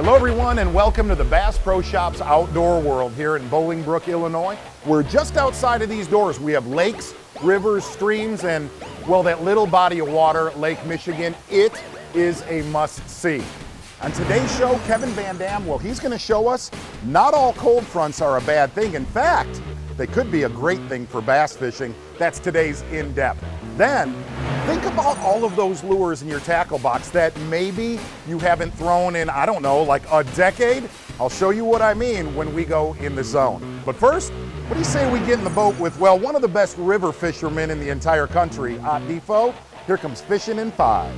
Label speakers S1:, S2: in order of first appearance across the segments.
S1: Hello everyone and welcome to the Bass Pro Shop's outdoor world here in Bolingbrook, Illinois. We're just outside of these doors. We have lakes, rivers, streams, and well, that little body of water, Lake Michigan, it is a must-see. On today's show, Kevin Van Dam, well, he's gonna show us not all cold fronts are a bad thing. In fact, they could be a great thing for bass fishing. That's today's in-depth. Then, think about all of those lures in your tackle box that maybe you haven't thrown in, I don't know, like a decade. I'll show you what I mean when we go in the zone. But first, what do you say we get in the boat with, well, one of the best river fishermen in the entire country, Defoe? Here comes Fishing in 5.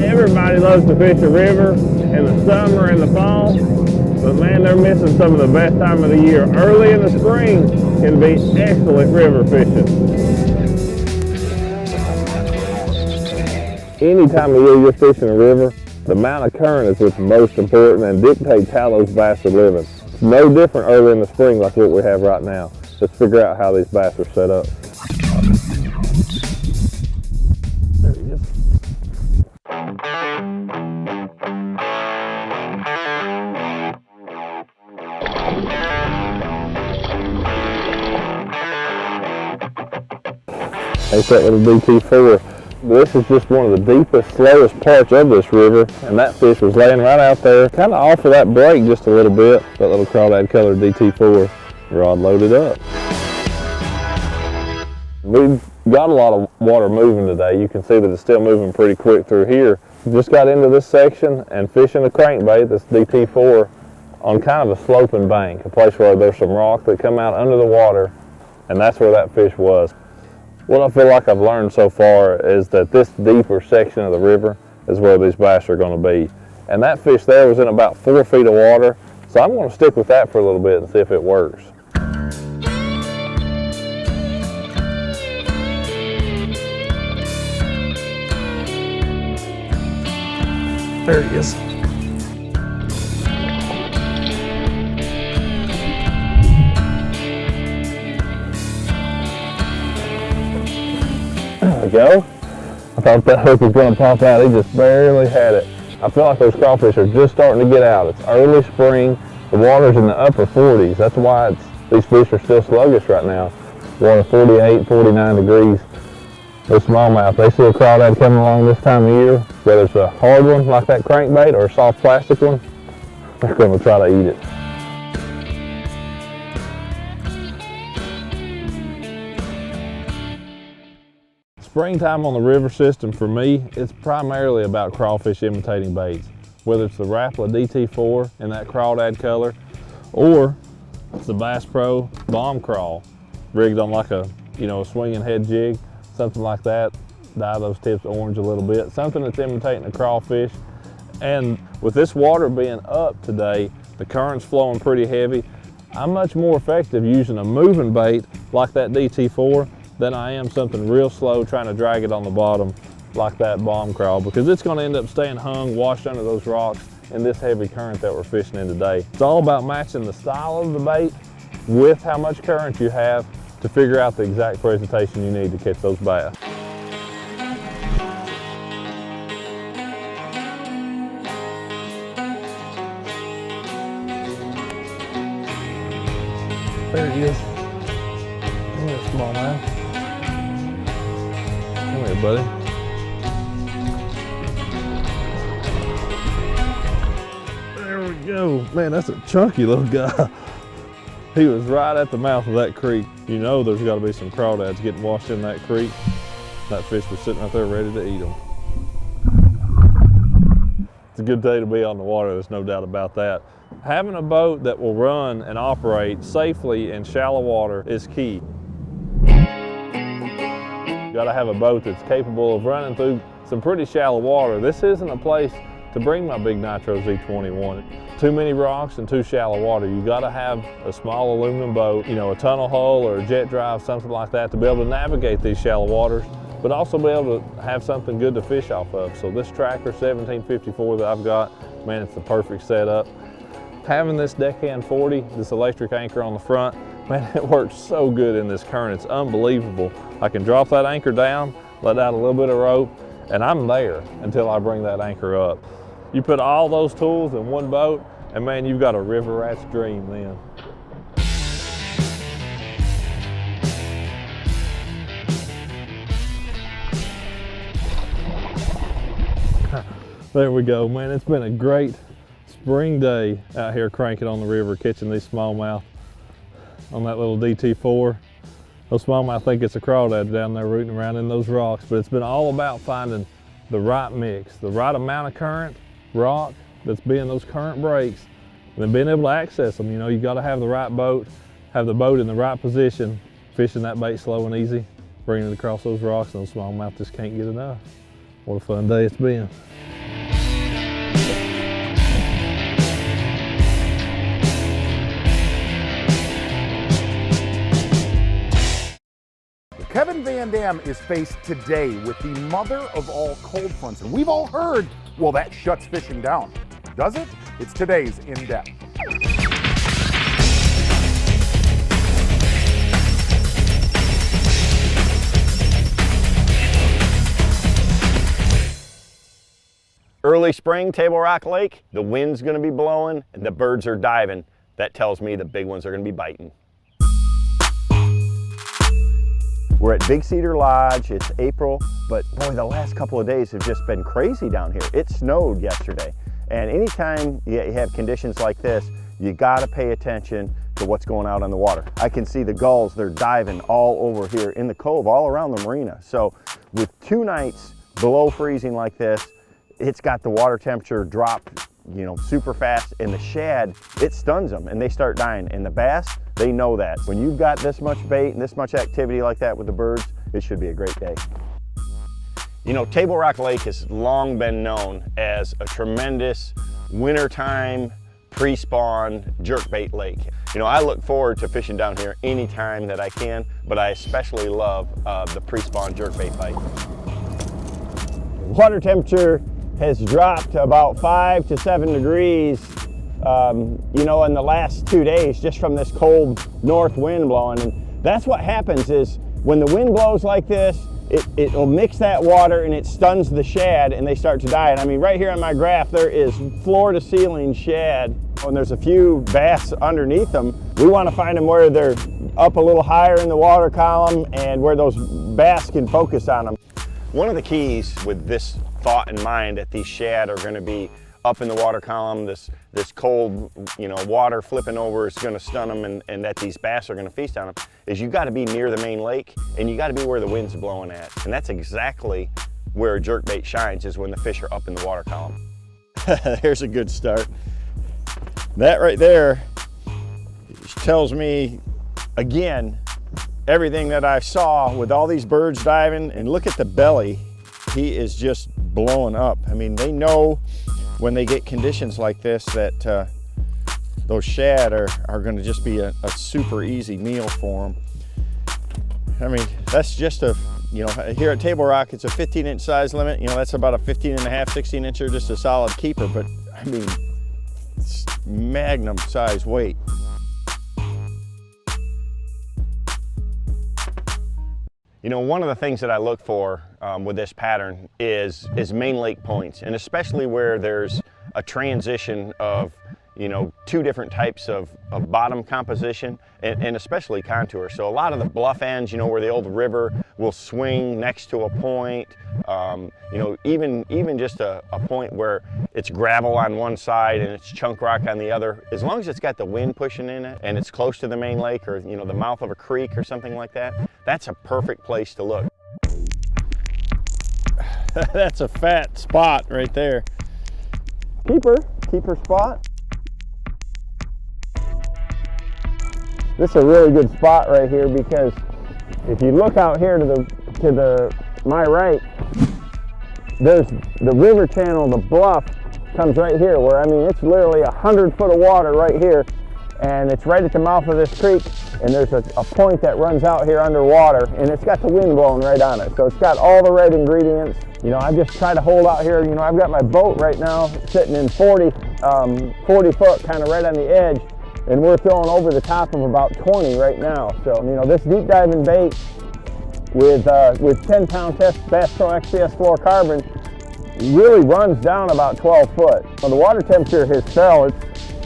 S2: Everybody loves to fish a river in the summer and the fall, but man, they're missing some of the best time of the year. Early in the spring can be excellent river fishing. Any time of year you're fishing a river, the amount of current is what's most important and dictates how those bass are living. It's no different early in the spring like what we have right now. Let's figure out how these bass are set up. There he is. There's that little DT4. This is just one of the deepest, slowest parts of this river, and that fish was laying right out there, kind of off of that break just a little bit. That little crawdad colored DT4 rod loaded up. We've got a lot of water moving today. You can see that it's still moving pretty quick through here. We just got into this section and fishing a crankbait, this DT4, on kind of a sloping bank, a place where there's some rock that come out under the water, and that's where that fish was. What I feel like I've learned so far is that this deeper section of the river is where these bass are going to be. And that fish there was in about 4 feet of water, so I'm going to stick with that for a little bit and see if it works. There he is. There we go. I thought that hook was going to pop out. He just barely had it. I feel like those crawfish are just starting to get out. It's early spring. The water's in the upper 40s. That's why these fish are still sluggish right now. Water 48, 49 degrees. Those smallmouth, they see a crawdad coming along this time of year, whether it's a hard one like that crankbait or a soft plastic one, they're going to try to eat it. Springtime on the river system for me, it's primarily about crawfish imitating baits. Whether it's the Rapala DT4 in that crawdad color, or it's the Bass Pro bomb crawl, rigged on like a swinging head jig, something like that. Dye those tips orange a little bit, something that's imitating a crawfish. And with this water being up today, the current's flowing pretty heavy. I'm much more effective using a moving bait like that DT4 than I am something real slow trying to drag it on the bottom like that bomb crawl, because it's going to end up staying hung, washed under those rocks in this heavy current that we're fishing in today. It's all about matching the style of the bait with how much current you have to figure out the exact presentation you need to catch those bass. There he is. Come here, smallmouth. Come here, buddy. There we go. Man, that's a chunky little guy. He was right at the mouth of that creek. You know there's got to be some crawdads getting washed in that creek. That fish was sitting right there ready to eat them. It's a good day to be on the water, there's no doubt about that. Having a boat that will run and operate safely in shallow water is key. You got to have a boat that's capable of running through some pretty shallow water. This isn't a place to bring my big Nitro Z21. Too many rocks and too shallow water. You got to have a small aluminum boat, a tunnel hull or a jet drive, something like that, to be able to navigate these shallow waters but also be able to have something good to fish off of. So this Tracker 1754 that I've got, man, it's the perfect setup. Having this Deckhand 40, this electric anchor on the front, man, it works so good in this current. It's unbelievable. I can drop that anchor down, let out a little bit of rope, and I'm there until I bring that anchor up. You put all those tools in one boat, and man, you've got a river rat's dream then. There we go, man. It's been a great spring day out here cranking on the river, catching these smallmouth on that little DT4. Those smallmouth think it's a crawdad down there rooting around in those rocks, but it's been all about finding the right mix, the right amount of current, rock that's being those current breaks, and then being able to access them. You know, you got to have the right boat, have the boat in the right position, fishing that bait slow and easy, bringing it across those rocks, and those smallmouth just can't get enough. What a fun day it's been.
S1: Kevin Van Dam is faced today with the mother of all cold fronts, and we've all heard, well, that shuts fishing down. Does it? It's today's In Depth.
S3: Early spring, Table Rock Lake, the wind's gonna be blowing and the birds are diving. That tells me the big ones are gonna be biting. We're at Big Cedar Lodge, it's April, but boy, the last couple of days have just been crazy down here. It snowed yesterday, and anytime you have conditions like this, you gotta pay attention to what's going out on the water. I can see the gulls, they're diving all over here in the cove, all around the marina. So with 2 nights below freezing like this, it's got the water temperature dropped, you know, super fast, and the shad, it stuns them and they start dying. And the bass, they know that. When you've got this much bait and this much activity like that with the birds, it should be a great day. You know, Table Rock Lake has long been known as a tremendous wintertime pre-spawn jerkbait lake. You know, I look forward to fishing down here anytime that I can, but I especially love the pre-spawn jerkbait bite. Water temperature has dropped about 5 to 7 degrees, you know, in the last 2 days, just from this cold north wind blowing. And that's what happens is when the wind blows like this, it'll mix that water and it stuns the shad and they start to die. And I mean, right here on my graph, there is floor to ceiling shad. And there's a few bass underneath them. We want to find them where they're up a little higher in the water column and where those bass can focus on them. One of the keys with this thought in mind that these shad are going to be up in the water column, this cold, you know, water flipping over is going to stun them, and that these bass are going to feast on them, is you got to be near the main lake and you got to be where the wind's blowing at. And that's exactly where a jerkbait shines, is when the fish are up in the water column. There's a good start. That right there tells me, again, everything that I saw with all these birds diving. And look at the belly. He is just blowing up. I mean, they know when they get conditions like this that those shad are going to just be a super easy meal for them. I mean, that's just a, you know, here at Table Rock, it's a 15-inch size limit. You know, that's about a 15 and a half, 16-incher, just a solid keeper. But I mean, it's magnum size weight. You know, one of the things that I look for with this pattern is main lake points, and especially where there's a transition of, you know, 2 different types of bottom composition and especially contour. So a lot of the bluff ends, you know, where the old river will swing next to a point, you know, even just a point where it's gravel on one side and it's chunk rock on the other, as long as it's got the wind pushing in it and it's close to the main lake, or, you know, the mouth of a creek or something like that, that's a perfect place to look. That's a fat spot right there. Keeper spot. This is a really good spot right here, because if you look out here to my right, there's the river channel, the bluff comes right here, where, I mean, it's literally 100 foot of water right here, and it's right at the mouth of this creek, and there's a point that runs out here underwater, and it's got the wind blowing right on it. So it's got all the right ingredients. You know, I just try to hold out here. You know, I've got my boat right now sitting in 40 foot, kind of right on the edge, and we're throwing over the top of about 20 right now. So, you know, this deep diving bait with 10-pound test Bass Pro XPS fluorocarbon really runs down about 12 foot. Well, the water temperature has fell.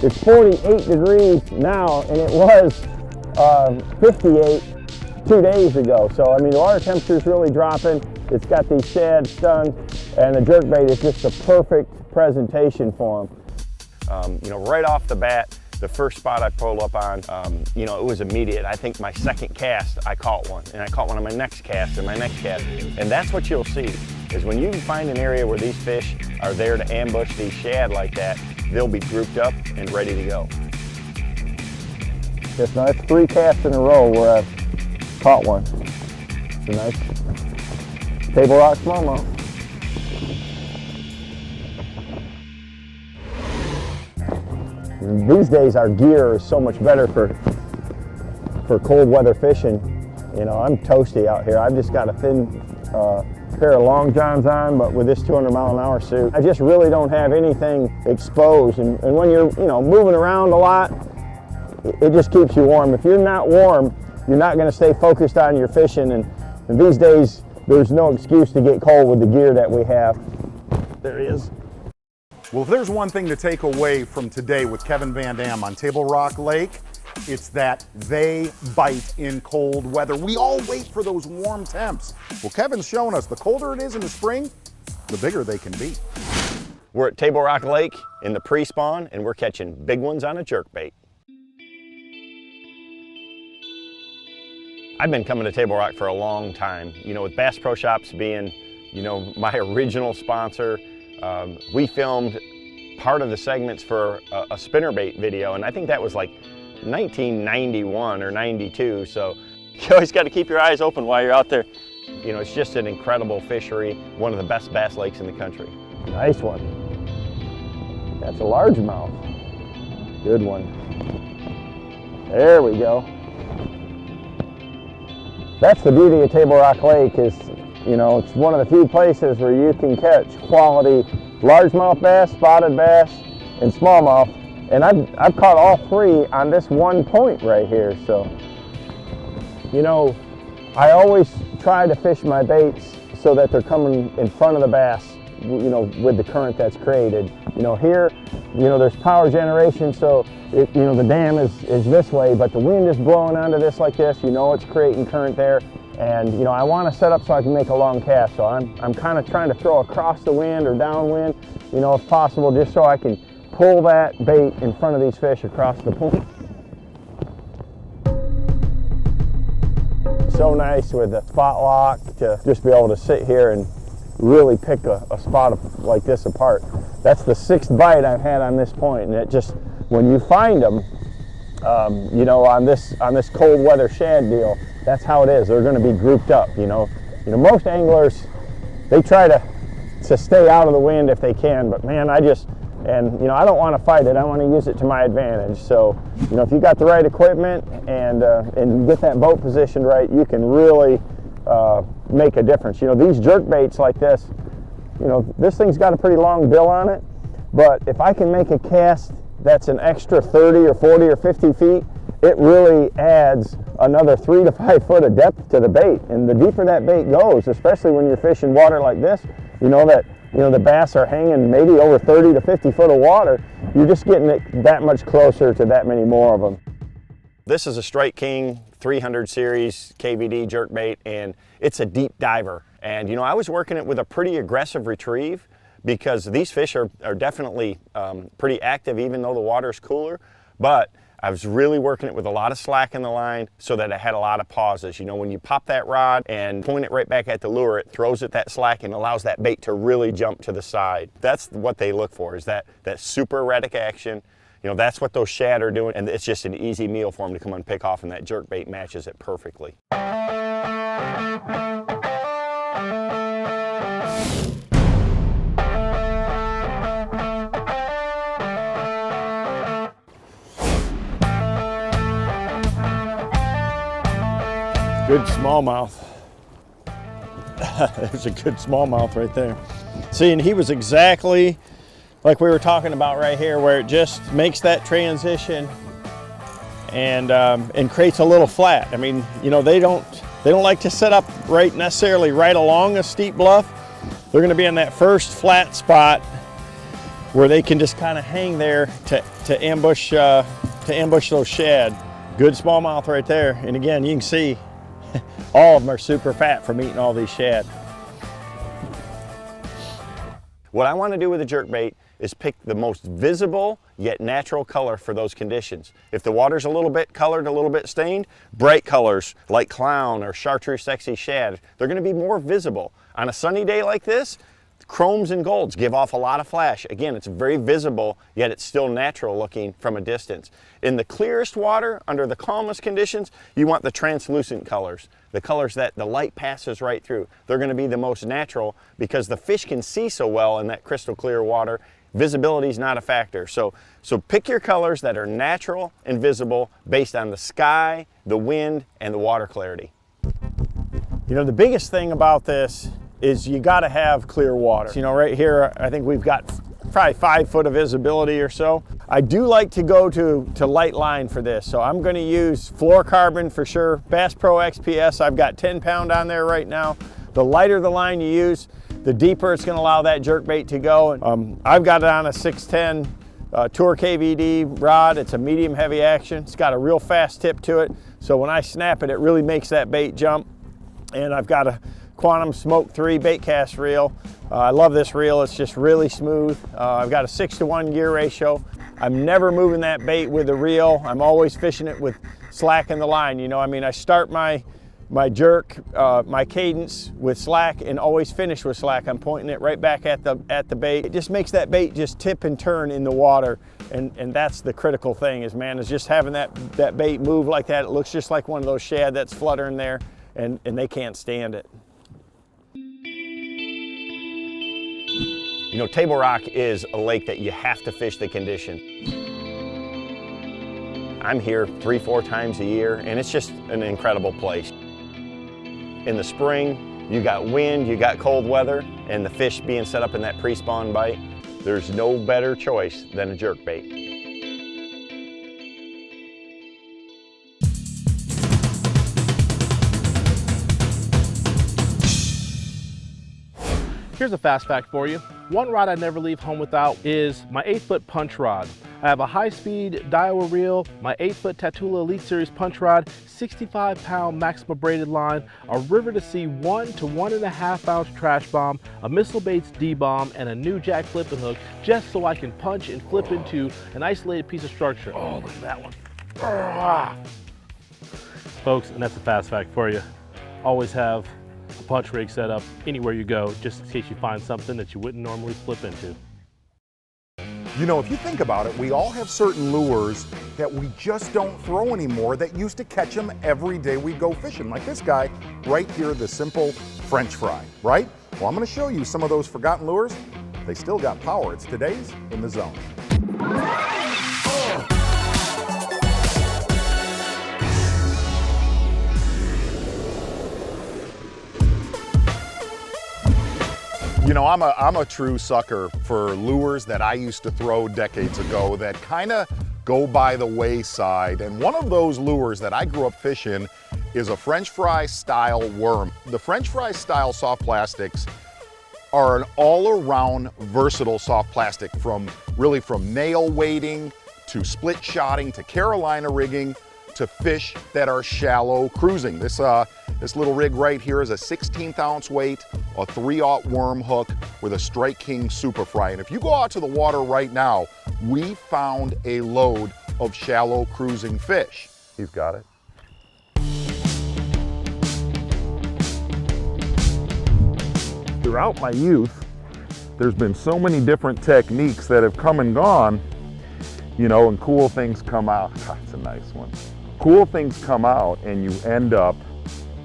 S3: It's 48 degrees now, and it was 58 2 days ago. So, I mean, the water temperature is really dropping. It's got these shad stuns, and the jerkbait is just a perfect presentation for them. You know, right off the bat, the first spot I pulled up on, you know, it was immediate. I think my second cast, I caught one, and I caught one on my next cast and my next cast. And that's what you'll see, is when you find an area where these fish are there to ambush these shad like that, they'll be grouped up and ready to go. Yes, now that's 3 casts in a row where I've caught one. It's a nice table rock smallmouth. These days our gear is so much better for cold weather fishing. You know, I'm toasty out here. I've just got a thin pair of long johns on, but with this 200-mile-an-hour suit, I just really don't have anything exposed. And when you're, you know, moving around a lot, it just keeps you warm. If you're not warm, you're not going to stay focused on your fishing. And these days, there's no excuse to get cold with the gear that we have. There he is.
S1: Well, if there's one thing to take away from today with Kevin Van Dam on Table Rock Lake, it's that they bite in cold weather. We all wait for those warm temps. Well, Kevin's shown us the colder it is in the spring, the bigger they can be.
S3: We're at Table Rock Lake in the pre-spawn, and we're catching big ones on a jerkbait. I've been coming to Table Rock for a long time. You know, with Bass Pro Shops being, you know, my original sponsor, we filmed part of the segments for a spinnerbait video, and I think that was like 1991 or 92, so you always got to keep your eyes open while you're out there. You know, it's just an incredible fishery, one of the best bass lakes in the country. Nice one. That's a largemouth. Good one. There we go. That's the beauty of Table Rock Lake is, you know, it's one of the few places where you can catch quality largemouth bass, spotted bass, and smallmouth. And I've caught all 3 on this one point right here. So, you know, I always try to fish my baits so that they're coming in front of the bass, you know, with the current that's created. You know, here, you know, there's power generation, so you know, the dam is this way, but the wind is blowing onto this like this. You know, it's creating current there. And, you know, I want to set up so I can make a long cast. So I'm kind of trying to throw across the wind or downwind, you know, if possible, just so I can pull that bait in front of these fish across the point. So nice with the spot lock to just be able to sit here and really pick a spot like this apart. That's the 6th bite I've had on this point, and it just, when you find them, you know, on this cold weather shad deal, that's how it is. They're going to be grouped up. You know, most anglers, they try to stay out of the wind if they can, but man, and you know, I don't want to fight it. I want to use it to my advantage. So, you know, if you got the right equipment and get that boat positioned right, you can really make a difference. You know, these jerk baits like this, you know, this thing's got a pretty long bill on it, but if I can make a cast that's an extra 30 or 40 or 50 feet, it really adds another 3 to 5 foot of depth to the bait. And the deeper that bait goes, especially when you're fishing water like this, you know that, you know, the bass are hanging maybe over 30 to 50 foot of water, you're just getting it that much closer to that many more of them. This is a Strike King 300 series KVD jerkbait, and it's a deep diver. And you know, I was working it with a pretty aggressive retrieve because these fish are definitely pretty active even though the water's cooler, but I was really working it with a lot of slack in the line so that it had a lot of pauses. You know, when you pop that rod and point it right back at the lure, it throws it that slack and allows that bait to really jump to the side. That's what they look for, is that super erratic action. You know, that's what those shad are doing, and it's just an easy meal for them to come and pick off, and that jerkbait matches it perfectly. Good smallmouth. There's a good smallmouth right there. See, and he was exactly like we were talking about right here, where it just makes that transition and creates a little flat. I mean, you know, they don't like to set up necessarily right along a steep bluff. They're going to be in that first flat spot where they can just kind of hang there to ambush those shad. Good smallmouth right there. And again, you can see all of them are super fat from eating all these shad. What I want to do with a jerkbait is pick the most visible yet natural color for those conditions. If the water's a little bit colored, a little bit stained, bright colors like clown or chartreuse sexy shad, they're going to be more visible. On a sunny day like this, chromes and golds give off a lot of flash. Again, it's very visible, yet it's still natural looking from a distance. In the clearest water, under the calmest conditions, you want the translucent colors, the colors that the light passes right through. They're going to be the most natural because the fish can see so well in that crystal clear water. Visibility is not a factor. So pick your colors that are natural and visible based on the sky, the wind, and the water clarity. You know, the biggest thing about this is you got to have clear water. You know, right here, I think we've got probably 5 foot of visibility or so. I do like to go to light line for this, so I'm going to use fluorocarbon for sure. Bass Pro XPS, I've got 10 pound on there right now. The lighter the line you use, the deeper it's going to allow that jerkbait to go. I've got it on a 610 Tour KVD rod. It's a medium heavy action. It's got a real fast tip to it, so when I snap it, it really makes that bait jump. And I've got a Quantum Smoke 3 bait cast reel. I love this reel. It's just really smooth. I've got a 6-to-1 gear ratio. I'm never moving that bait with a reel. I'm always fishing it with slack in the line. You know, I mean, I start my jerk, my cadence with slack and always finish with slack. I'm pointing it right back at the bait. It just makes that bait just tip and turn in the water. And that's the critical thing is just having that bait move like that. It looks just like one of those shad that's fluttering there, and they can't stand it. You know, Table Rock is a lake that you have to fish the condition. I'm here 3-4 times a year, and it's just an incredible place. In the spring, you got wind, you got cold weather, and the fish being set up in that pre-spawn bite. There's no better choice than a jerkbait.
S4: Here's a fast fact for you. One rod I never leave home without is my 8-foot punch rod. I have a high-speed Daiwa reel, my 8-foot Tatula Elite Series punch rod, 65-pound Maxima braided line, a River to Sea 1 to 1.5 ounce trash bomb, a Missile Baits D-bomb, and a new jack flipping hook just so I can punch and flip into an isolated piece of structure. Oh, look at that one. Ah. Folks, and that's a fast fact for you. Always have a punch rig set up anywhere you go, just in case you find something that you wouldn't normally flip into.
S1: You know, if you think about it, we all have certain lures that we just don't throw anymore that used to catch them every day we go fishing. Like this guy right here, the simple French fry, right? Well, I'm going to show you some of those forgotten lures. They still got power. It's today's In the Zone. You know, I'm a true sucker for lures that I used to throw decades ago that kind of go by the wayside. And one of those lures that I grew up fishing is a French fry style worm. The French fry style soft plastics are an all-around versatile soft plastic, from nail weighting to split shotting to Carolina rigging to fish that are shallow cruising. This little rig right here is a 16th ounce weight, a 3/0 worm hook with a Strike King Super Fry. And if you go out to the water right now, we found a load of shallow cruising fish. He's got it. Throughout my youth, there's been so many different techniques that have come and gone, you know, and cool things come out. That's a nice one. Cool things come out and you end up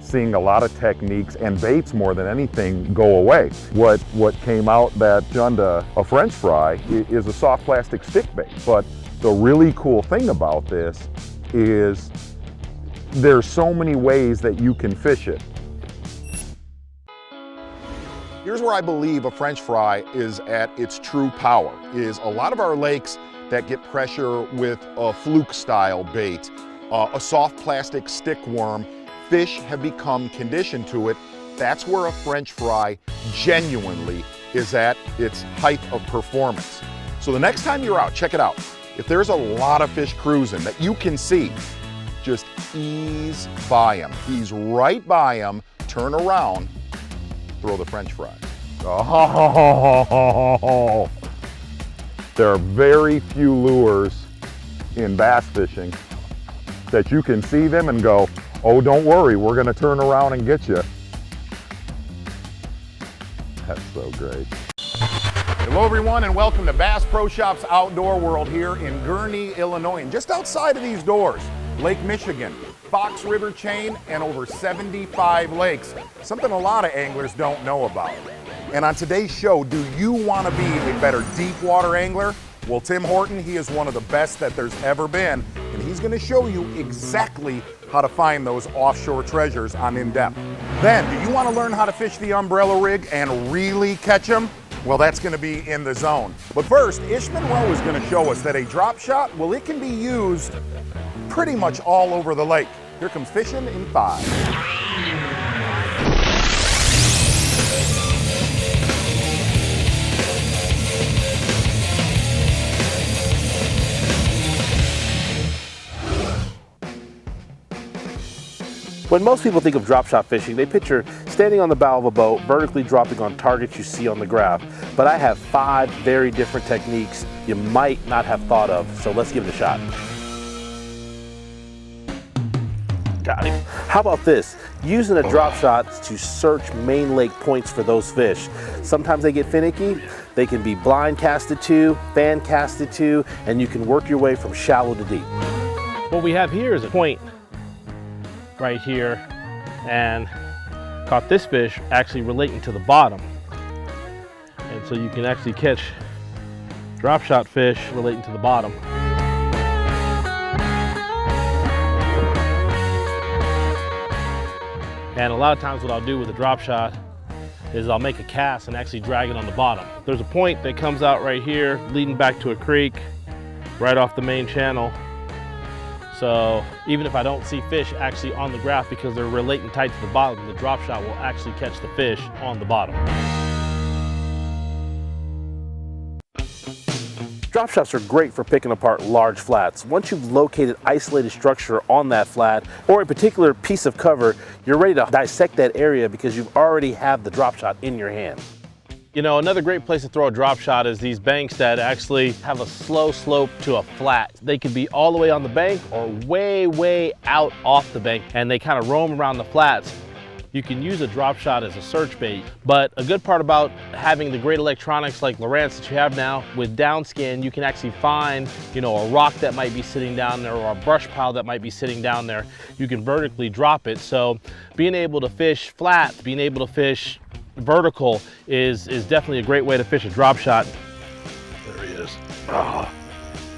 S1: seeing a lot of techniques and baits more than anything go away. What came out that shunned a French fry is a soft plastic stick bait. But the really cool thing about this is there's so many ways that you can fish it. Here's where I believe a French fry is at its true power, is a lot of our lakes that get pressure with a fluke style bait, a soft plastic stick worm, fish have become conditioned to it. That's where a French fry genuinely is at its height of performance. So the next time you're out, check it out. If there's a lot of fish cruising that you can see, just ease by them. Ease right by them, turn around, throw the French fry. Oh, there are very few lures in bass fishing that you can see them and go, oh, don't worry, we're gonna turn around and get you. That's so great. Hello everyone and welcome to Bass Pro Shop's Outdoor World here in Gurnee, Illinois. And just outside of these doors, Lake Michigan, Fox River chain, and over 75 lakes. Something a lot of anglers don't know about. And on today's show, do you want to be a better deep water angler? Well, Tim Horton, he is one of the best that there's ever been, and he's going to show you exactly how to find those offshore treasures on In Depth. Then, do you want to learn how to fish the umbrella rig and really catch them? Well, that's going to be in the zone. But first, Ish Monroe is going to show us that a drop shot, well, it can be used pretty much all over the lake. Here comes fishing in 5.
S4: When most people think of drop shot fishing, they picture standing on the bow of a boat, vertically dropping on targets you see on the graph. But I have 5 very different techniques you might not have thought of, so let's give it a shot. Got him. How about this? Using a drop shot to search main lake points for those fish. Sometimes they get finicky. They can be blind casted to, fan casted to, and you can work your way from shallow to deep. What we have here is a point right here, and caught this fish actually relating to the bottom. And so you can actually catch drop shot fish relating to the bottom. And a lot of times what I'll do with a drop shot is I'll make a cast and actually drag it on the bottom. There's a point that comes out right here, leading back to a creek, right off the main channel. So even if I don't see fish actually on the graph because they're relating tight to the bottom, the drop shot will actually catch the fish on the bottom. Drop shots are great for picking apart large flats. Once you've located isolated structure on that flat or a particular piece of cover, you're ready to dissect that area because you've already have the drop shot in your hand. You know, another great place to throw a drop shot is these banks that actually have a slow slope to a flat. They could be all the way on the bank or way out off the bank, and they kind of roam around the flats. You can use a drop shot as a search bait, but a good part about having the great electronics like Lowrance that you have now with downscan, you can actually find, you know, a rock that might be sitting down there or a brush pile that might be sitting down there. You can vertically drop it. So being able to fish flat, being able to fish vertical is definitely a great way to fish a drop shot. There he is. Oh,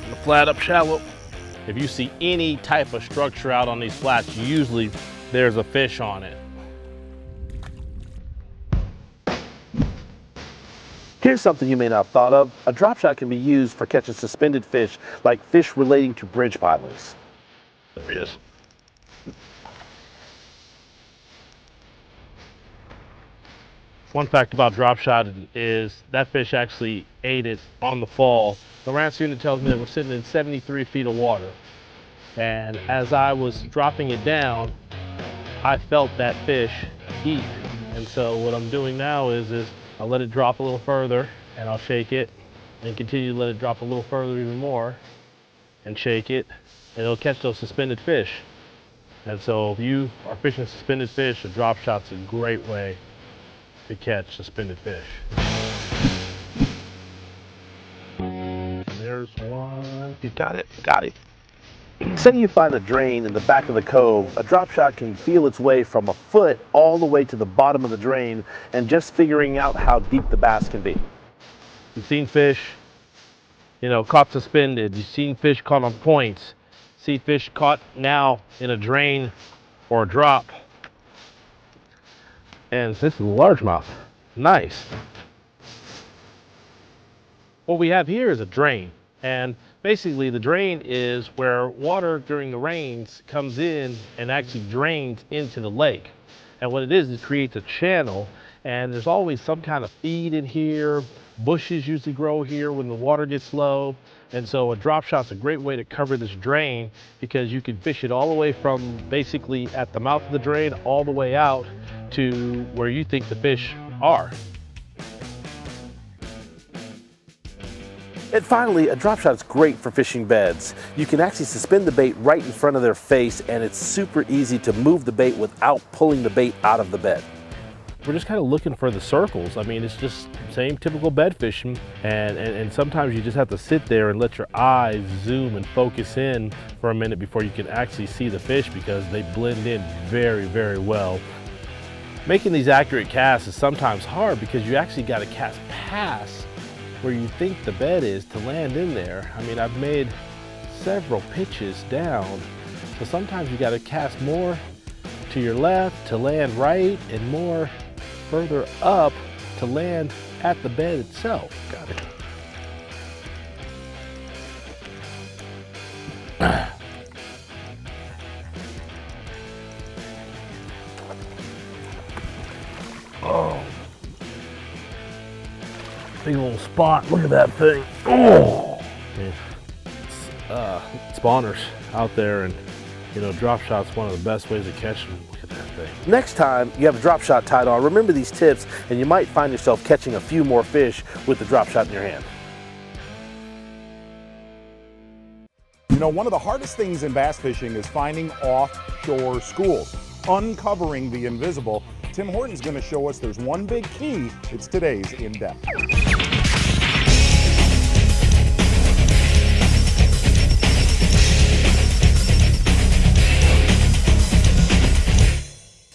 S4: the flat up shallow. If you see any type of structure out on these flats, usually there's a fish on it. Here's something you may not have thought of. A drop shot can be used for catching suspended fish, like fish relating to bridge pilings. There he is. One fact about drop shot is that fish actually ate it on the fall. The Lowrance unit tells me that we're sitting in 73 feet of water. And as I was dropping it down, I felt that fish eat. And so what I'm doing now is I'll let it drop a little further and I'll shake it and continue to let it drop a little further even more and shake it, and it'll catch those suspended fish. And so if you are fishing suspended fish, a drop shot's a great way to catch suspended fish. There's one. You got it? Got it. Say you find a drain in the back of the cove, a drop shot can feel its way from a foot all the way to the bottom of the drain and just figuring out how deep the bass can be. You've seen fish, you know, caught suspended. You've seen fish caught on points. See fish caught now in a drain or a drop. And this is a largemouth. Nice. What we have here is a drain. And basically the drain is where water during the rains comes in and actually drains into the lake. And what it creates a channel, and there's always some kind of feed in here. Bushes usually grow here when the water gets low. And so a drop shot's a great way to cover this drain, because you can fish it all the way from basically at the mouth of the drain all the way out to where you think the fish are. And finally, a drop shot is great for fishing beds. You can actually suspend the bait right in front of their face, and it's super easy to move the bait without pulling the bait out of the bed. We're just kind of looking for the circles. I mean, it's just same typical bed fishing, and sometimes you just have to sit there and let your eyes zoom and focus in for a minute before you can actually see the fish, because they blend in very, very well. Making these accurate casts is sometimes hard because you actually got to cast past where you think the bed is to land in there. I mean, I've made several pitches down, so sometimes you got to cast more to your left to land right, and more further up to land at the bed itself. Got it. Oh, big old spot. Look at that thing. Oh, spawners out there, and you know, drop shot's one of the best ways to catch them. Look at that thing. Next time you have a drop shot tied on, remember these tips, and you might find yourself catching a few more fish with the drop shot in your hand.
S1: You know, one of the hardest things in bass fishing is finding offshore schools, uncovering the invisible. Tim Horton's going to show us there's one big key. It's today's In Depth.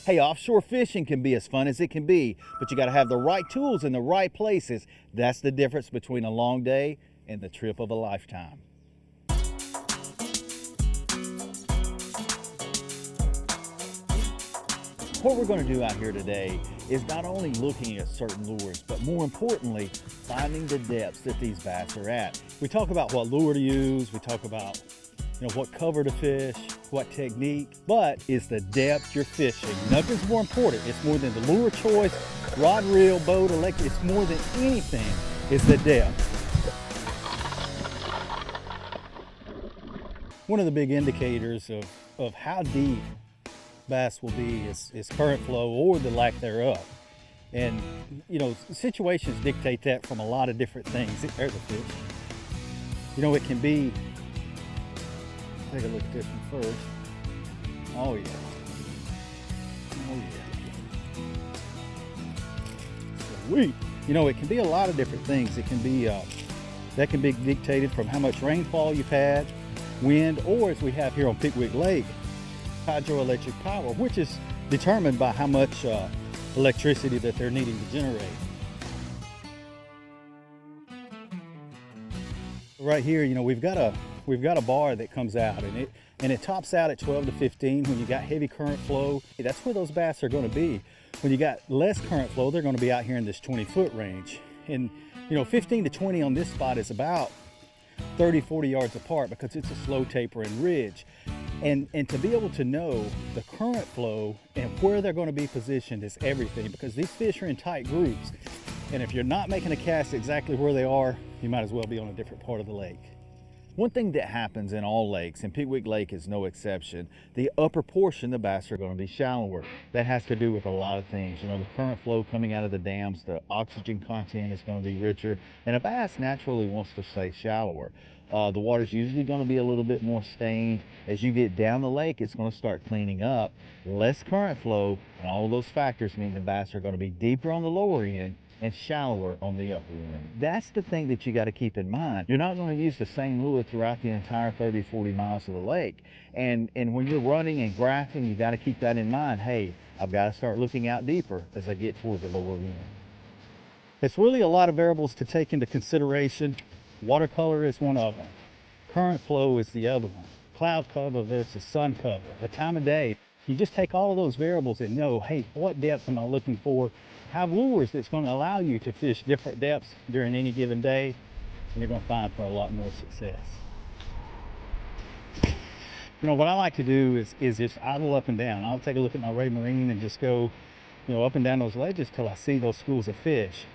S5: Hey, offshore fishing can be as fun as it can be, but you got to have the right tools in the right places. That's the difference between a long day and the trip of a lifetime. What we're going to do out here today is not only looking at certain lures, but more importantly, finding the depths that these bass are at. We talk about what lure to use, we talk about what cover to fish, what technique, but it's the depth you're fishing. Nothing's more important. It's more than the lure choice, rod, reel, boat, electric. It's more than anything, it's the depth. One of the big indicators of how deep bass will be is current flow or the lack thereof. And situations dictate that from a lot of different things. There's a fish. It can be, take a look at this one first. Oh yeah. Oh yeah. Sweet. It can be a lot of different things. It can be, that can be dictated from how much rainfall you've had, wind, or as we have here on Pickwick Lake, hydroelectric power, which is determined by how much electricity that they're needing to generate. Right here, we've got a bar that comes out, and it tops out at 12 to 15 when you got heavy current flow. That's where those bass are going to be. When you got less current flow, they're going to be out here in this 20-foot range. And 15 to 20 on this spot is about 30-40 yards apart because it's a slow tapering ridge. And to be able to know the current flow and where they're going to be positioned is everything, because these fish are in tight groups. And if you're not making a cast exactly where they are, you might as well be on a different part of the lake. One thing that happens in all lakes, and Pickwick Lake is no exception, the upper portion, the bass are going to be shallower. That has to do with a lot of things. The current flow coming out of the dams, the oxygen content is going to be richer, and a bass naturally wants to stay shallower. The water's usually going to be a little bit more stained. As you get down the lake, it's going to start cleaning up. Less current flow, and all of those factors mean the bass are going to be deeper on the lower end and shallower on the upper end. That's the thing that you got to keep in mind. You're not going to use the same lure throughout the entire 30-40 miles of the lake. And when you're running and graphing, you got to keep that in mind. Hey, I've got to start looking out deeper as I get toward the lower end. It's really a lot of variables to take into consideration. Watercolor is one of them. Current flow is the other one. cloud cover versus sun cover, the time of day. You just take all of those variables and know, hey, what depth am I looking for? Have lures that's going to allow you to fish different depths during any given day, and you're going to find for a lot more success. You know, what I like to do is just idle up and down. I'll take a look at my Ray Marine and just go, you know, up and down those ledges till I see those schools of fish.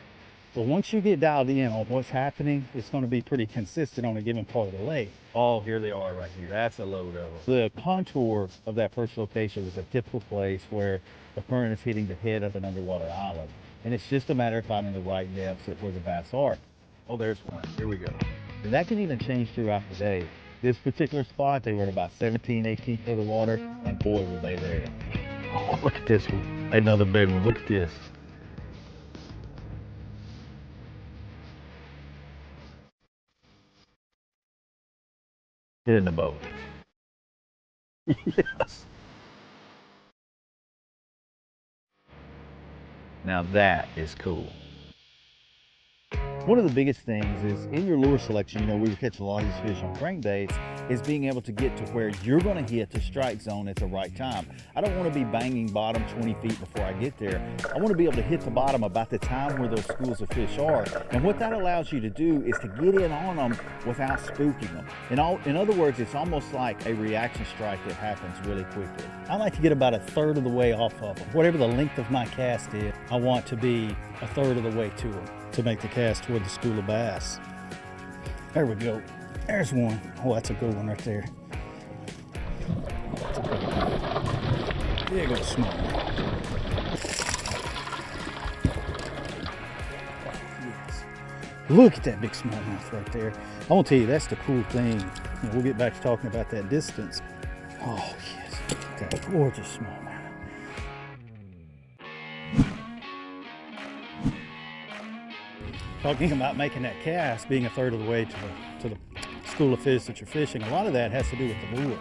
S5: But once you get dialed in on what's happening, it's going to be pretty consistent on a given part of the lake.
S3: Oh, here they are right here. That's a load of them.
S5: The contour of that first location is a typical place where the current is hitting the head of an underwater island. And it's just a matter of finding the right depths at where the bass are.
S3: Oh, there's one. Here we go.
S5: And that can even change throughout the day. This particular spot, they were at about 17, 18 feet of water, and boy, were they there. Oh, look at this one. Another big one. Look at this. Get in the boat. Yes. Now that is cool. One of the biggest things is in your lure selection, you know, we catch a lot of these fish on crankbaits, is being able to get to where you're going to hit the strike zone at the right time. I don't want to be banging bottom 20 feet before I get there. I want to be able to hit the bottom about the time where those schools of fish are. And what that allows you to do is to get in on them without spooking them. In other words, it's almost like a reaction strike that happens really quickly. I like to get about a third of the way off of them. Whatever the length of my cast is, I want to be a third of the way to them to make the cast toward the school of bass. There we go. There's one. Oh, that's a good one right there. There goes small. Yes. Look at that big smallmouth right there. I want to tell you, that's the cool thing. You know, we'll get back to talking about that distance. Oh, yes. Look at that gorgeous smallmouth. Talking about making that cast, being a third of the way to the school of fish that you're fishing, a lot of that has to do with the lure.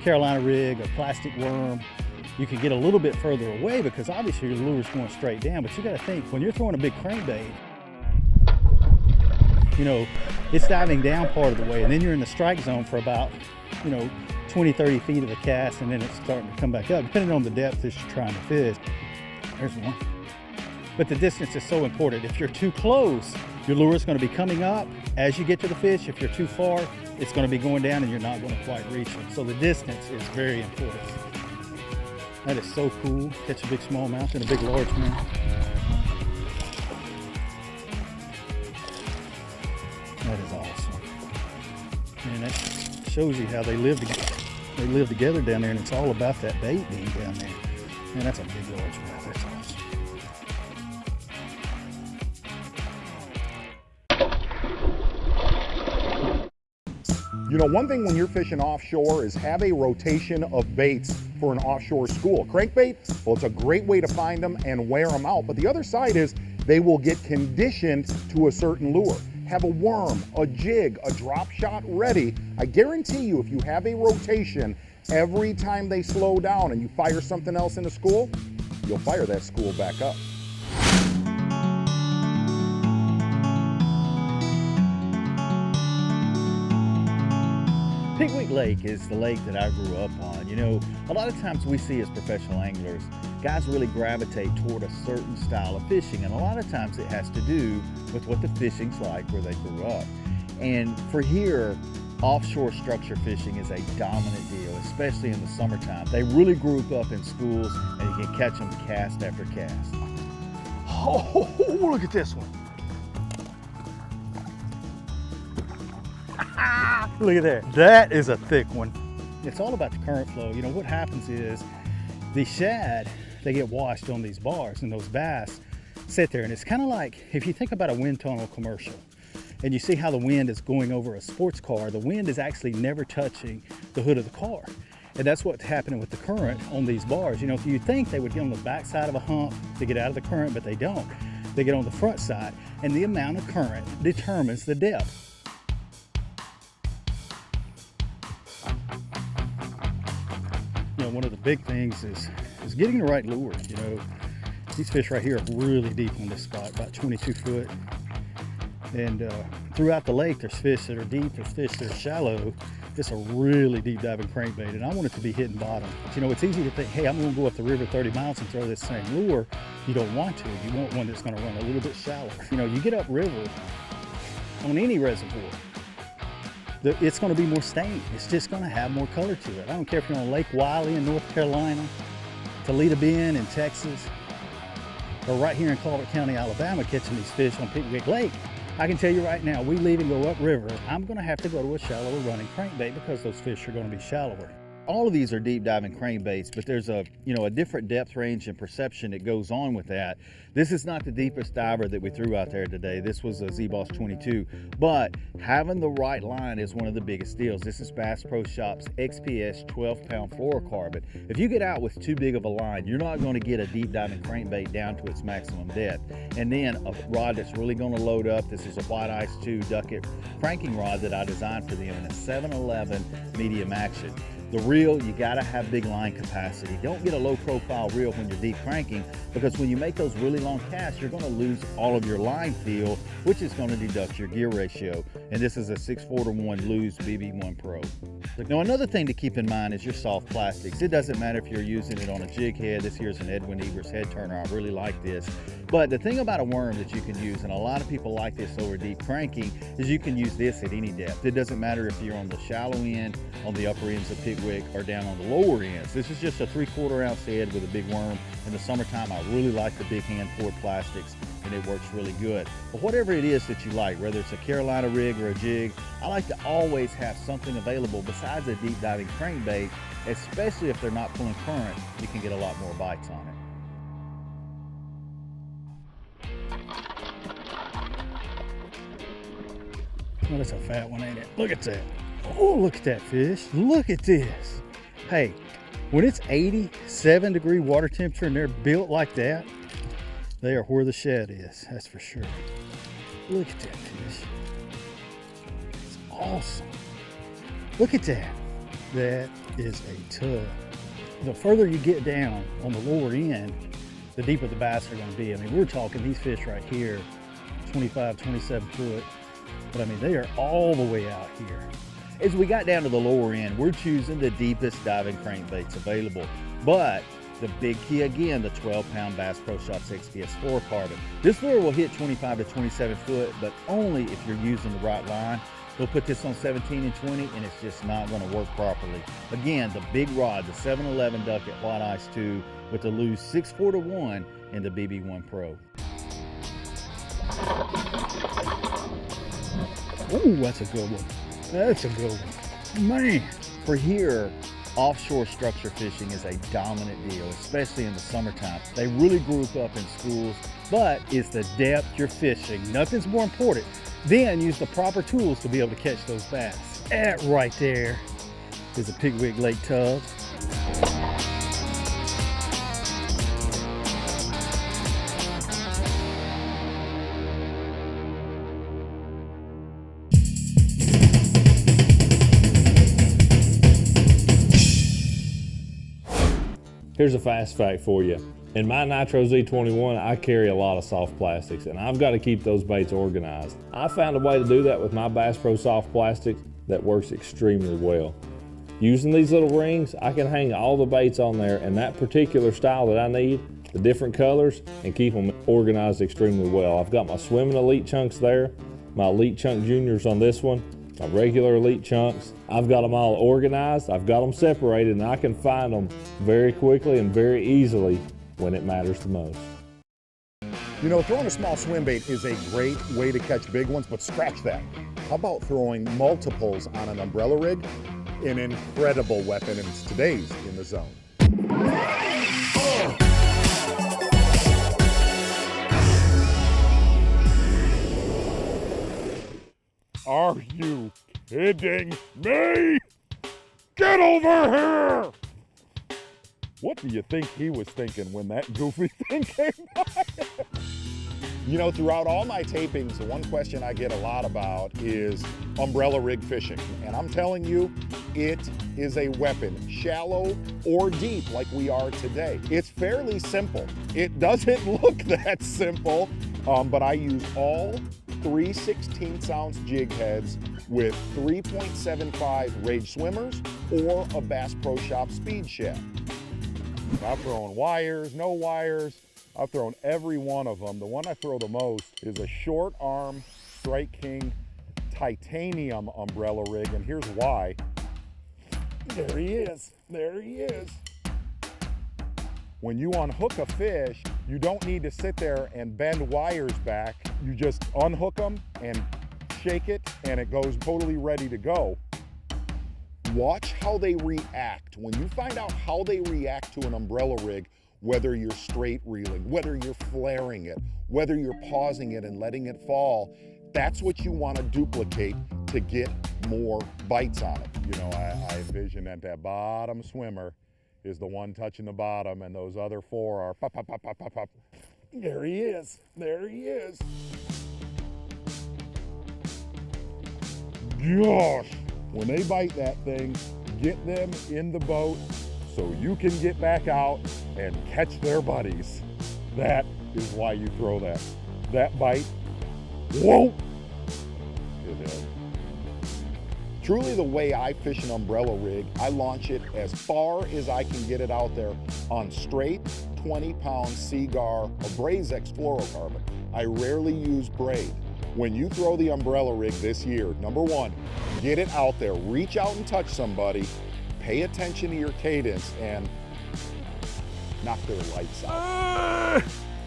S5: Carolina rig, a plastic worm, you can get a little bit further away because obviously your lure's going straight down, but you got to think, when you're throwing a big crankbait, you know, it's diving down part of the way, and then you're in the strike zone for about, you know, 20, 30 feet of the cast, and then it's starting to come back up, depending on the depth that you're trying to fish. There's one. But the distance is so important. If you're too close, your lure is going to be coming up as you get to the fish. If you're too far, it's going to be going down and you're not going to quite reach it. So the distance is very important. That is so cool. Catch a big smallmouth and a big largemouth. That is awesome. And that shows you how they live together. They live together down there, and it's all about that bait being down there. Man, that's a big largemouth. That's awesome.
S1: You know, one thing when you're fishing offshore is have a rotation of baits for an offshore school. Crankbait, well, it's a great way to find them and wear them out. But the other side is they will get conditioned to a certain lure. Have a worm, a jig, a drop shot ready. I guarantee you, if you have a rotation, every time they slow down and you fire something else in the school, you'll fire that school back up.
S5: Pigweed Lake is the lake that I grew up on. You know, a lot of times we see as professional anglers, guys really gravitate toward a certain style of fishing, and a lot of times it has to do with what the fishing's like where they grew up. And for here, offshore structure fishing is a dominant deal, especially in the summertime. They really group up in schools, and you can catch them cast after cast. Oh, look at this one. Look at that. That is a thick one. It's all about the current flow. You know, what happens is the shad, they get washed on these bars, and those bass sit there. And it's kind of like, if you think about a wind tunnel commercial, and you see how the wind is going over a sports car, the wind is actually never touching the hood of the car. And that's what's happening with the current on these bars. You know, if you think they would get on the back side of a hump to get out of the current, but they don't. They get on the front side, and the amount of current determines the depth. You know, one of the big things is getting the right lure. You know, these fish right here are really deep on this spot, about 22 foot. And throughout the lake, there's fish that are deep, there's fish that are shallow. It's a really deep diving crankbait, and I want it to be hitting bottom. But, you know, it's easy to think, hey, I'm gonna go up the river 30 miles and throw this same lure. You don't want to. You want one that's gonna run a little bit shallower. You know, you get upriver on any reservoir, it's gonna be more stained. It's just gonna have more color to it. I don't care if you're on Lake Wiley in North Carolina, Toledo Bend in Texas, or right here in Colbert County, Alabama, catching these fish on Pickwick Lake. I can tell you right now, we leave and go upriver, I'm gonna have to go to a shallower running crankbait because those fish are gonna be shallower. All of these are deep diving crankbaits, but there's a different depth range and perception that goes on with that. This is not the deepest diver that we threw out there today. This was a Z-Boss 22, but having the right line is one of the biggest deals. This is Bass Pro Shops XPS 12-pound fluorocarbon. If you get out with too big of a line, you're not going to get a deep diving crankbait down to its maximum depth. And then a rod that's really going to load up. This is a White Ice 2 Ducket cranking rod that I designed for them in a 7-11 medium action. The reel, you gotta have big line capacity. Don't get a low profile reel when you're deep cranking, because when you make those really long casts, you're gonna lose all of your line feel, which is gonna deduct your gear ratio. And this is a 6/4-1 Lew's BB1 Pro. Now, another thing to keep in mind is your soft plastics. It doesn't matter if you're using it on a jig head. This here's an Edwin Evers head turner. I really like this. But the thing about a worm that you can use, and a lot of people like this over deep cranking, is you can use this at any depth. It doesn't matter if you're on the shallow end, on the upper ends of Pickwick, or down on the lower ends. This is just a 3/4 ounce head with a big worm. In the summertime, I really like the big hand forward plastics, and it works really good. But whatever it is that you like, whether it's a Carolina rig or a jig, I like to always have something available besides a deep diving crankbait, especially if they're not pulling current. You can get a lot more bites on it. Oh, that's a fat one, ain't it? Look at that. Oh, look at that fish. Look at this. Hey, when it's 87-degree water temperature and they're built like that, they are where the shed is, that's for sure. Look at that fish. It's awesome. Look at that. That is a tub. The further you get down on the lower end, the deeper the bass are going to be. I mean, we're talking these fish right here, 25, 27 foot. But I mean, they are all the way out here. As we got down to the lower end, we're choosing the deepest diving crankbaits available. But the big key again, the 12-pound Bass Pro Shops XPS fluorocarbon. This lure will hit 25 to 27 foot, but only if you're using the right line. We'll put this on 17 and 20, and it's just not going to work properly. Again, the big rod, the 7-11 Ducket White Ice 2 with the Lew's 6/4-1 and the BB1 Pro. Ooh, that's a good one. That's a good one. Man.
S3: For here, offshore structure fishing is a dominant deal, especially in the summertime. They really group up in schools,
S5: But it's the depth you're fishing. Nothing's more important. Then use the proper tools to be able to catch those bass. That right there is a Pickwick Lake tub.
S2: Here's a fast fact for you. In my Nitro Z21, I carry a lot of soft plastics, and I've got to keep those baits organized. I found a way to do that with my Bass Pro soft plastics that works extremely well. Using these little rings, I can hang all the baits on there in that particular style that I need, the different colors, and keep them organized extremely well. I've got my Swimming Elite chunks there, my Elite Chunk Juniors on this one, my regular Elite chunks. I've got them all organized, I've got them separated, and I can find them very quickly and very easily when it matters the most.
S1: You know, throwing a small swim bait is a great way to catch big ones, but scratch that. How about throwing multiples on an umbrella rig? An incredible weapon, and it's today's In the Zone. Are you kidding me? Get over here! What do you think he was thinking when that goofy thing came by? You know, throughout all my tapings, the one question I get a lot about is umbrella rig fishing. And I'm telling you, it is a weapon, shallow or deep like we are today. It's fairly simple. It doesn't look that simple, but I use all 3/16 ounce jig heads with 3.75 Rage swimmers or a Bass Pro Shop speed shad. I've thrown wires, no wires. I've thrown every one of them. The one I throw the most is a short arm Strike King titanium umbrella rig, and here's why. There he is, there he is. When you unhook a fish, you don't need to sit there and bend wires back. You just unhook them and shake it, and it goes totally ready to go. Watch how they react. When you find out how they react to an umbrella rig, whether you're straight reeling, whether you're flaring it, whether you're pausing it and letting it fall, that's what you want to duplicate to get more bites on it. You know, I envision that bottom swimmer is the one touching the bottom, and those other four are pop, pop, pop, pop, pop, pop. There he is, there he is. Gosh, when they bite that thing, get them in the boat so you can get back out and catch their buddies. That is why you throw that. That bite, whoa, it is. Truly the way I fish an umbrella rig, I launch it as far as I can get it out there on straight 20-pound Seagar Abrazex fluorocarbon. I rarely use braid. When you throw the umbrella rig this year, number one, get it out there, reach out and touch somebody, pay attention to your cadence, and knock their lights out.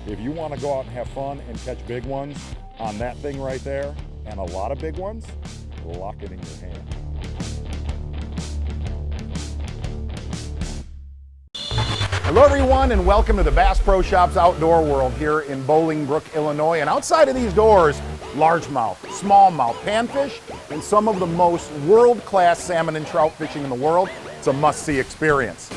S1: If you want to go out and have fun and catch big ones on that thing right there, and a lot of big ones, lock it in your hand. Hello everyone, and welcome to the Bass Pro Shops outdoor world here in Bolingbrook, Illinois. And outside of these doors, largemouth, smallmouth, panfish, and some of the most world-class salmon and trout fishing in the world. It's a must-see experience.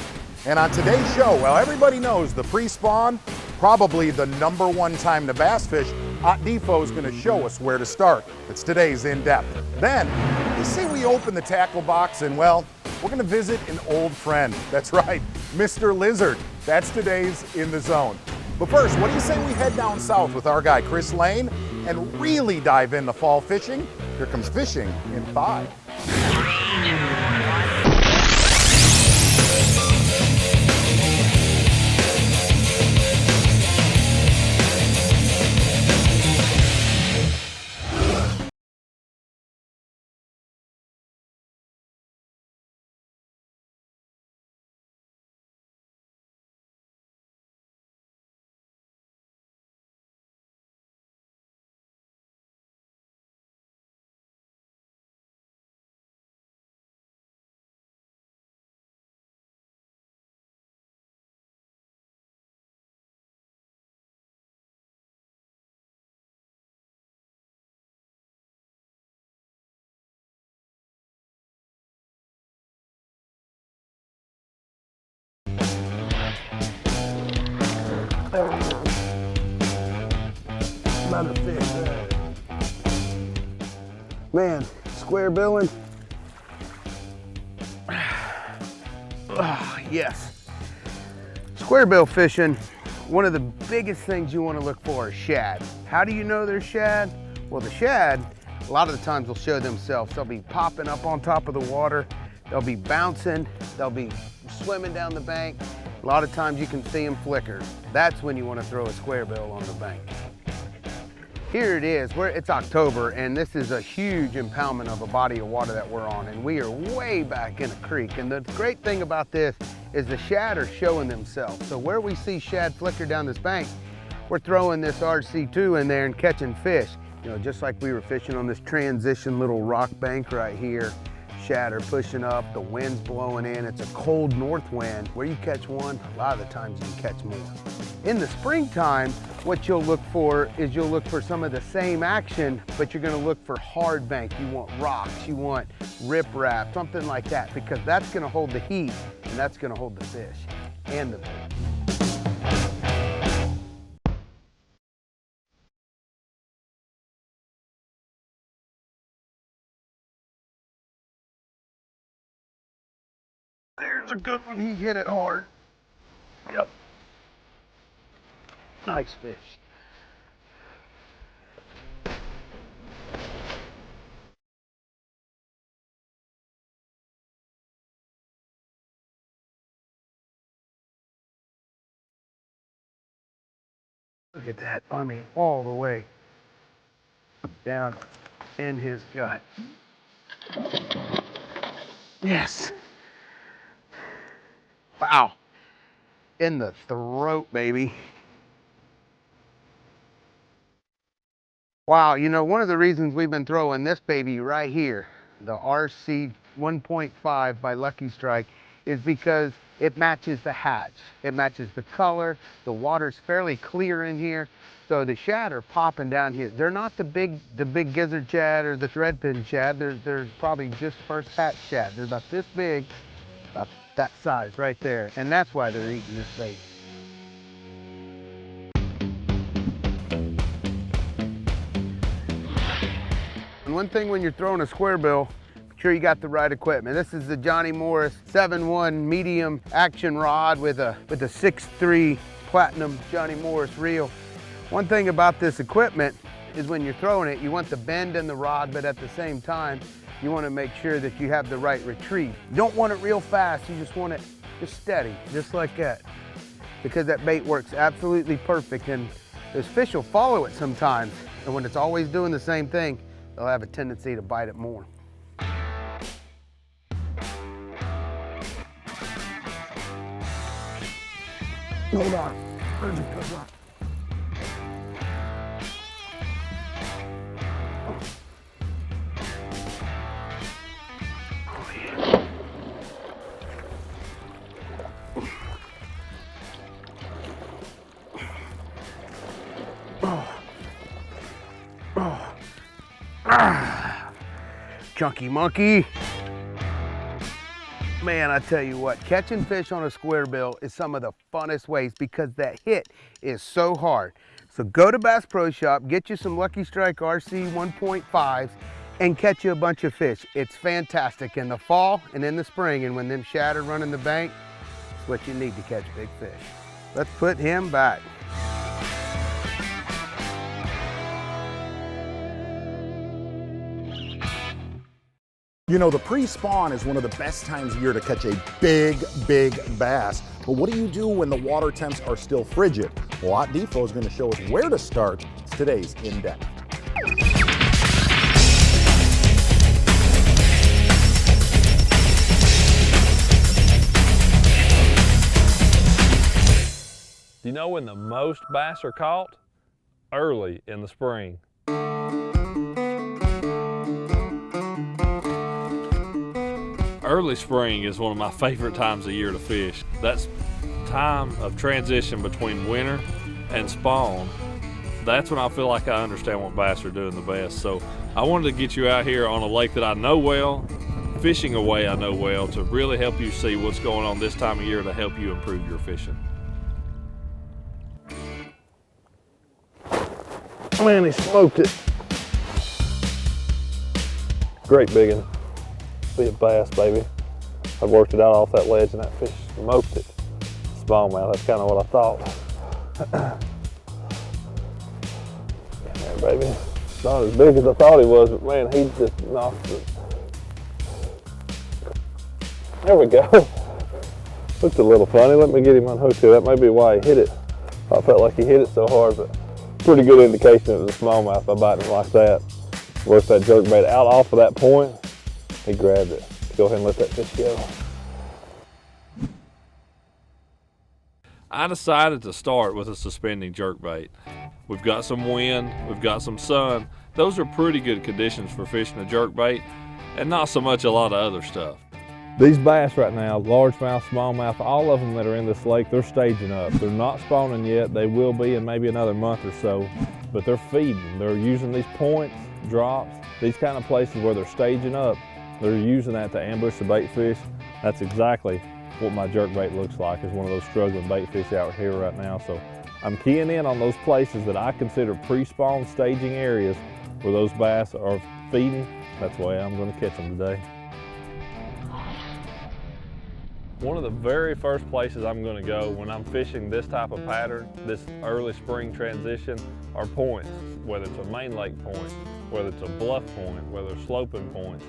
S1: And on today's show, well, everybody knows the pre-spawn, probably the #1 time to bass fish. Hot Defo is going to show us where to start. It's today's In-Depth. Then, you see we open the tackle box and, well, we're going to visit an old friend. That's right, Mr. Lizard. That's today's In the Zone. But first, what do you say we head down south with our guy Chris Lane and really dive into fall fishing? Here comes fishing in 5.
S6: There we go. Another fish there. Man, square billing. Oh, yes. Square bill fishing, one of the biggest things you want to look for is shad. How do you know they're shad? Well, the shad, a lot of the times will show themselves. They'll be popping up on top of the water. They'll be bouncing. They'll be swimming down the bank. A lot of times you can see them flicker. That's when you want to throw a square bill on the bank. Here it is, it's October, and this is a huge impoundment of a body of water that we're on, and we are way back in a creek. And the great thing about this is the shad are showing themselves. So where we see shad flicker down this bank, we're throwing this RC2 in there and catching fish. You know, just like we were fishing on this transition little rock bank right here. Shad are pushing up, the wind's blowing in, it's a cold north wind. Where you catch one, a lot of the times you can catch more. In the springtime, what you'll look for is you'll look for some of the same action, but you're gonna look for hard bank. You want rocks, you want riprap, something like that, because that's gonna hold the heat, and that's gonna hold the fish and the bait. There's a good one, he hit it hard. Yep. Nice fish. Look at that, I mean, all the way down in his gut. Yes. Wow. In the throat, baby. Wow, you know, one of the reasons we've been throwing this baby right here, the RC 1.5 by Lucky Strike, is because it matches the hatch. It matches the color. The water's fairly clear in here. So the shad are popping down here. They're not the big gizzard shad or the threadfin shad. They're probably just first hatch shad. They're about this big, about that size right there. And that's why they're eating this bait. And one thing when you're throwing a square bill, make sure you got the right equipment. This is the Johnny Morris 7.1 medium action rod with a 6.3 platinum Johnny Morris reel. One thing about this equipment is when you're throwing it, you want the bend in the rod, but at the same time, you want to make sure that you have the right retrieve. You don't want it real fast, you just want it just steady, just like that. Because that bait works absolutely perfect, and those fish will follow it sometimes. And when it's always doing the same thing, they'll have a tendency to bite it more. Hold on. Hold on. Chunky monkey. Man, I tell you what, catching fish on a square bill is some of the funnest ways because that hit is so hard. So go to Bass Pro Shop, get you some Lucky Strike RC 1.5s and catch you a bunch of fish. It's fantastic in the fall and in the spring, and when them shad are running the bank, it's what you need to catch big fish. Let's put him back.
S1: You know, the pre-spawn is one of the best times of year to catch a big bass. But what do you do when the water temps are still frigid? Well, Hot Defo is going to show us where to start. It's today's In Depth.
S2: Do you know when the most bass are caught? Early in the spring. Early spring is one of my favorite times of year to fish. That's time of transition between winter and spawn. That's when I feel like I understand what bass are doing the best. So I wanted to get you out here on a lake that I know well, fishing a way I know well, to really help you see what's going on this time of year to help you improve your fishing.
S3: Man, he smoked it. Great big one. Be a bass, baby. I worked it out off that ledge and that fish smoked it. Smallmouth, that's kind of what I thought. There, baby. Not as big as I thought he was, but man, he just knocked it. There we go. Looked a little funny. Let me get him unhooked here. That may be why he hit it. I felt like he hit it so hard, but pretty good indication it was a smallmouth by biting it like that. Worked that jerkbait out off of that point. He grabbed it. Go ahead and let that fish go.
S2: I decided to start with a suspending jerkbait. We've got some wind, we've got some sun. Those are pretty good conditions for fishing a jerkbait, and not so much a lot of other stuff. These bass right now, largemouth, smallmouth, all of them that are in this lake, they're staging up. They're not spawning yet. They will be in maybe another month or so, but they're feeding. They're using these points, drops, these kind of places where they're staging up. They're using that to ambush the bait fish. That's exactly what my jerkbait looks like, is one of those struggling bait fish out here right now. So I'm keying in on those places that I consider pre-spawn staging areas where those bass are feeding. That's the way I'm going to catch them today. One of the very first places I'm going to go when I'm fishing this type of pattern, this early spring transition, are points. Whether it's a main lake point, whether it's a bluff point, whether it's sloping points,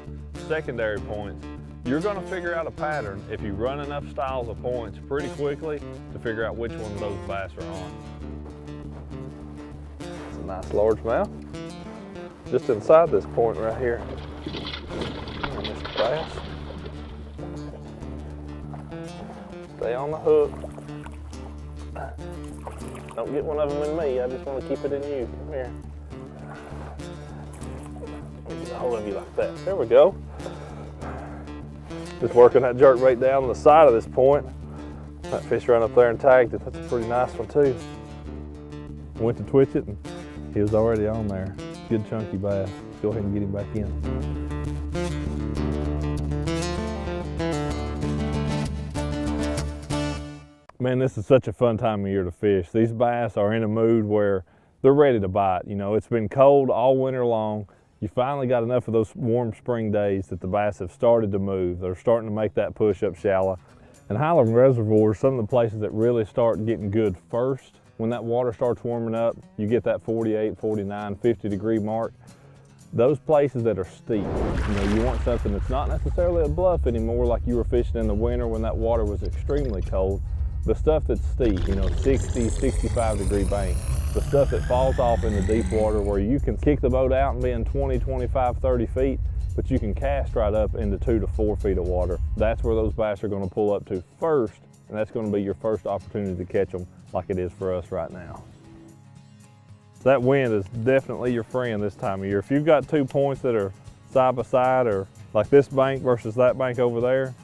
S2: secondary points. You're going to figure out a pattern if you run enough styles of points pretty quickly to figure out which one of those bass are on. Nice largemouth. Just inside this point right here. Mr. Bass. Stay on the hook. Don't get one of them in me, I just want to keep it in you. Come here. Let me get a hold of you like that. There we go. Just working that jerkbait down the side of this point. That fish ran up there and tagged it. That's a pretty nice one too. Went to twitch it and he was already on there. Good chunky bass. Let's go ahead and get him back in. Man, this is such a fun time of year to fish. These bass are in a mood where they're ready to bite. You know, it's been cold all winter long. You finally got enough of those warm spring days that the bass have started to move. They're starting to make that push up shallow. And Highland Reservoir is some of the places that really start getting good first. When that water starts warming up, you get that 48, 49, 50 degree mark. Those places that are steep, you know, you want something that's not necessarily a bluff anymore like you were fishing in the winter when that water was extremely cold. The stuff that's steep, you know, 60, 65 degree bank. The stuff that falls off in the deep water where you can kick the boat out and be in 20, 25, 30 feet, but you can cast right up into 2 to 4 feet of water. That's where those bass are going to pull up to first, and that's going to be your first opportunity to catch them like it is for us right now. That wind is definitely your friend this time of year. If you've got 2 points that are side by side, or like this bank versus that bank over there,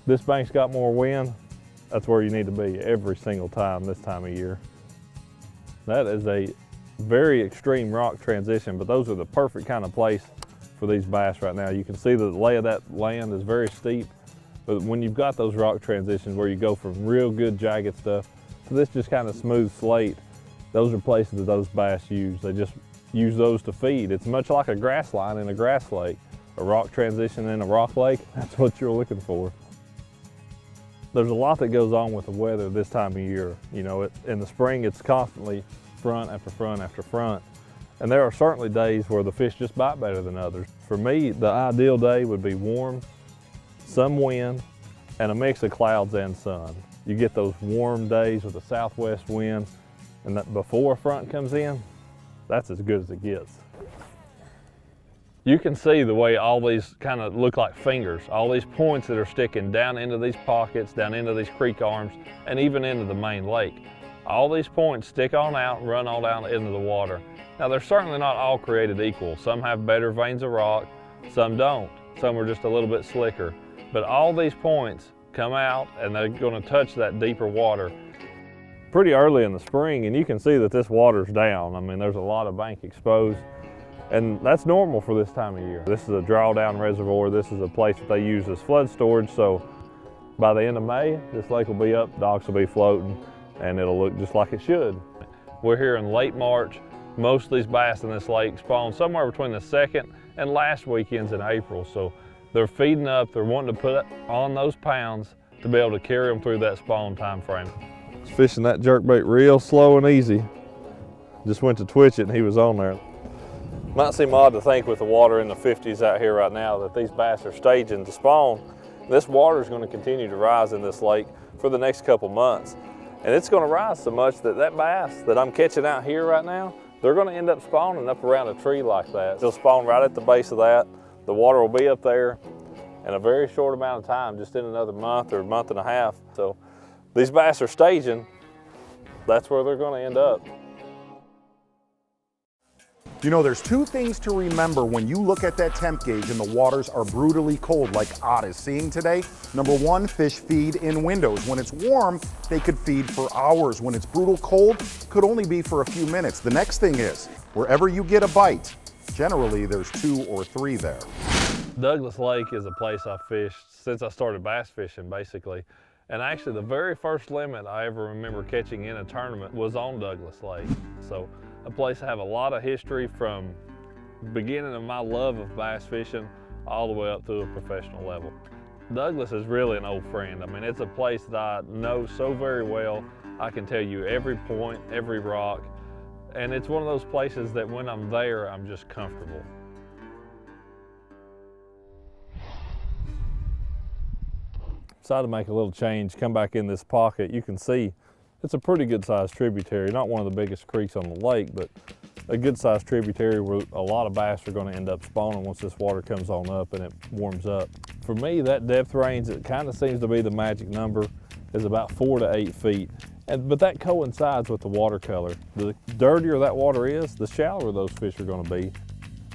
S2: this bank's got more wind, that's where you need to be every single time this time of year. That is a very extreme rock transition, but those are the perfect kind of place for these bass right now. You can see the lay of that land is very steep, but when you've got those rock transitions where you go from real good jagged stuff to this just kind of smooth slate, those are places that those bass use. They just use those to feed. It's much like a grass line in a grass lake. A rock transition in a rock lake, that's what you're looking for. There's a lot that goes on with the weather this time of year. You know, in the spring, it's constantly front after front after front. And there are certainly days where the fish just bite better than others. For me, the ideal day would be warm, some wind, and a mix of clouds and sun. You get those warm days with a southwest wind, and that before a front comes in, that's as good as it gets. You can see the way all these kind of look like fingers, all these points that are sticking down into these pockets, down into these creek arms, and even into the main lake. All these points stick on out and run all down into the water. Now they're certainly not all created equal. Some have better veins of rock, some don't. Some are just a little bit slicker. But all these points come out and they're going to touch that deeper water pretty early in the spring, and you can see that this water's down. I mean, there's a lot of bank exposed. And that's normal for this time of year. This is a drawdown reservoir. This is a place that they use as flood storage. So by the end of May, this lake will be up, docks will be floating, and it'll look just like it should. We're here in late March. Most of these bass in this lake spawn somewhere between the 2nd and last weekends in April. So they're feeding up, they're wanting to put on those pounds to be able to carry them through that spawn time frame. Fishing that jerkbait real slow and easy. Just went to twitch it and he was on there. Might seem odd to think with the water in the 50s out here right now that these bass are staging to spawn. This water is going to continue to rise in this lake for the next couple months. And it's going to rise so much that that bass that I'm catching out here right now, they're going to end up spawning up around a tree like that. They'll spawn right at the base of that. The water will be up there in a very short amount of time, just in another month or a month and a half. So these bass are staging. That's where they're going to end up.
S1: You know, there's 2 things to remember when you look at that temp gauge and the waters are brutally cold like Odd is seeing today. Number 1, fish feed in windows. When it's warm, they could feed for hours. When it's brutal cold, could only be for a few minutes. The next thing is, wherever you get a bite, generally there's 2 or 3 there.
S2: Douglas Lake is a place I've fished since I started bass fishing, basically. And actually the very first limit I ever remember catching in a tournament was on Douglas Lake. So a place I have a lot of history from beginning of my love of bass fishing all the way up to a professional level. Douglas is really an old friend. I mean, it's a place that I know so very well. I can tell you every point, every rock, and it's one of those places that when I'm there, I'm just comfortable. Decided to make a little change, come back in this pocket. You can see it's a pretty good sized tributary, not one of the biggest creeks on the lake, but a good sized tributary where a lot of bass are going to end up spawning once this water comes on up and it warms up. For me, that depth range, it kind of seems to be the magic number, is about 4 to 8 feet. But that coincides with the watercolor. The dirtier that water is, the shallower those fish are going to be.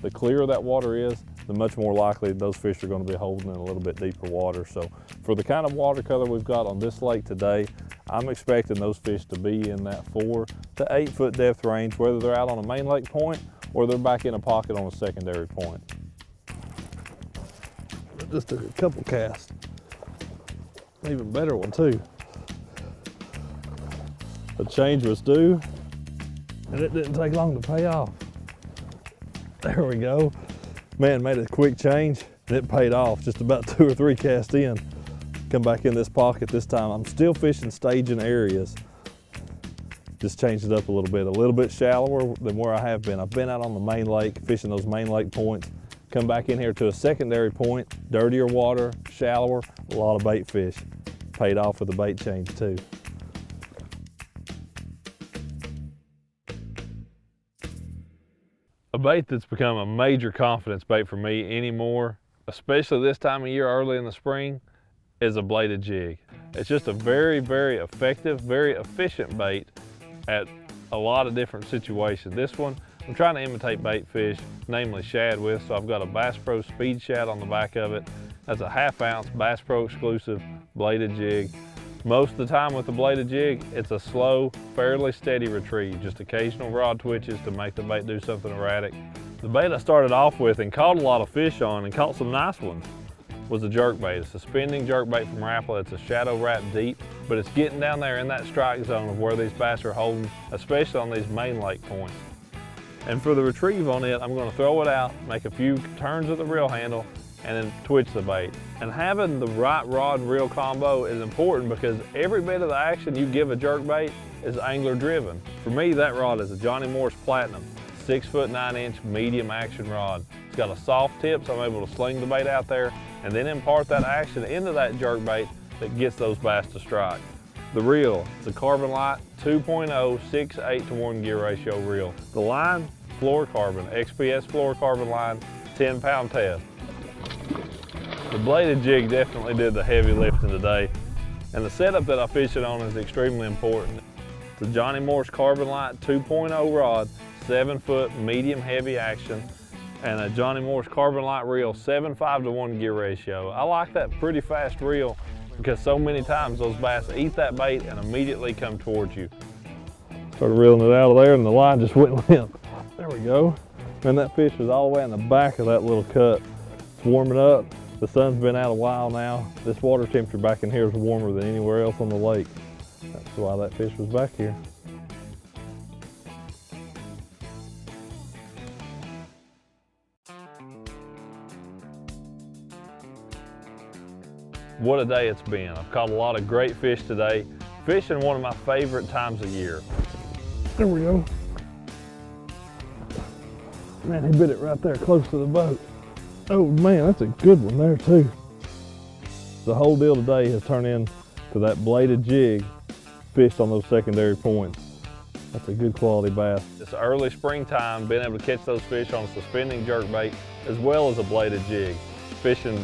S2: The clearer that water is, the much more likely those fish are going to be holding in a little bit deeper water. So for the kind of watercolor we've got on this lake today, I'm expecting those fish to be in that 4 to 8 foot depth range, whether they're out on a main lake point or they're back in a pocket on a secondary point. Just took a couple casts. Even better one too. The change was due and it didn't take long to pay off. There we go. Man, made a quick change and it paid off. Just about 2 or 3 casts in. Come back in this pocket this time. I'm still fishing staging areas. Just changed it up a little bit shallower than where I have been. I've been out on the main lake, fishing those main lake points. Come back in here to a secondary point, dirtier water, shallower, a lot of bait fish. Paid off with the bait change too. A bait that's become a major confidence bait for me anymore, especially this time of year early in the spring, is a bladed jig. It's just a very, very effective, very efficient bait at a lot of different situations. This one, I'm trying to imitate bait fish, namely shad with, so I've got a Bass Pro Speed Shad on the back of it. That's a 1/2 ounce Bass Pro exclusive bladed jig. Most of the time with the bladed jig, it's a slow, fairly steady retrieve, just occasional rod twitches to make the bait do something erratic. The bait I started off with and caught a lot of fish on and caught some nice ones was a jerkbait. It's a spinning jerkbait from Rapala. It's a shadow wrap deep, but it's getting down there in that strike zone of where these bass are holding, especially on these main lake points. And for the retrieve on it, I'm going to throw it out, make a few turns of the reel handle, and then twitch the bait. And having the right rod and reel combo is important because every bit of the action you give a jerkbait is angler driven. For me, that rod is a Johnny Morris Platinum, 6 foot 9 inch medium action rod. It's got a soft tip, so I'm able to sling the bait out there and then impart that action into that jerkbait that gets those bass to strike. The reel, it's a Carbon Light 2.0 6/8 to 1 gear ratio reel. The line, fluorocarbon, XPS fluorocarbon line, 10-pound test. The bladed jig definitely did the heavy lifting today, and the setup that I fish it on is extremely important. It's a Johnny Morris Carbon Light 2.0 rod, 7 foot medium heavy action, and a Johnny Morris Carbon Light reel, 7/5 to 1 gear ratio. I like that pretty fast reel because so many times those bass eat that bait and immediately come towards you. Started reeling it out of there and the line just went limp. There we go. And that fish was all the way in the back of that little cut. It's warming up. The sun's been out a while now. This water temperature back in here is warmer than anywhere else on the lake. That's why that fish was back here. What a day it's been. I've caught a lot of great fish today. Fishing one of my favorite times of year. There we go. Man, he bit it right there close to the boat. Oh man, that's a good one there too. The whole deal today has turned into that bladed jig fished on those secondary points. That's a good quality bass. It's early springtime, being able to catch those fish on a suspending jerkbait as well as a bladed jig. Fishing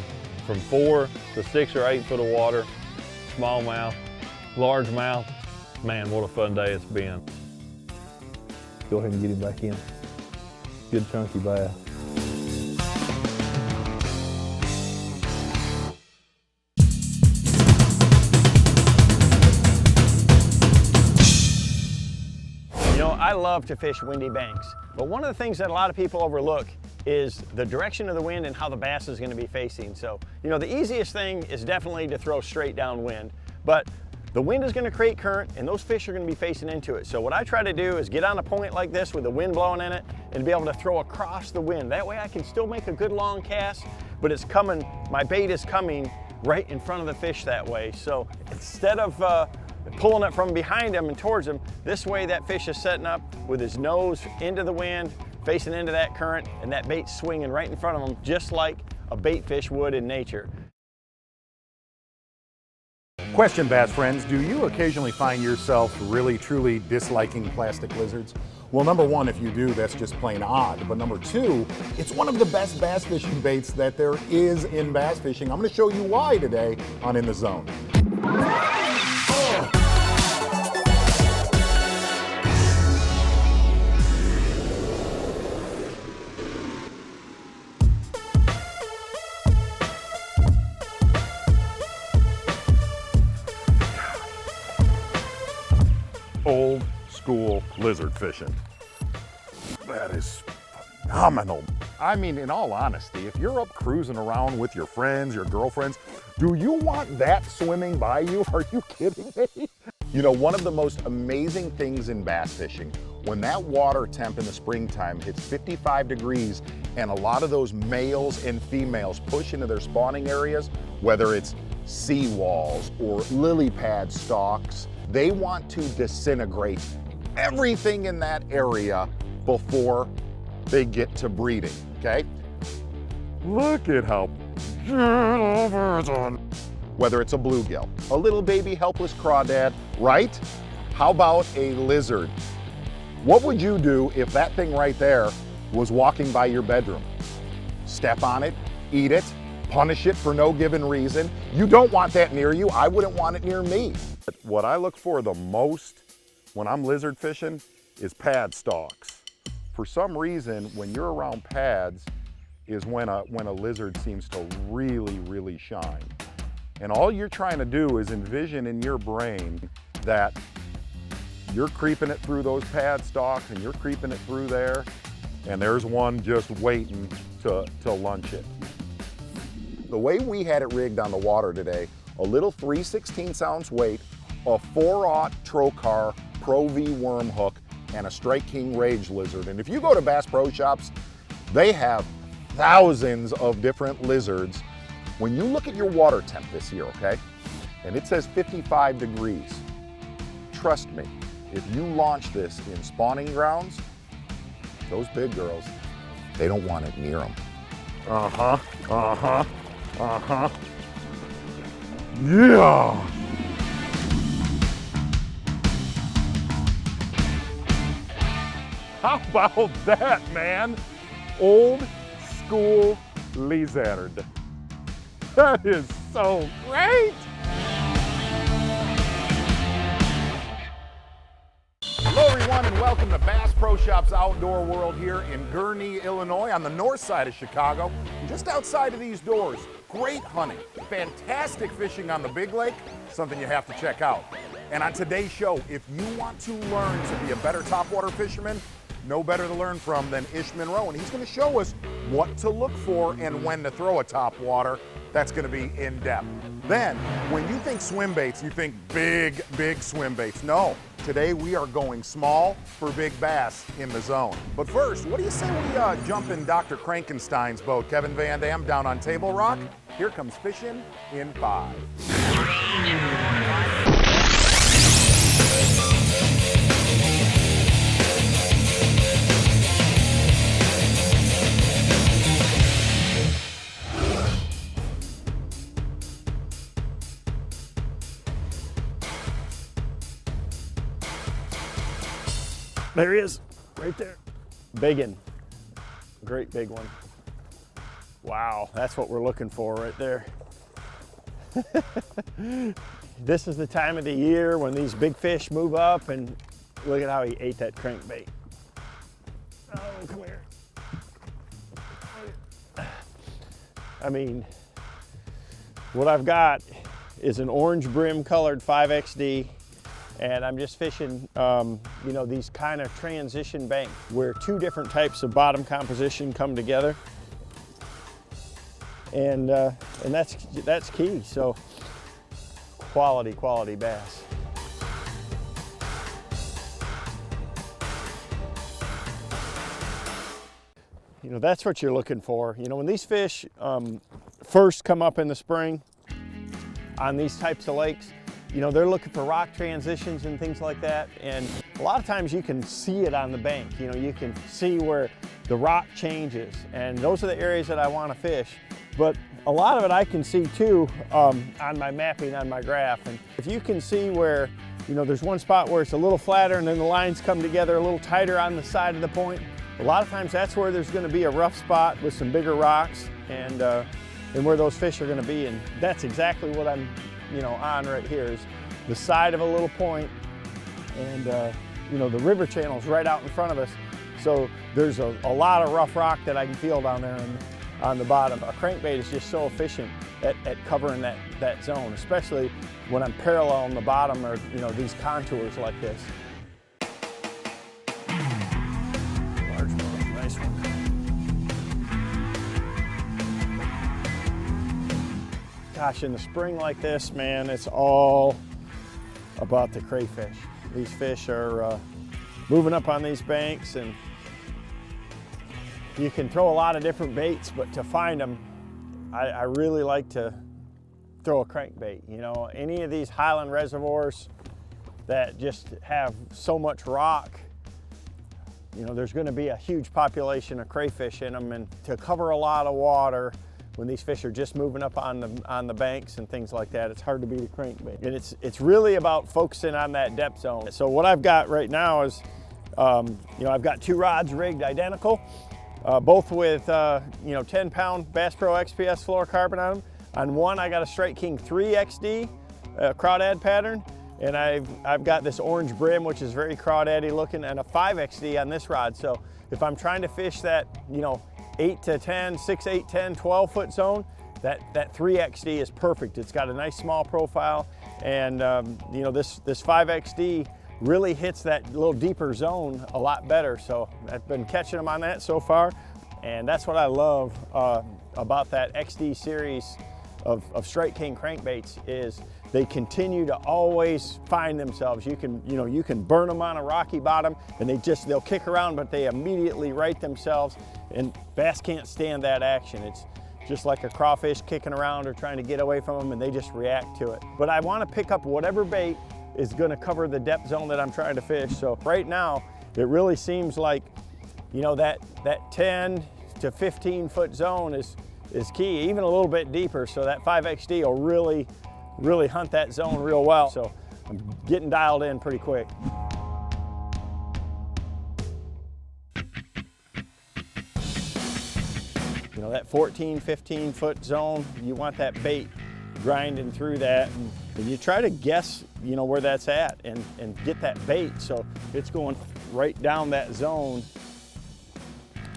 S2: from 4 to 6 or 8 foot of water, smallmouth, largemouth. Man, what a fun day it's been. Go ahead and get him back in. Good chunky bass.
S3: You know, I love to fish windy banks, but one of the things that a lot of people overlook is the direction of the wind and how the bass is going to be facing. So, you know, the easiest thing is definitely to throw straight downwind, but the wind is going to create current and those fish are going to be facing into it. So what I try to do is get on a point like this with the wind blowing in it and be able to throw across the wind. That way I can still make a good long cast, but it's coming, my bait is coming right in front of the fish that way. So instead of pulling it from behind him and towards him, this way that fish is setting up with his nose into the wind, facing into that current, and that bait swinging right in front of him, just like a bait fish would in nature.
S1: Question, bass friends, do you occasionally find yourself really truly disliking plastic lizards? Well, number one, if you do, that's just plain odd. But number two, it's one of the best bass fishing baits that there is in bass fishing. I'm going to show you why today on In the Zone. Old school lizard fishing. That is phenomenal. I mean, in all honesty, if you're up cruising around with your friends, your girlfriends, do you want that swimming by you? Are you kidding me? You know, one of the most amazing things in bass fishing, when that water temp in the springtime hits 55 degrees and a lot of those males and females push into their spawning areas, whether it's seawalls or lily pad stalks, they want to disintegrate everything in that area before they get to breeding, okay? Look at how beautiful. Whether it's a bluegill, a little baby helpless crawdad, right? How about a lizard? What would you do if that thing right there was walking by your bedroom? Step on it, eat it, punish it for no given reason. You don't want that near you. I wouldn't want it near me. But what I look for the most when I'm lizard fishing is pad stalks. For some reason, when you're around pads is when a lizard seems to really, really shine. And all you're trying to do is envision in your brain that you're creeping it through those pad stalks and you're creeping it through there, and there's one just waiting to lunch it. The way we had it rigged on the water today, a little 3/16 ounce weight, a 4/0 Trocar Pro V worm hook, and a Strike King Rage lizard. And if you go to Bass Pro Shops, they have thousands of different lizards. When you look at your water temp this year, okay, and it says 55 degrees, trust me, if you launch this in spawning grounds, those big girls, they don't want it near them. Yeah. How about that, man? Old school lizard. That is so great. Hello everyone and welcome to Bass Pro Shops Outdoor World here in Gurnee, Illinois on the north side of Chicago. Just outside of these doors, great hunting, fantastic fishing on the big lake, something you have to check out. And on today's show, if you want to learn to be a better topwater fisherman, no better to learn from than Ish Monroe, and he's going to show us what to look for and when to throw a topwater. That's going to be in depth. Then, when you think swim baits, you think big, big swim baits. No, today we are going small for big bass in the zone. But first, what do you say we jump in Dr. Frankenstein's boat, Kevin Van Dam, down on Table Rock? Here comes fishing in 5.
S3: There he is, right there. Big one, great big one. Wow, that's what we're looking for right there. This is the time of the year when these big fish move up, and look at how he ate that crankbait. Oh, come here. I mean, what I've got is an orange brim colored 5XD. And I'm just fishing, you know, these kind of transition banks where two different types of bottom composition come together, and that's key. So quality bass. You know, that's what you're looking for. You know, when these fish first come up in the spring on these types of lakes, you know, they're looking for rock transitions and things like that. And a lot of times you can see it on the bank. You know, you can see where the rock changes. And those are the areas that I want to fish. But a lot of it I can see too on my mapping on my graph. And if you can see where You know, there's one spot where it's a little flatter and then the lines come together a little tighter on the side of the point. A lot of times that's where there's going to be a rough spot with some bigger rocks and where those fish are going to be. And that's exactly what I'm, you know, on right here is the side of a little point. And, you know, the river channel's right out in front of us. So there's a lot of rough rock that I can feel down there on the bottom. A crankbait is just so efficient at covering that zone, especially when I'm parallel on the bottom or, you know, these contours like this. Large one, nice one. Gosh, in the spring like this, man, it's all about the crayfish. These fish are moving up on these banks, and you can throw a lot of different baits, but to find them, I really like to throw a crankbait. You know, any of these highland reservoirs that just have so much rock, you know, there's going to be a huge population of crayfish in them, and to cover a lot of water when these fish are just moving up on the banks and things like that, it's hard to beat a crankbait. And it's really about focusing on that depth zone. So what I've got right now is, you know, I've got 2 rods rigged identical. Both with, you know, 10-pound Bass Pro XPS fluorocarbon on them. On one, I got a Strike King 3 XD crawdad pattern, and I've got this orange brim, which is very crawdaddy looking, and a 5 XD on this rod. So if I'm trying to fish that, you know, 8 to 10, 6, 8, 10, 12 foot zone, that 3 XD is perfect. It's got a nice small profile, and you know, this 5 XD really hits that little deeper zone a lot better. So I've been catching them on that so far. And that's what I love about that XD series of Strike King crankbaits is they continue to always find themselves. You can burn them on a rocky bottom and they'll kick around, but they immediately right themselves, and bass can't stand that action. It's just like a crawfish kicking around or trying to get away from them, and they just react to it. But I want to pick up whatever bait is going to cover the depth zone that I'm trying to fish. So right now, it really seems like, you know, that 10 to 15 foot zone is key, even a little bit deeper. So that 5XD will really hunt that zone real well. So I'm getting dialed in pretty quick. You know, that 14, 15 foot zone, you want that bait grinding through that, and you try to guess, you know, where that's at and get that bait so it's going right down that zone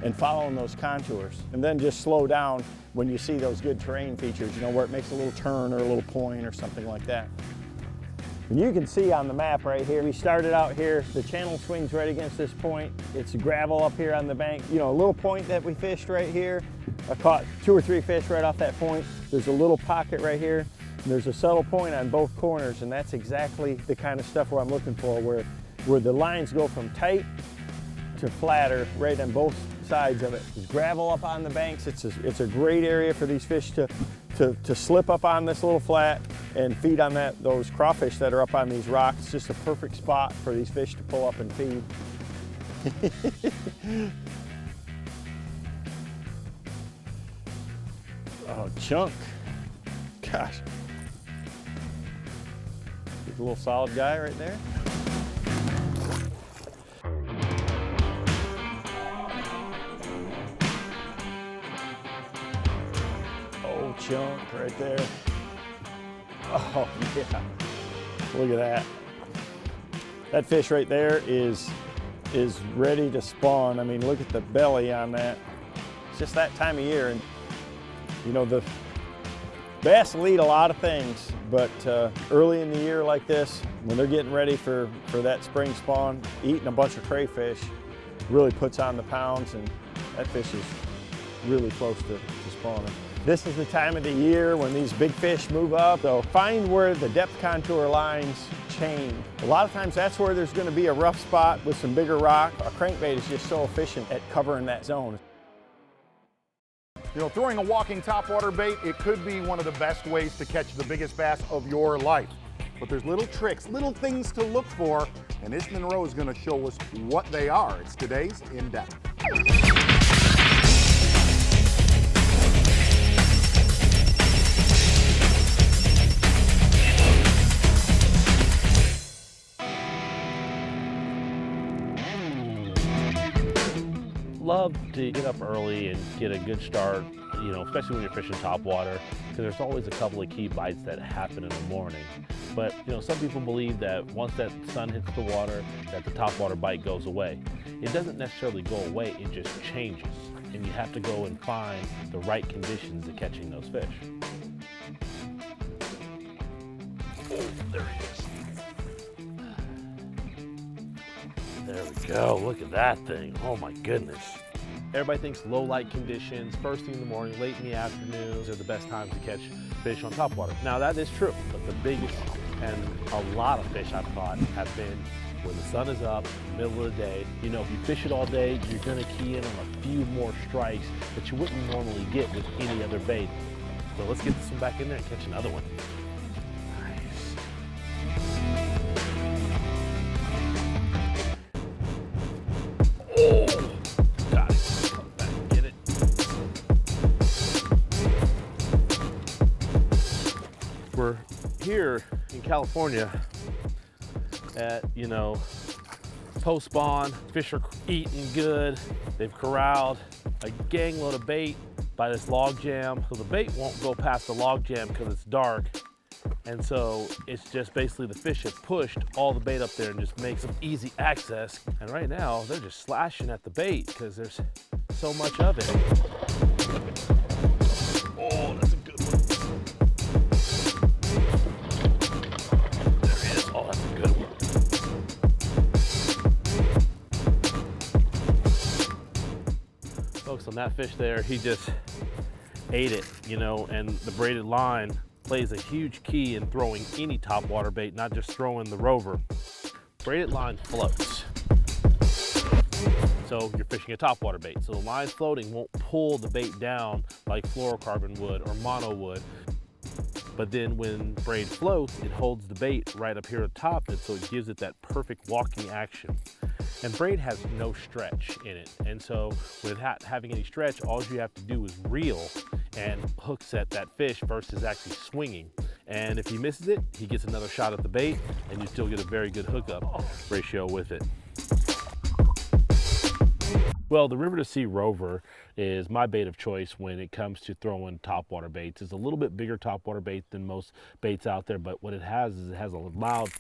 S3: and following those contours. And then just slow down when you see those good terrain features, you know, where it makes a little turn or a little point or something like that. And you can see on the map right here, we started out here, the channel swings right against this point. It's gravel up here on the bank. You know, a little point that we fished right here, I caught 2 or 3 fish right off that point. There's a little pocket right here, and there's a subtle point on both corners, and that's exactly the kind of stuff where I'm looking for, where the lines go from tight to flatter right on both sides of it. There's gravel up on the banks. It's a great area for these fish to slip up on this little flat and feed on those crawfish that are up on these rocks. It's just a perfect spot for these fish to pull up and feed. Oh, chunk. Gosh. There's a little solid guy right there. Oh, chunk right there. Oh, yeah. Look at that. That fish right there is ready to spawn. I mean, look at the belly on that. It's just that time of year. And you know, the bass lead a lot of things, but early in the year like this, when they're getting ready for that spring spawn, eating a bunch of crayfish really puts on the pounds, and that fish is really close to spawning. This is the time of the year when these big fish move up, so find where the depth contour lines change. A lot of times that's where there's going to be a rough spot with some bigger rock. A crankbait is just so efficient at covering that zone.
S1: You know, throwing a walking topwater bait, it could be one of the best ways to catch the biggest bass of your life. But there's little tricks, little things to look for, and Ish Monroe is going to show us what they are. It's today's In Depth.
S4: love to get up early and get a good start, you know, especially when you're fishing topwater, because there's always a couple of key bites that happen in the morning. But, you know, some people believe that once that sun hits the water, that the topwater bite goes away. It doesn't necessarily go away, it just changes. And you have to go and find the right conditions to catching those fish. Oh, there he is. There we go, look at that thing. Oh my goodness. Everybody thinks low light conditions, first thing in the morning, late in the afternoons are the best times to catch fish on topwater. Now that is true, but the biggest and a lot of fish I've caught have been when the sun is up, middle of the day. You know, if you fish it all day, you're gonna key in on a few more strikes that you wouldn't normally get with any other bait. So let's get this one back in there and catch another one. Nice. Oh, got it. Come back and get it. We're here in California at, you know, post spawn, fish are eating good. They've corralled a gang load of bait by this log jam. So the bait won't go past the log jam because it's dark. And so it's just basically the fish have pushed all the bait up there and just makes them easy access. And right now they're just slashing at the bait because there's so much of it. Oh, that's a good one. There he is. Oh, that's a good one. Folks, on that fish there, he just ate it, you know, and the braided line plays a huge key in throwing any topwater bait, not just throwing the rover. Braided line floats. So you're fishing a topwater bait. So the line floating won't pull the bait down like fluorocarbon would or mono would. But then when braid floats, it holds the bait right up here at the top, and so it gives it that perfect walking action. And braid has no stretch in it. And so without having any stretch, all you have to do is reel and hook set that fish versus actually swinging. And if he misses it, he gets another shot at the bait, and you still get a very good hookup ratio with it. Well, the River to Sea Rover is my bait of choice when it comes to throwing topwater baits. It's a little bit bigger topwater bait than most baits out there, but what it has is it has a loud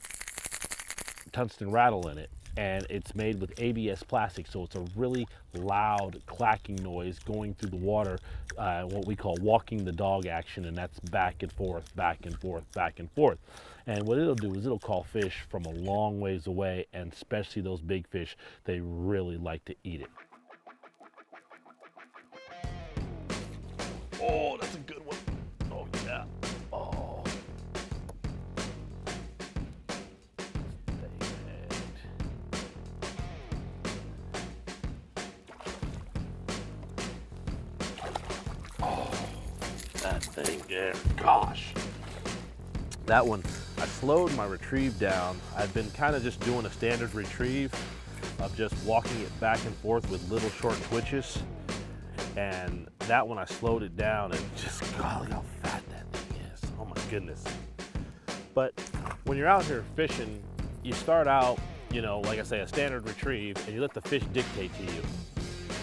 S4: tungsten rattle in it. And it's made with ABS plastic, so it's a really loud clacking noise going through the water, what we call walking the dog action, and that's back and forth, back and forth, back and forth. And what it'll do is it'll call fish from a long ways away, and especially those big fish, they really like to eat it. Oh, that's a good one. Oh, yeah. Oh. That thing there, gosh. That one, I slowed my retrieve down. I've been kind of just doing a standard retrieve of just walking it back and forth with little short twitches. And that one I slowed it down and just, God, look how fat that thing is. Oh my goodness. But when you're out here fishing, you start out, you know, like I say, a standard retrieve, and you let the fish dictate to you.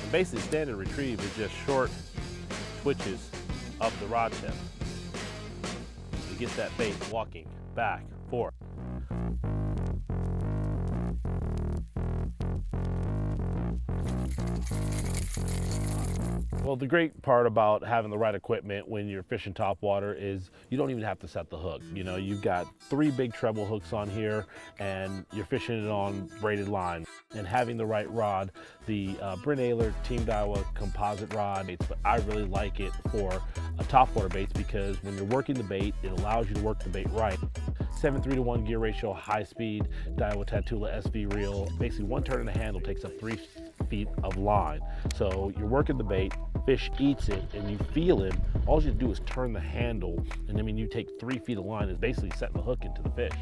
S4: And basically standard retrieve is just short twitches of the rod tip to get that bait walking back, forth. Well, the great part about having the right equipment when you're fishing topwater is you don't even have to set the hook. You know, you've got 3 big treble hooks on here, and you're fishing it on braided line. And having the right rod, the Brent Ehrler Team Daiwa composite rod, but I really like it for topwater baits because when you're working the bait, it allows you to work the bait right. 7:3 to 1 gear ratio, high speed, Daiwa Tatula SV reel. Basically 1 turn in the handle takes up 3 feet of line. So you're working the bait, fish eats it, and you feel it. All you do is turn the handle, and I mean, you take 3 feet of line is basically setting the hook into the fish.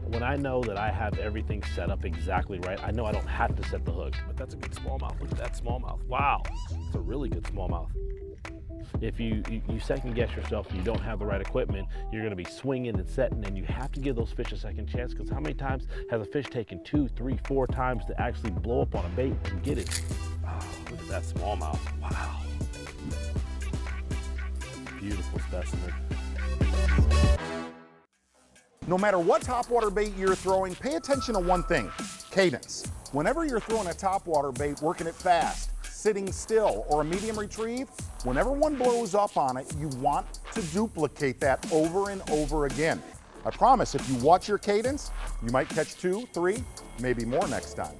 S4: When I know that I have everything set up exactly right, I know I don't have to set the hook. But that's a good smallmouth. Look at that smallmouth. Wow, it's a really good smallmouth. If you second guess yourself and you don't have the right equipment, you're going to be swinging and setting, and you have to give those fish a second chance, because how many times has a fish taken 2, 3, 4 times to actually blow up on a bait and get it? Look at that smallmouth. Wow. Beautiful specimen.
S1: No matter what topwater bait you're throwing, pay attention to one thing, cadence. Whenever you're throwing a topwater bait, working it fast, sitting still, or a medium retrieve, whenever one blows up on it, you want to duplicate that over and over again. I promise, if you watch your cadence, you might catch 2, 3, maybe more next time.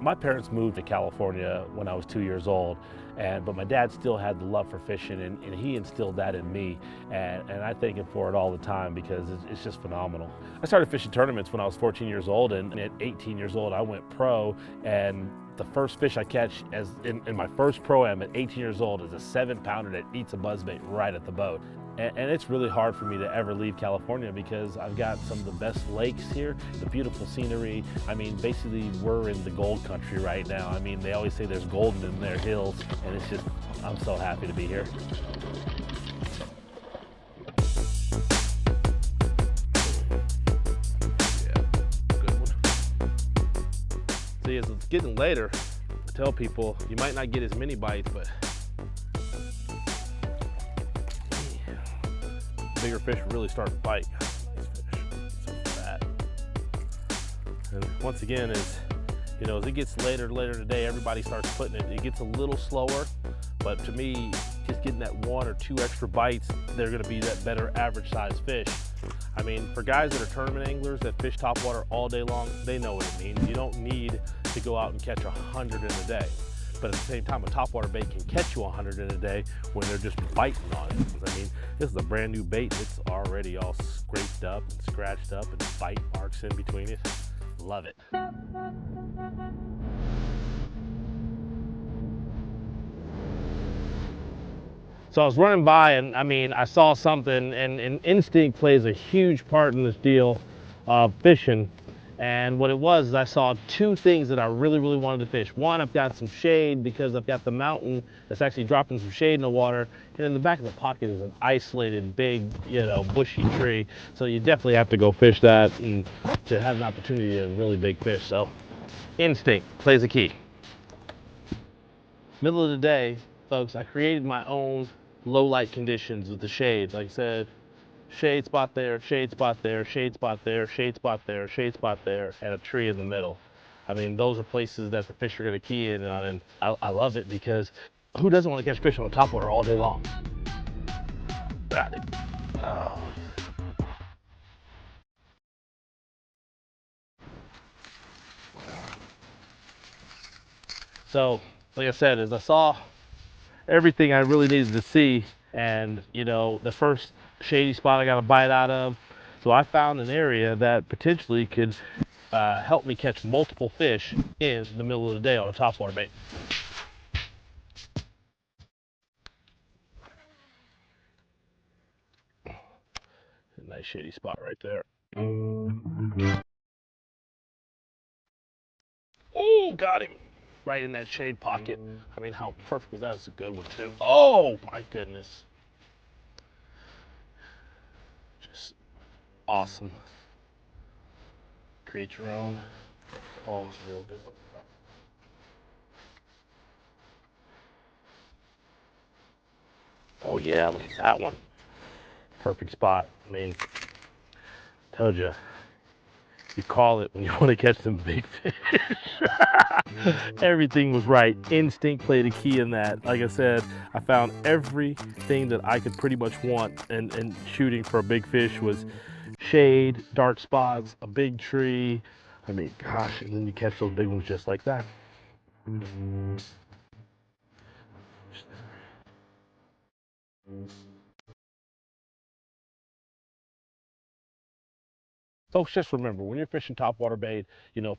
S4: My parents moved to California when I was 2 years old, but my dad still had the love for fishing, and he instilled that in me, and I thank him for it all the time because it's just phenomenal. I started fishing tournaments when I was 14 years old, and at 18 years old I went pro, and the first fish I catch in my first pro-am at 18 years old is a 7-pounder that eats a buzzbait right at the boat. And it's really hard for me to ever leave California because I've got some of the best lakes here, the beautiful scenery. I mean, basically we're in the gold country right now. I mean, they always say there's gold in their hills, and it's just, I'm so happy to be here. Yeah, good one. See, as it's getting later, I tell people you might not get as many bites, but bigger fish really start to bite. Nice fish, so fat. And once again, as it gets later today, everybody starts putting it. It gets a little slower, but to me, just getting that 1 or 2 extra bites, they're going to be that better average size fish. I mean, for guys that are tournament anglers that fish topwater all day long, they know what it means. You don't need to go out and catch 100 in a day. But at the same time, a topwater bait can catch you 100 in a day when they're just biting on it. I mean, this is a brand new bait. It's already all scraped up and scratched up and bite marks in between it. Love it. So I was running by, and I mean, I saw something, and instinct plays a huge part in this deal of fishing. And what it was is I saw 2 things that I really wanted to fish. One, I've got some shade because I've got the mountain that's actually dropping some shade in the water. And in the back of the pocket is an isolated, big, bushy tree. So you definitely have to go fish that and to have an opportunity to really big fish. So instinct plays a key. Middle of the day, folks, I created my own low light conditions with the shade. Like I said, shade spot there, shade spot there, shade spot there, shade spot there, shade spot there, and a tree in the middle. I mean, those are places that the fish are going to key in on, and I love it because who doesn't want to catch fish on the topwater all day long? Got it. Oh. So, like I said, as I saw everything I really needed to see, and the first shady spot I got a bite out of, so I found an area that potentially could help me catch multiple fish in the middle of the day on a topwater bait. A nice shady spot right there. Oh, got him right in that shade pocket. I mean, how perfect was that? That's a good one too. Oh my goodness. Just awesome. Create your own. Oh, it's real good. Oh yeah, look at that one. Perfect spot. I mean, told you. You call it when you want to catch some big fish. Everything was right. Instinct played a key in that. Like I said, I found everything that I could pretty much want, and shooting for a big fish was shade, dark spots, a big tree. I mean, gosh, and then you catch those big ones just like that. Folks, just remember, when you're fishing topwater bait,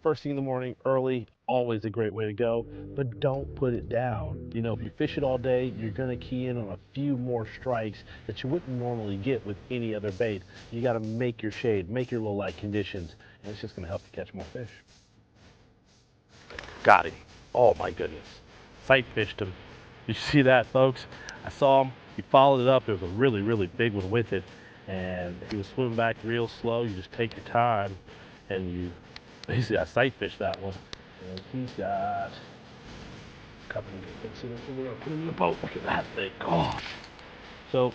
S4: first thing in the morning, early, always a great way to go, but don't put it down. If you fish it all day, you're gonna key in on a few more strikes that you wouldn't normally get with any other bait. You gotta make your shade, make your low light conditions, and it's just gonna help you catch more fish. Got him. Oh my goodness. Sight fished him. You see that, folks? I saw him, he followed it up, there was a really big one with it. And he was swimming back real slow. You just take your time and you Basically, I sight fished that one. And he's got a couple of things in there. Put him in the boat. Look at that thing. Oh. So,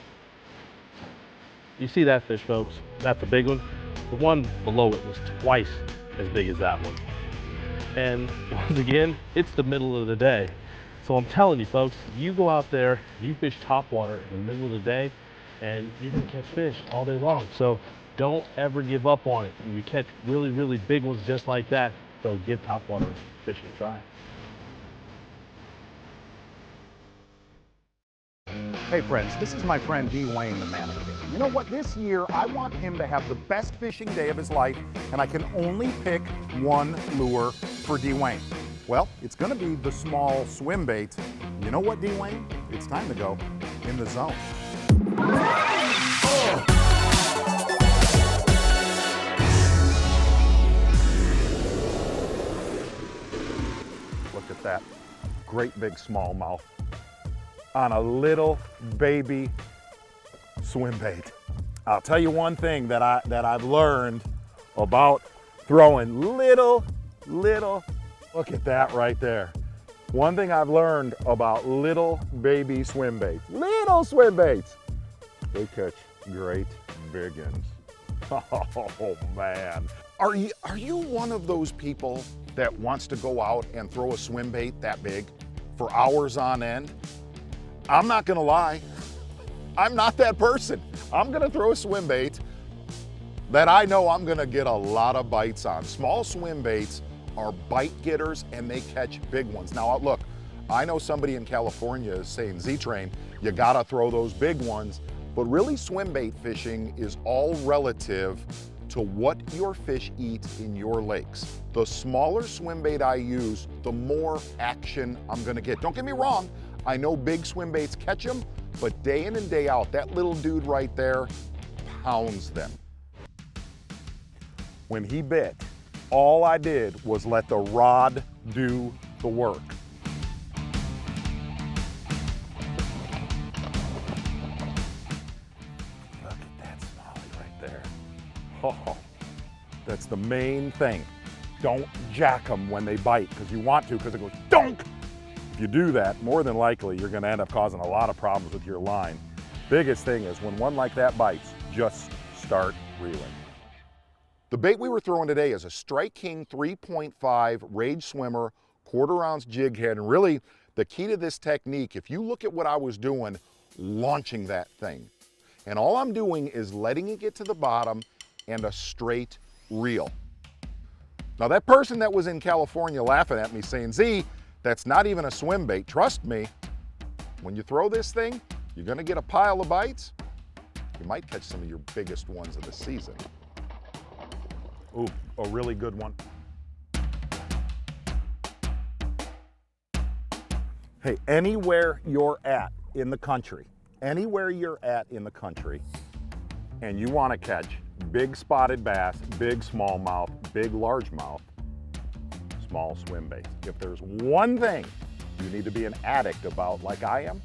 S4: you see that fish, folks? That's a big one. The one below it was twice as big as that one. And once again, it's the middle of the day. So I'm telling you, folks, you go out there, you fish topwater in the middle of the day, and you're gonna catch fish all day long. So don't ever give up on it. When you catch really, really big ones just like that, so give topwater fishing a try.
S1: Hey friends, this is my friend Dwayne the mannequin. You know what? This year I want him to have the best fishing day of his life, and I can only pick one lure for Dwayne. Well, it's gonna be the small swim bait. You know what, Dwayne? It's time to go in the zone. Look at that great big smallmouth on a little baby swim bait. I'll tell you one thing that I've learned about throwing little, look at that right there. One thing I've learned about little baby swim baits, little swim baits, they catch great big ones. Oh man. Are you one of those people that wants to go out and throw a swim bait that big for hours on end? I'm not gonna lie, I'm not that person. I'm gonna throw a swim bait that I know I'm gonna get a lot of bites on. Small swim baits are bite getters and they catch big ones. Now look, I know somebody in California is saying, Z-Train, you gotta throw those big ones, but really swim bait fishing is all relative to what your fish eat in your lakes. The smaller swim bait I use, the more action I'm gonna get. Don't get me wrong, I know big swim baits catch them, but day in and day out, that little dude right there pounds them. When he bit, all I did was let the rod do the work. Look at that smallie right there. Oh, that's the main thing. Don't jack them when they bite, because you want to, because it goes donk. If you do that, more than likely, you're gonna end up causing a lot of problems with your line. Biggest thing is when one like that bites, just start reeling. The bait we were throwing today is a Strike King 3.5 Rage Swimmer, 1/4 ounce jig head. And really, the key to this technique, if you look at what I was doing, launching that thing. And all I'm doing is letting it get to the bottom and a straight reel. Now that person that was in California laughing at me saying, Z, that's not even a swim bait. Trust me, when you throw this thing, you're gonna get a pile of bites. You might catch some of your biggest ones of the season. Ooh, a really good one. Hey, anywhere you're at in the country, and you wanna catch big spotted bass, big smallmouth, big largemouth, small swim baits. If there's one thing you need to be an addict about like I am,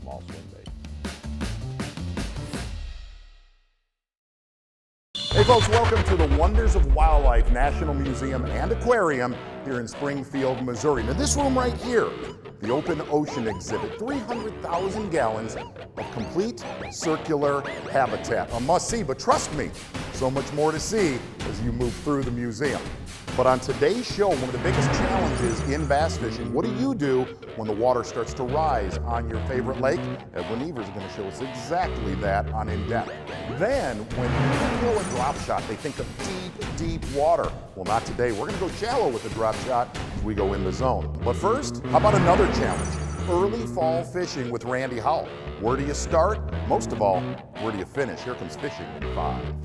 S1: small swim bait. Hey folks, welcome to the Wonders of Wildlife National Museum and Aquarium here in Springfield, Missouri. Now this room right here, the Open Ocean Exhibit, 300,000 gallons of complete circular habitat. A must-see, but trust me, so much more to see as you move through the museum. But on today's show, one of the biggest challenges in bass fishing, what do you do when the water starts to rise on your favorite lake? Edwin Evers is going to show us exactly that on In Depth. Then, when people throw a drop shot, they think of deep, deep water. Well, not today. We're going to go shallow with the drop shot as we go in the zone. But first, how about another challenge? Early fall fishing with Randy Howell. Where do you start? Most of all, where do you finish? Here comes fishing in 5.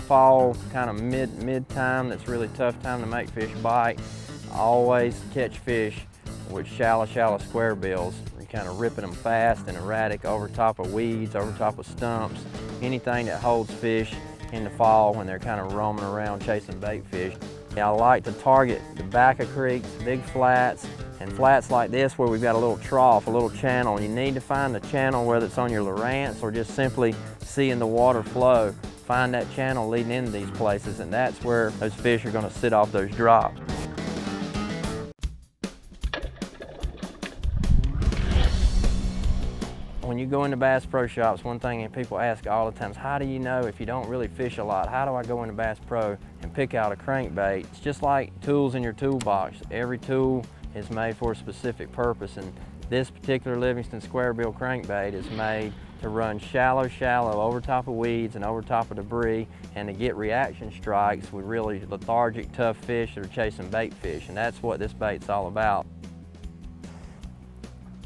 S7: fall, kind of mid time, that's really tough time to make fish bite. I always catch fish with shallow square bills. You're kind of ripping them fast and erratic over top of weeds, over top of stumps, anything that holds fish in the fall when they're kind of roaming around chasing bait fish. I like to target the back of creeks, big flats, and flats like this where we've got a little trough, a little channel. You need to find the channel, whether it's on your Lowrance or just simply seeing the water flow. Find that channel leading into these places, and that's where those fish are going to sit off those drops. When you go into Bass Pro Shops, one thing that people ask all the time is, how do you know if you don't really fish a lot? How do I go into Bass Pro and pick out a crankbait? It's just like tools in your toolbox. Every tool is made for a specific purpose, and this particular Livingston square bill crankbait is made to run shallow over top of weeds and over top of debris, and to get reaction strikes with really lethargic, tough fish that are chasing bait fish, and that's what this bait's all about.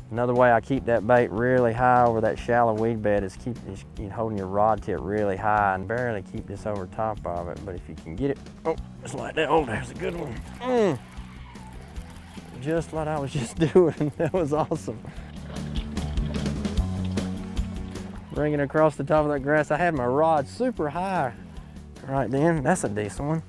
S7: Another way I keep that bait really high over that shallow weed bed is holding your rod tip really high and barely keep this over top of it. But if you can get it, oh, just like that. Oh, there's a good one. Just like I was just doing. That was awesome. Bringing it across the top of that grass. I had my rod super high right then. That's a decent one.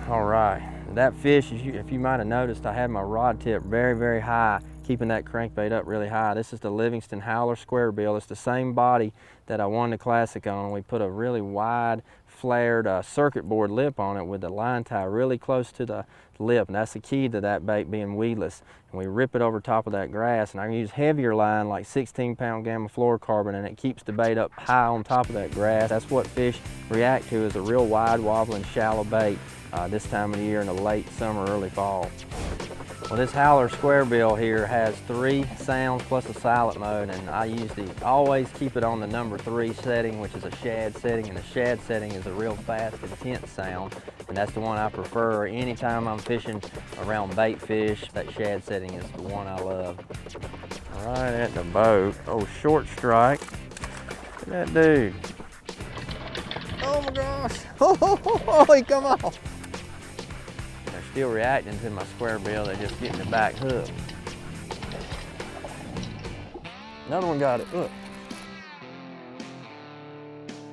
S7: All right, that fish, if you might have noticed, I had my rod tip very high, keeping that crankbait up really high. This is the Livingston Howler Square Bill. It's the same body that I won the Classic on. We put a really wide, flared circuit board lip on it with the line tie really close to the lip, and that's the key to that bait being weedless. And we rip it over top of that grass, and I use heavier line like 16-pound gamma fluorocarbon, and it keeps the bait up high on top of that grass. That's what fish react to, is a real wide, wobbling, shallow bait. This time of the year in the late summer, early fall. Well, this Howler Square Bill here has 3 sounds plus a silent mode, and I always keep it on the number 3 setting, which is a shad setting, and the shad setting is a real fast, intense sound, and that's the one I prefer anytime I'm fishing around bait fish. That shad setting is the one I love. Right at the boat. Oh, short strike. Look at that dude. Oh my gosh. Oh, he come off. They're still reacting to my square bill. They're just getting the back hook. Another one got it. Look.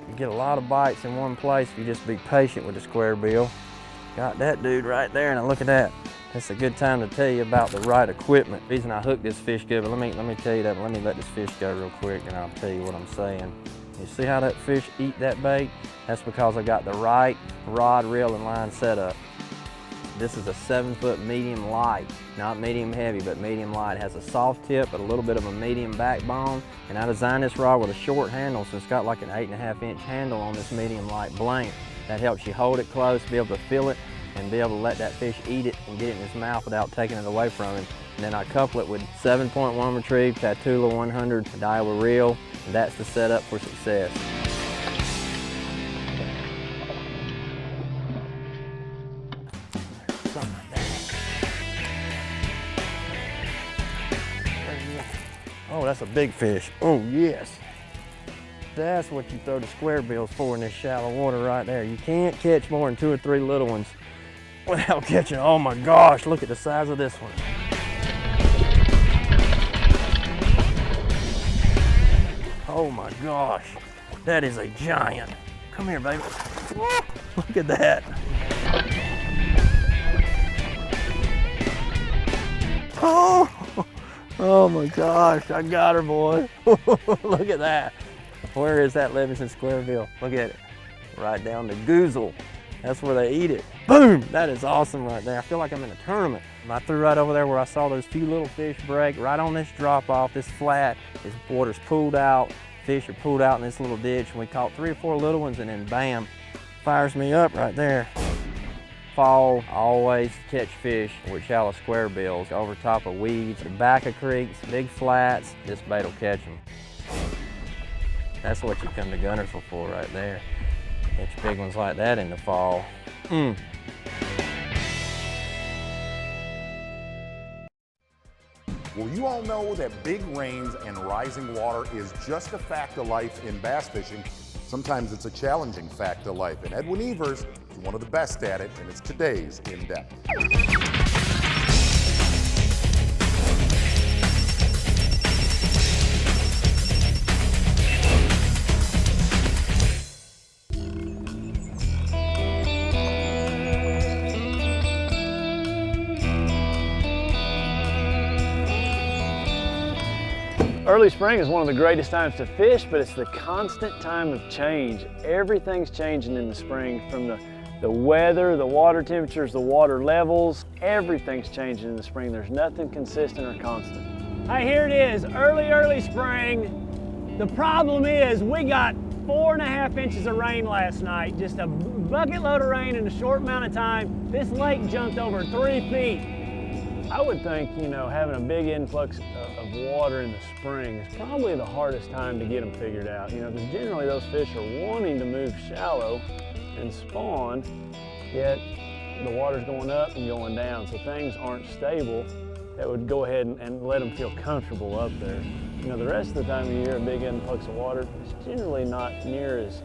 S7: You get a lot of bites in one place if you just be patient with the square bill. Got that dude right there, and look at that. It's a good time to tell you about the right equipment. The reason I hooked this fish good, but let me tell you that. Let me let this fish go real quick, and I'll tell you what I'm saying. You see how that fish eat that bait? That's because I got the right rod, reel, and line set up. This is a 7-foot medium light, not medium heavy, but medium light. It has a soft tip, but a little bit of a medium backbone. And I designed this rod with a short handle, so it's got like an 8.5-inch handle on this medium light blank. That helps you hold it close, be able to feel it, and be able to let that fish eat it and get it in his mouth without taking it away from him. And then I couple it with 7.1 retrieve Tatula 100 Daiwa reel, and that's the setup for success. Something like that. Oh, that's a big fish. Oh, yes. That's what you throw the square bills for in this shallow water right there. You can't catch more than 2 or 3 little ones without catching. Oh my gosh, look at the size of this one. Oh my gosh, that is a giant. Come here, baby. Look at that. Oh my gosh, I got her, boy. Look at that. Where is that Livingston square bill? Look at it. Right down the goozle. That's where they eat it. Boom! That is awesome right there. I feel like I'm in a tournament. I threw right over there where I saw those few little fish break, right on this drop off, this flat. This water's pulled out. Fish are pulled out in this little ditch, and we caught 3 or 4 little ones, and then bam, fires me up right there. Fall, I always catch fish with shallow square bills over top of weeds, the back of creeks, big flats. This bait will catch them. That's what you come to Guntersville for right there. Catch big ones like that in the fall.
S1: Well, you all know that big rains and rising water is just a fact of life in bass fishing. Sometimes it's a challenging fact of life, and Edwin Evers is one of the best at it, and it's today's In Depth.
S8: Early spring is one of the greatest times to fish, but it's the constant time of change. Everything's changing in the spring, from the weather, the water temperatures, the water levels. Everything's changing in the spring. There's nothing consistent or constant.
S9: Hey, here it is, early spring. The problem is we got 4.5 inches of rain last night, just a bucket load of rain in a short amount of time. This lake jumped over 3 feet.
S8: I would think, you know, having a big influx of water in the spring is probably the hardest time to get them figured out. You know, because generally those fish are wanting to move shallow and spawn, yet the water's going up and going down, so things aren't stable that would go ahead and let them feel comfortable up there. You know, the rest of the time of year, a big influx of water is generally not near as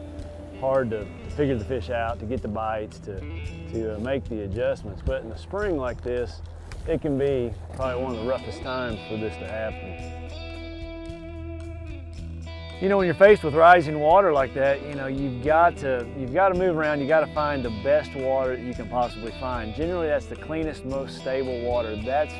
S8: hard to figure the fish out, to get the bites, to make the adjustments. But in the spring like this, it can be probably one of the roughest times for this to happen.
S9: You know, when you're faced with rising water like that, you know, you've got to move around. You got to find the best water that you can possibly find. Generally, that's the cleanest, most stable water. That's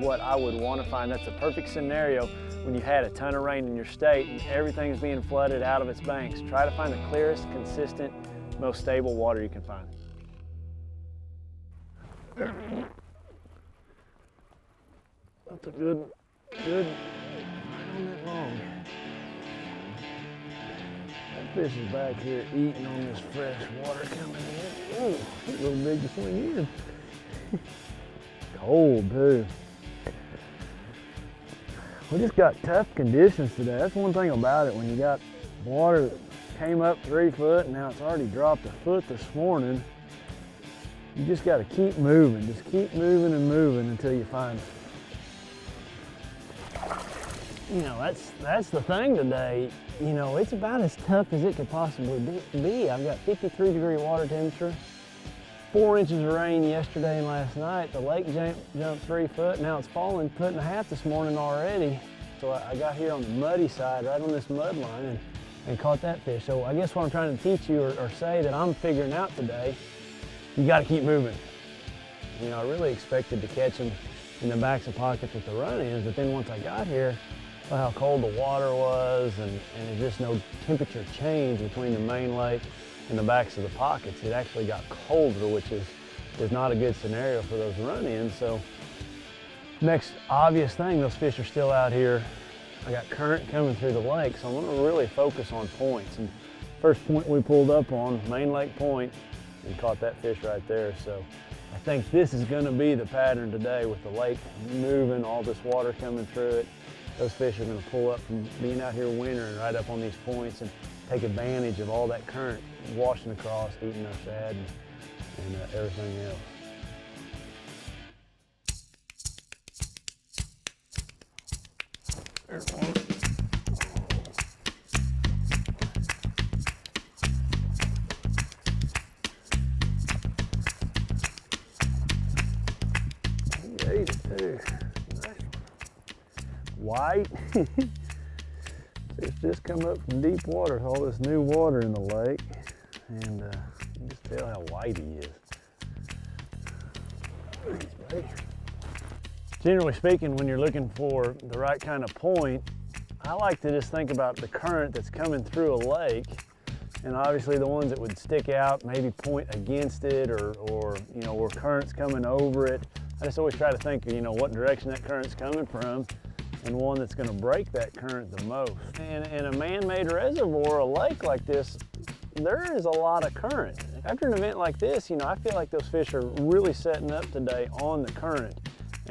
S9: what I would want to find. That's a perfect scenario when you've had a ton of rain in your state and everything's being flooded out of its banks. Try to find the clearest, consistent, most stable water you can find.
S8: That's a good, right on that long. That fish is back here eating on this fresh water coming in. Oh, it's a little big to swing in. Cold too. We just got tough conditions today. That's one thing about it. When you got water that came up 3 foot and now it's already dropped a foot this morning, you just got to keep moving. Just keep moving and moving until you find it. You know, that's the thing today. You know, it's about as tough as it could possibly be. I've got 53-degree water temperature, 4 inches of rain yesterday and last night. The lake jumped 3 foot. Now it's fallen 1.5 foot this morning already. So I got here on the muddy side, right on this mud line, and caught that fish. So I guess what I'm trying to teach you or say that I'm figuring out today, you got to keep moving. You know, I really expected to catch them in the backs of pockets with the run-ins, but then once I got here, how cold the water was, and there's just no temperature change between the main lake and the backs of the pockets. It actually got colder, which is not a good scenario for those run-ins. So next obvious thing, those fish are still out here. I got current coming through the lake, so I'm gonna really focus on points. And first point we pulled up on, main lake point, and caught that fish right there. So I think this is gonna be the pattern today with the lake moving, all this water coming through it. Those fish are going to pull up from being out here wintering right up on these points and take advantage of all that current washing across, eating their shad and everything else. There's one. He ate it too. White. It's just come up from deep water, all this new water in the lake, and you can just tell how white he is. Generally speaking, when you're looking for the right kind of point, I like to just think about the current that's coming through a lake, and obviously the ones that would stick out, maybe point against it, or you know, where current's coming over it. I just always try to think, you know, what direction that current's coming from, and one that's going to break that current the most. And in a man-made reservoir, a lake like this, there is a lot of current. After an event like this, you know, I feel like those fish are really setting up today on the current.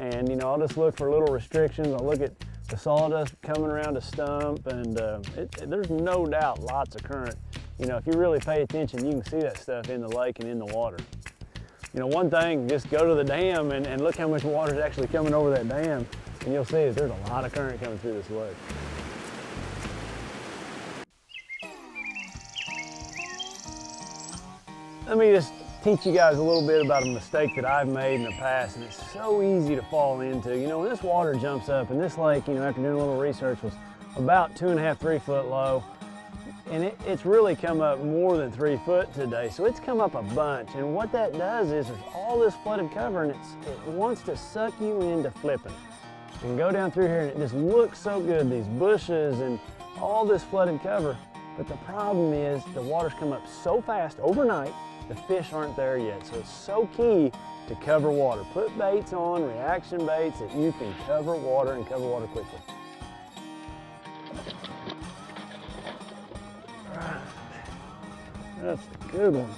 S8: And, you know, I'll just look for little restrictions. I'll look at the sawdust coming around a stump, and there's no doubt lots of current. You know, if you really pay attention, you can see that stuff in the lake and in the water. You know, one thing, just go to the dam and look how much water is actually coming over that dam. and you'll see that there's a lot of current coming through this lake. Let me just teach you guys a little bit about a mistake that I've made in the past, and it's so easy to fall into. You know, when this water jumps up, and this lake, you know, after doing a little research, was about 2.5, 3 foot low, and it's really come up more than 3 foot today, so it's come up a bunch. And what that does is there's all this flooded cover, and it wants to suck you into flipping. You can go down through here, and it just looks so good, these bushes and all this flooded cover. But the problem is the water's come up so fast overnight, the fish aren't there yet. So it's so key to cover water. Put baits on, reaction baits, that you can cover water and cover water quickly. That's a good one.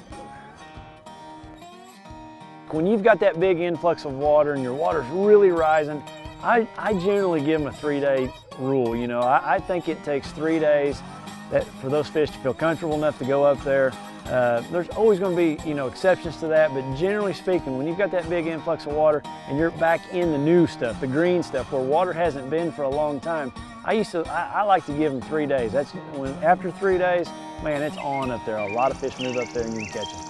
S8: When you've got that big influx of water and your water's really rising, I generally give them a 3-day rule. You know, I think it takes 3 days for those fish to feel comfortable enough to go up there. There's always going to be, you know, exceptions to that, but generally speaking, when you've got that big influx of water and you're back in the new stuff, the green stuff, where water hasn't been for a long time, I like to give them 3 days. That's when, after 3 days, man, it's on up there. A lot of fish move up there and you can catch them.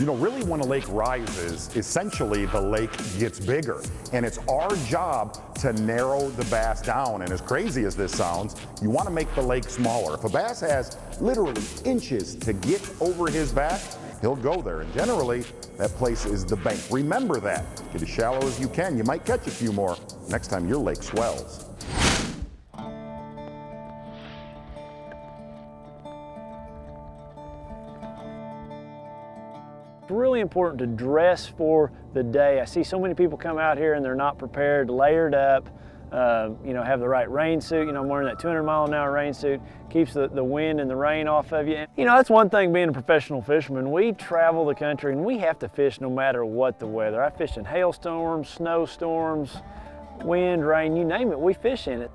S1: You know, really when a lake rises, essentially the lake gets bigger. And it's our job to narrow the bass down. And as crazy as this sounds, you want to make the lake smaller. If a bass has literally inches to get over his back, he'll go there. And generally, that place is the bank. Remember that. Get as shallow as you can. You might catch a few more next time your lake swells.
S8: It's really important to dress for the day. I see so many people come out here and they're not prepared, layered up, you know, have the right rain suit. You know, I'm wearing that 200-mile-an-hour rain suit, keeps the wind and the rain off of you. You know, that's one thing being a professional fisherman. We travel the country and we have to fish no matter what the weather. I fish in hailstorms, snowstorms, wind, rain, you name it, we fish in it.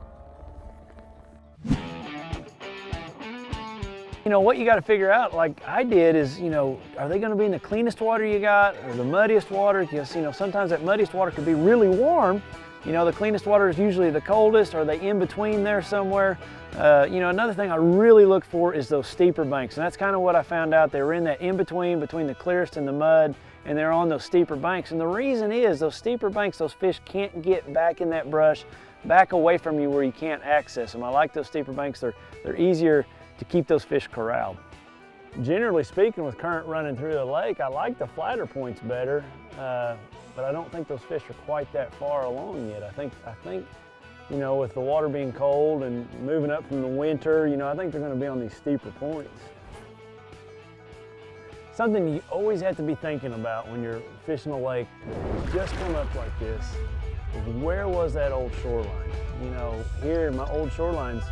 S8: You know, what you got to figure out, like I did, is, you know, are they going to be in the cleanest water you got or the muddiest water? Because, you know, sometimes that muddiest water could be really warm. You know, the cleanest water is usually the coldest. Are they in between there somewhere? You know, another thing I really look for is those steeper banks. And that's kind of what I found out. They were in that in between the clearest and the mud, and they're on those steeper banks. And the reason is those steeper banks, those fish can't get back in that brush, back away from you where you can't access them. I like those steeper banks. They're easier to keep those fish corralled. Generally speaking, with current running through the lake, I like the flatter points better, but I don't think those fish are quite that far along yet. I think, you know, with the water being cold and moving up from the winter, you know, I think they're going to be on these steeper points. Something you always have to be thinking about when you're fishing a lake, just come up like this, is where was that old shoreline? You know, here my old shoreline's,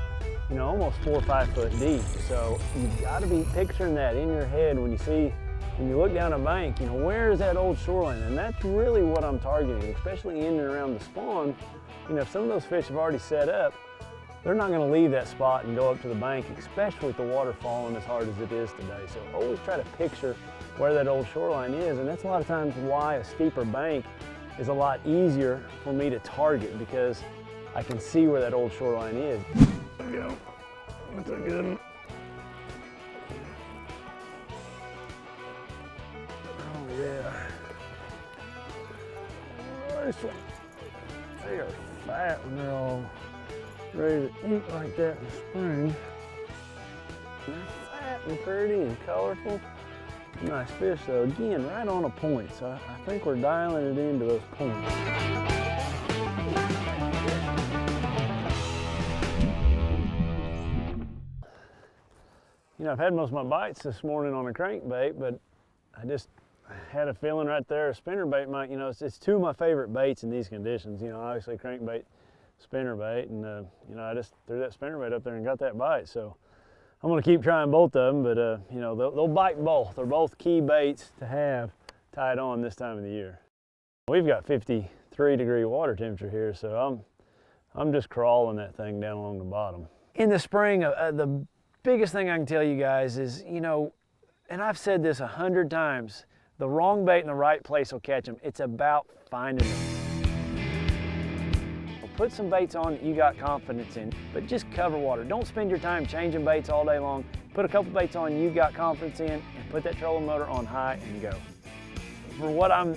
S8: you know, almost 4 or 5 foot deep. So you've got to be picturing that in your head when you look down a bank, you know, where is that old shoreline? And that's really what I'm targeting, especially in and around the spawn. You know, if some of those fish have already set up, they're not going to leave that spot and go up to the bank, especially with the water falling as hard as it is today. So always try to picture where that old shoreline is. And that's a lot of times why a steeper bank is a lot easier for me to target, because I can see where that old shoreline is. There we go. That's a good one. Oh yeah. Nice one. They are fat when they're all ready to eat like that in the spring. They're fat and pretty and colorful. Nice fish though. Again, right on a point. So I think we're dialing it into those points. You know, I've had most of my bites this morning on a crankbait, but I just had a feeling right there a spinnerbait might, you know, it's two of my favorite baits in these conditions. You know, obviously crankbait, spinnerbait, and you know, I just threw that spinnerbait up there and got that bite. So I'm gonna keep trying both of them, but you know, they'll bite both. They're both key baits to have tied on this time of the year. We've got 53-degree water temperature here, so I'm just crawling that thing down along the bottom. In the spring, the biggest thing I can tell you guys is, you know, and I've said this 100 times,
S9: The wrong bait in the right place will catch them. It's about finding them. Put some baits on that you got confidence in, but just cover water. Don't spend your time changing baits all day long. Put a couple baits on you got confidence in, and put that trolling motor on high and go. For what I'm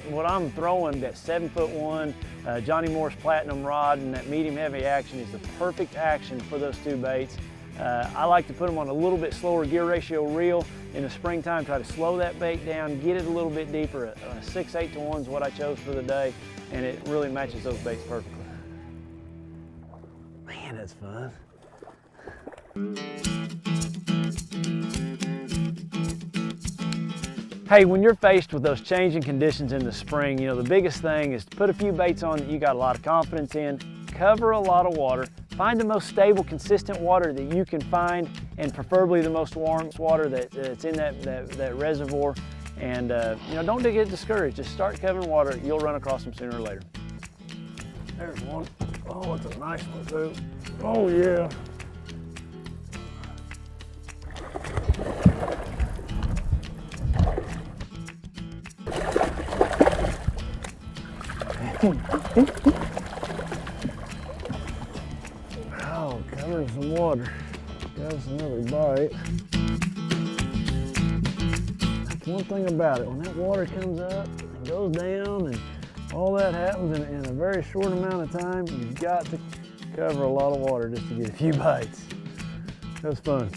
S9: throwing, that 7'1" Johnny Morris Platinum rod and that medium heavy action is the perfect action for those two baits. I like to put them on a little bit slower gear ratio reel in the springtime, try to slow that bait down, get it a little bit deeper. A 6/8 to 1 is what I chose for the day, and it really matches those baits perfectly. Man, that's fun. Hey, when you're faced with those changing conditions in the spring, you know, the biggest thing is to put a few baits on that you got a lot of confidence in, cover a lot of water, find the most stable, consistent water that you can find, and preferably the most warm water that's in that reservoir. And you know, don't get discouraged. Just start covering water. You'll run across them sooner or later. There's one. Oh, it's a nice one too. Oh yeah. Oh, covering some water. Got us another bite. That's one thing about it. When that water comes up and goes down and all that happens in a very short amount of time, you've got to cover a lot of water just to get a few bites. That was fun.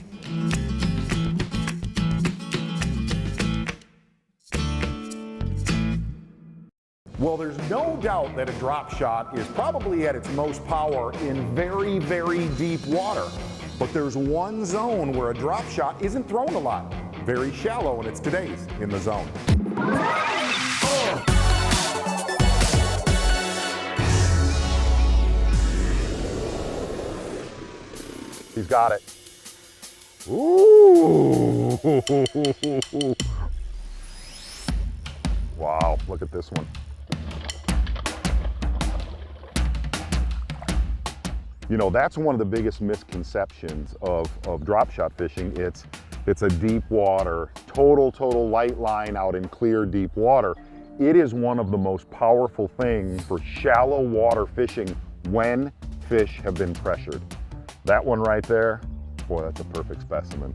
S1: Well, there's no doubt that a drop shot is probably at its most power in very, very deep water. But there's one zone where a drop shot isn't thrown a lot. Very shallow, and it's today's In the Zone. He's got it. Ooh. Wow, look at this one. You know, that's one of the biggest misconceptions of drop shot fishing. It's a deep water, total light line out in clear deep water. It is one of the most powerful things for shallow water fishing when fish have been pressured. That one right there, boy, that's a perfect specimen.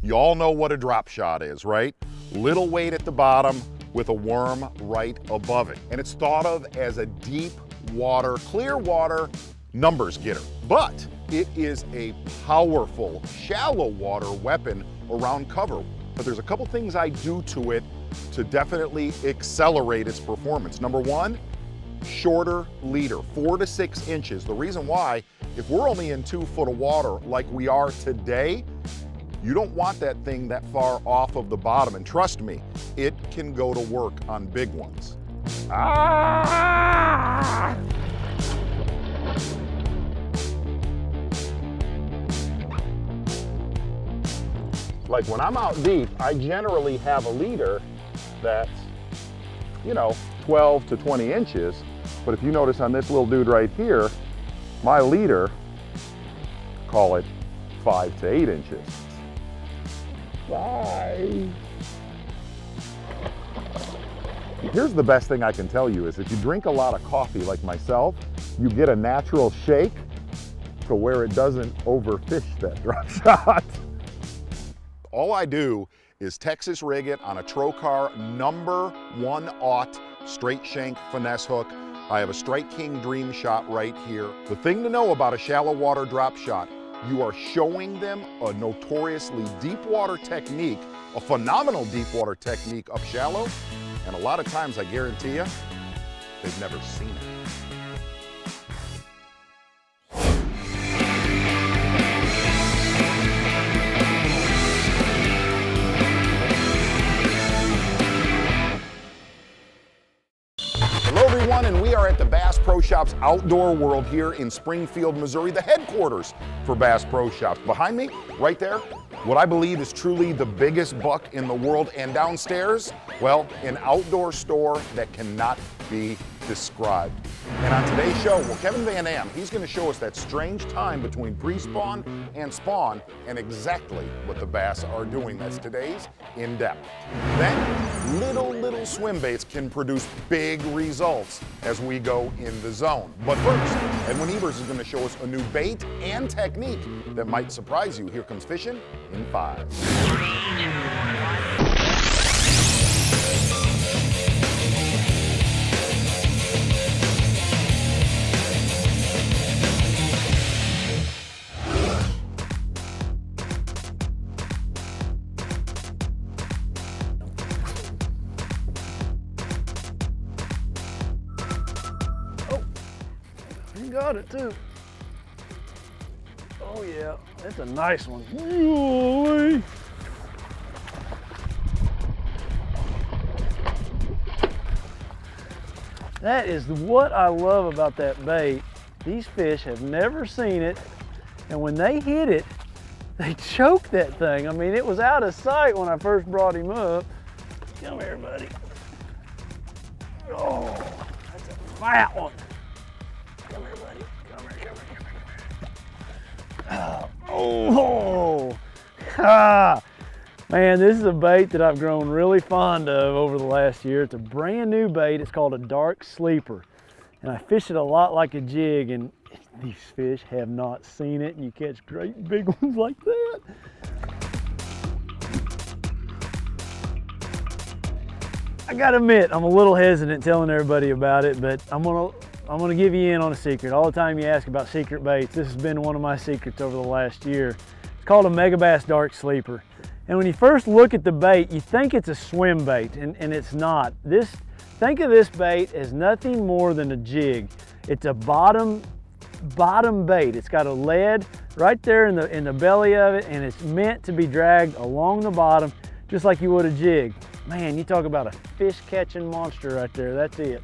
S1: You all know what a drop shot is, right? Little weight at the bottom with a worm right above it. And it's thought of as a deep water, clear water numbers getter. But it is a powerful, shallow water weapon around cover. But there's a couple things I do to it to definitely accelerate its performance. Number one, shorter leader, 4 to 6 inches. The reason why, if we're only in 2 foot of water like we are today, you don't want that thing that far off of the bottom. And trust me, it can go to work on big ones. Ah! Like when I'm out deep, I generally have a leader that's, you know, 12 to 20 inches. But if you notice on this little dude right here, my leader, call it 5 to 8 inches. 5. Here's the best thing I can tell you is if you drink a lot of coffee like myself, you get a natural shake to where it doesn't overfish that drop shot. All I do is Texas rig it on a Trocar number 1/0 straight shank finesse hook. I have a Strike King Dream Shot right here. The thing to know about a shallow water drop shot, you are showing them a notoriously deep water technique, a phenomenal deep water technique up shallow, and a lot of times I guarantee you, they've never seen it. Hello everyone, and we are at the Bass Pro Shops Outdoor World here in Springfield, Missouri, the headquarters for Bass Pro Shops. Behind me, right there, what I believe is truly the biggest buck in the world, and downstairs, well, an outdoor store that cannot be described. And on today's show, well, Kevin Van Am, he's going to show us that strange time between pre-spawn and spawn and exactly what the bass are doing. That's today's In Depth. Then, little swim baits can produce big results as we go in the zone. But first, Edwin Evers is going to show us a new bait and technique that might surprise you. Here comes fishing in 5.
S8: Got it too. Oh yeah, that's a nice one. That is what I love about that bait. These fish have never seen it, and when they hit it, they choke that thing. I mean, it was out of sight when I first brought him up. Come here, buddy. Oh, that's a fat one. Come here, buddy. Come here. Oh, man, this is a bait that I've grown really fond of over the last year. It's a brand new bait. It's called a dark sleeper. And I fish it a lot like a jig, and these fish have not seen it. And you catch great big ones like that. I gotta admit, I'm a little hesitant telling everybody about it, but I'm gonna give you in on a secret. All the time you ask about secret baits, this has been one of my secrets over the last year. It's called a Megabass Dark Sleeper. And when you first look at the bait, you think it's a swim bait, and it's not. Think of this bait as nothing more than a jig. It's a bottom bait. It's got a lead right there in the belly of it, and it's meant to be dragged along the bottom just like you would a jig. Man, you talk about a fish catching monster right there. That's it.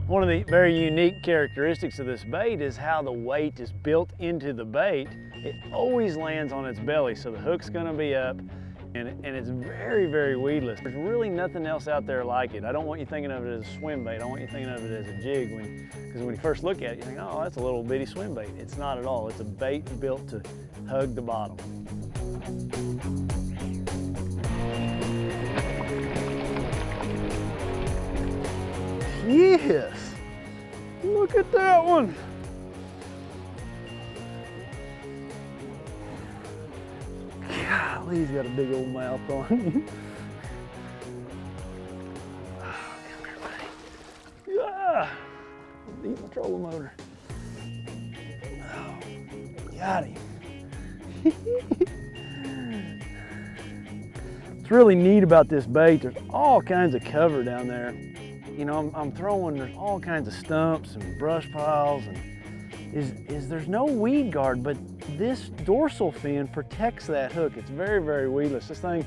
S8: One of the very unique characteristics of this bait is how the weight is built into the bait. It always lands on its belly, so the hook's gonna be up, and it's very, very weedless. There's really nothing else out there like it. I don't want you thinking of it as a swim bait. I want you thinking of it as a jig, because when you first look at it, you think, oh, that's a little bitty swim bait. It's not at all. It's a bait built to hug the bottom. Yes, look at that one. Golly, he's got a big old mouth on him. Oh, come here, buddy. Yeah, eat my trolling motor. Oh, got him. What's really neat about this bait, there's all kinds of cover down there. You know, I'm throwing all kinds of stumps and brush piles, and there's no weed guard, but this dorsal fin protects that hook. It's very, very weedless. This thing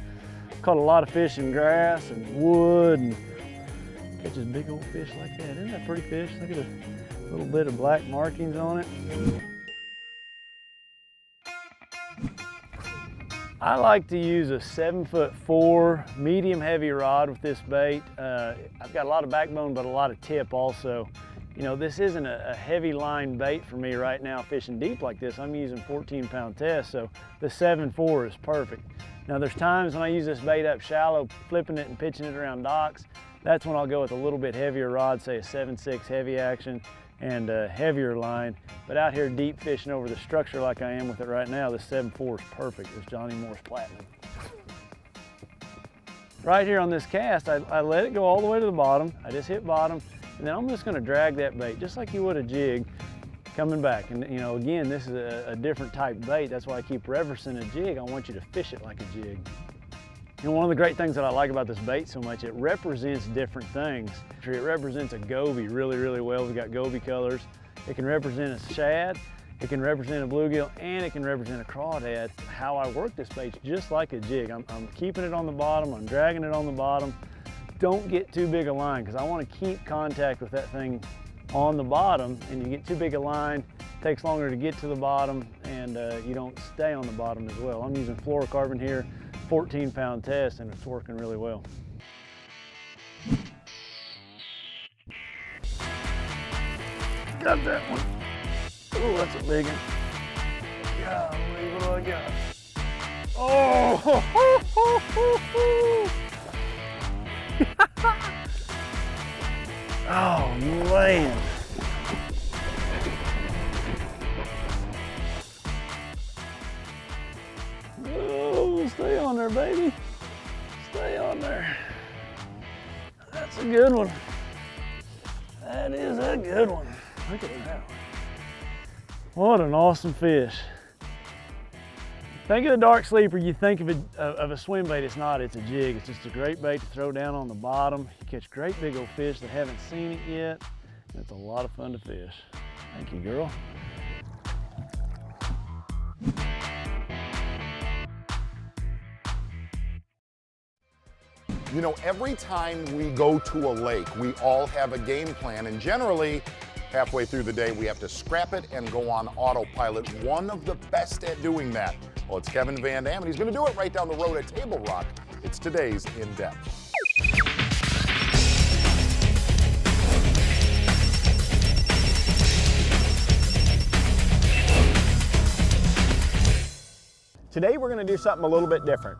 S8: caught a lot of fish in grass and wood, and catches big old fish like that. Isn't that a pretty fish? Look at the little bit of black markings on it. I like to use a 7'4" medium heavy rod with this bait. I've got a lot of backbone, but a lot of tip also. You know, this isn't a heavy line bait for me right now fishing deep like this. I'm using 14-pound test, so the 7'4" is perfect. Now there's times when I use this bait up shallow, flipping it and pitching it around docks. That's when I'll go with a little bit heavier rod, say a 7'6" heavy action, and a heavier line. But out here deep fishing over the structure like I am with it right now, the 7'4" is perfect. It's Johnny Moore's Platinum. Right here on this cast, I let it go all the way to the bottom. I just hit bottom, and then I'm just gonna drag that bait just like you would a jig coming back. And you know, again, this is a different type bait. That's why I keep referencing a jig. I want you to fish it like a jig. You know, one of the great things that I like about this bait so much, it represents different things. It represents a goby really, really well. We've got goby colors. It can represent a shad, it can represent a bluegill, and it can represent a crawdad. How I work this bait just like a jig. I'm keeping it on the bottom, I'm dragging it on the bottom. Don't get too big a line, because I want to keep contact with that thing on the bottom, and you get too big a line, it takes longer to get to the bottom, and you don't stay on the bottom as well. I'm using fluorocarbon here
S9: 14-pound test, and it's working really well. Got that one. Oh, that's a big one. Golly, what do I got? Oh! Ho, ho, ho, ho, ho. Oh, man. Oh, stay on there, baby. Stay on there. That's a good one. That is a good one. Look at that one. What an awesome fish. Think of a dark sleeper, you think of a swim bait. It's not, it's a jig. It's just a great bait to throw down on the bottom. You catch great big old fish that haven't seen it yet. It's a lot of fun to fish. Thank you, girl.
S1: You know, every time we go to a lake, we all have a game plan, and generally, halfway through the day, we have to scrap it and go on autopilot. One of the best at doing that, well, it's Kevin Van Dam, and he's gonna do it right down the road at Table Rock. It's today's In Depth.
S3: Today we're gonna do something a little bit different.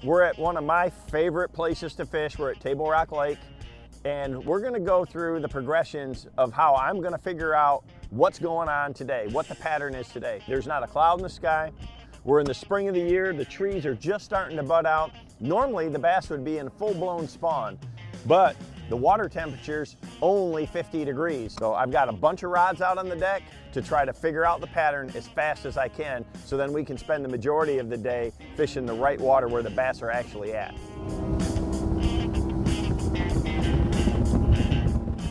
S3: We're at one of my favorite places to fish. We're at Table Rock Lake, and we're gonna go through the progressions of how I'm gonna figure out what's going on today, what the pattern is today. There's not a cloud in the sky. We're in the spring of the year. The trees are just starting to bud out. Normally the bass would be in full-blown spawn, but the water temperature's only 50 degrees. So I've got a bunch of rods out on the deck to try to figure out the pattern as fast as I can, so then we can spend the majority of the day fishing the right water where the bass are actually at.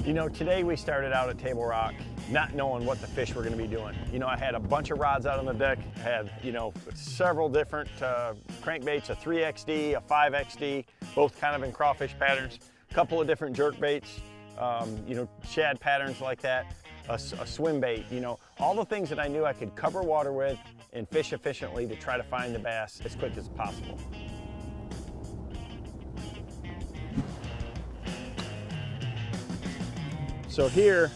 S3: You know, today we started out at Table Rock not knowing what the fish were gonna be doing. You know, I had a bunch of rods out on the deck, had, you know, several different crankbaits, a 3XD, a 5XD, both kind of in crawfish patterns, a couple of different jerkbaits, you know, shad patterns like that, a swim bait, you know, all the things that I knew I could cover water with and fish efficiently to try to find the bass as quick as possible. So here,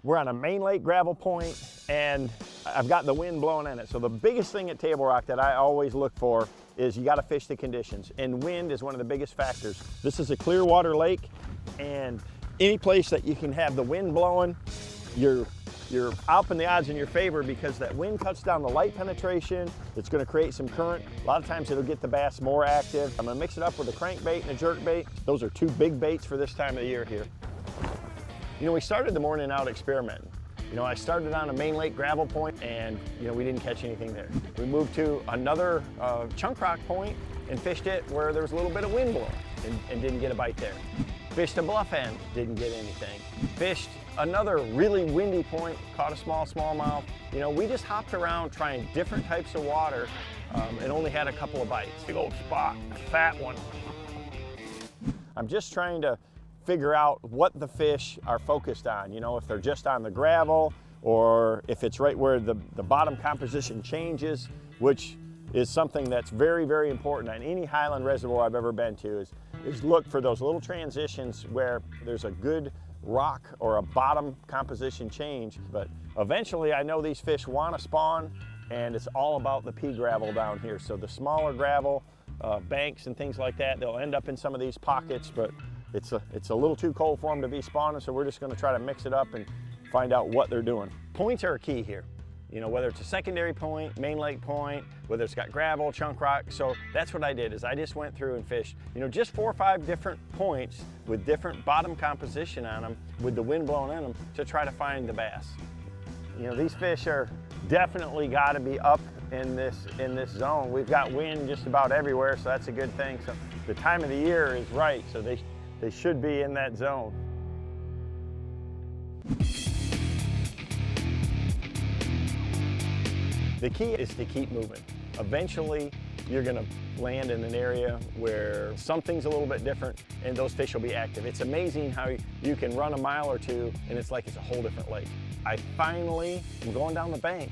S3: we're on a main lake gravel point, and I've got the wind blowing in it. So the biggest thing at Table Rock that I always look for is you gotta fish the conditions, and wind is one of the biggest factors. This is a clear water lake, and any place that you can have the wind blowing, you're upping the odds in your favor, because that wind cuts down the light penetration. It's gonna create some current. A lot of times it'll get the bass more active. I'm gonna mix it up with a crankbait and a jerkbait. Those are two big baits for this time of the year here. You know, we started the morning out experimenting. You know, I started on a main lake gravel point, and, you know, we didn't catch anything there. We moved to another chunk rock point and fished it where there was a little bit of wind blowing and didn't get a bite there. Fished a bluff end, didn't get anything. Fished another really windy point, caught a smallmouth. You know, we just hopped around trying different types of water and only had a couple of bites. Big old spot, a fat one. I'm just trying to figure out what the fish are focused on, you know, if they're just on the gravel, or if it's right where the bottom composition changes, which is something that's very, very important on any highland reservoir I've ever been to, is look for those little transitions where there's a good rock or a bottom composition change. But eventually I know these fish want to spawn, and it's all about the pea gravel down here. So the smaller gravel, banks and things like that, they'll end up in some of these pockets, but it's a little too cold for them to be spawning, so we're just going to try to mix it up and find out what they're doing. Points are a key here. You know, whether it's a secondary point, main lake point, whether it's got gravel, chunk rock. So that's what I did, is I just went through and fished, you know, just 4 or 5 different points with different bottom composition on them, with the wind blowing in them, to try to find the bass. You know, these fish are definitely got to be up in this zone. We've got wind just about everywhere, so that's a good thing. So the time of the year is right, so they should be in that zone. The key is to keep moving. Eventually, you're gonna land in an area where something's a little bit different, and those fish will be active. It's amazing how you can run a mile or two, and it's like it's a whole different lake. I finally am going down the bank,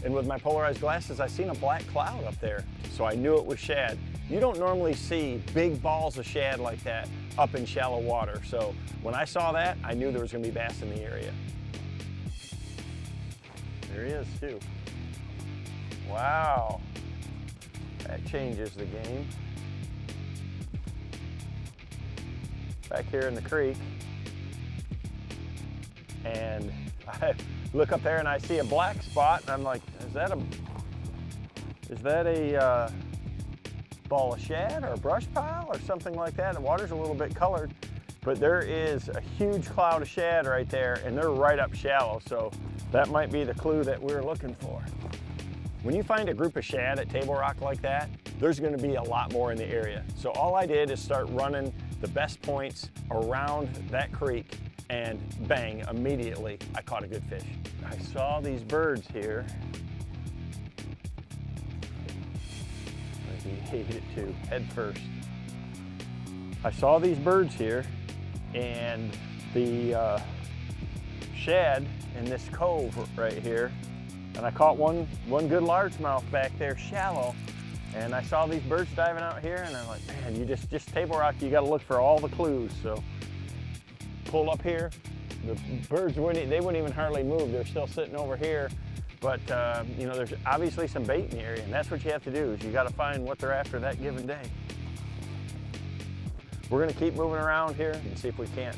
S3: And with my polarized glasses, I seen a black cloud up there. So I knew it was shad. You don't normally see big balls of shad like that up in shallow water. So when I saw that, I knew there was gonna be bass in the area. There he is too. Wow, that changes the game. Back here in the creek, and I look up there and I see a black spot, and I'm like, is that a ball of shad or a brush pile or something like that? The water's a little bit colored, but there is a huge cloud of shad right there, and they're right up shallow, so that might be the clue that we're looking for. When you find a group of shad at Table Rock like that, there's gonna be a lot more in the area. So all I did is start running the best points around that creek, and bang, immediately I caught a good fish. I saw these birds here. He ate it too, head first. I saw these birds here, and the shad in this cove right here, and I caught one good largemouth back there, shallow, and I saw these birds diving out here, and I'm like, man, you just Table Rock, you gotta look for all the clues. So pull up here, the birds wouldn't even hardly move. They're still sitting over here, but you know, there's obviously some bait in the area, and that's what you have to do, is you gotta find what they're after that given day. We're gonna keep moving around here and see if we can't,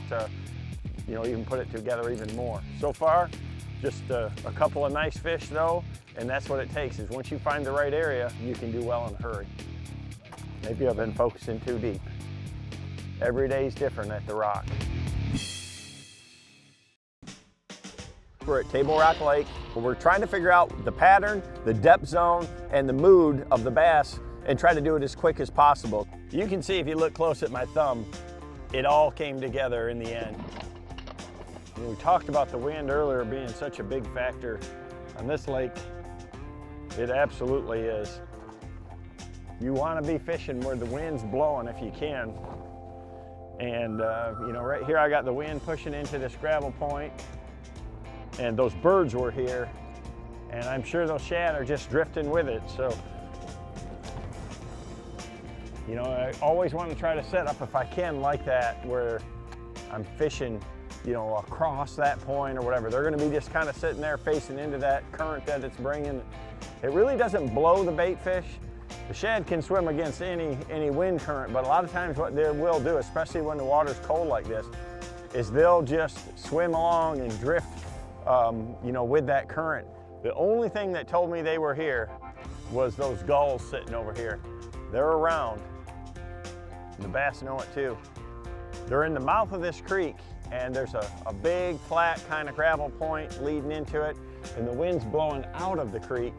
S3: you know, even put it together even more. So far, just a couple of nice fish though, and that's what it takes, is once you find the right area, you can do well in a hurry. Maybe I've been focusing too deep. Every day's different at the Rock. We're at Table Rock Lake, where we're trying to figure out the pattern, the depth zone, and the mood of the bass, and try to do it as quick as possible. You can see if you look close at my thumb, it all came together in the end. You know, we talked about the wind earlier being such a big factor on this lake. It absolutely is. You want to be fishing where the wind's blowing if you can. And you know, right here I got the wind pushing into this gravel point, and those birds were here, and I'm sure those shad are just drifting with it. So, you know, I always want to try to set up, if I can, like that, where I'm fishing, you know, across that point or whatever. They're going to be just kind of sitting there facing into that current that it's bringing. It really doesn't blow the bait fish. The shad can swim against any wind current, but a lot of times what they will do, especially when the water's cold like this, is they'll just swim along and drift, you know, with that current. The only thing that told me they were here was those gulls sitting over here. They're around. The bass know it too. They're in the mouth of this creek, and there's a big flat kind of gravel point leading into it, and the wind's blowing out of the creek,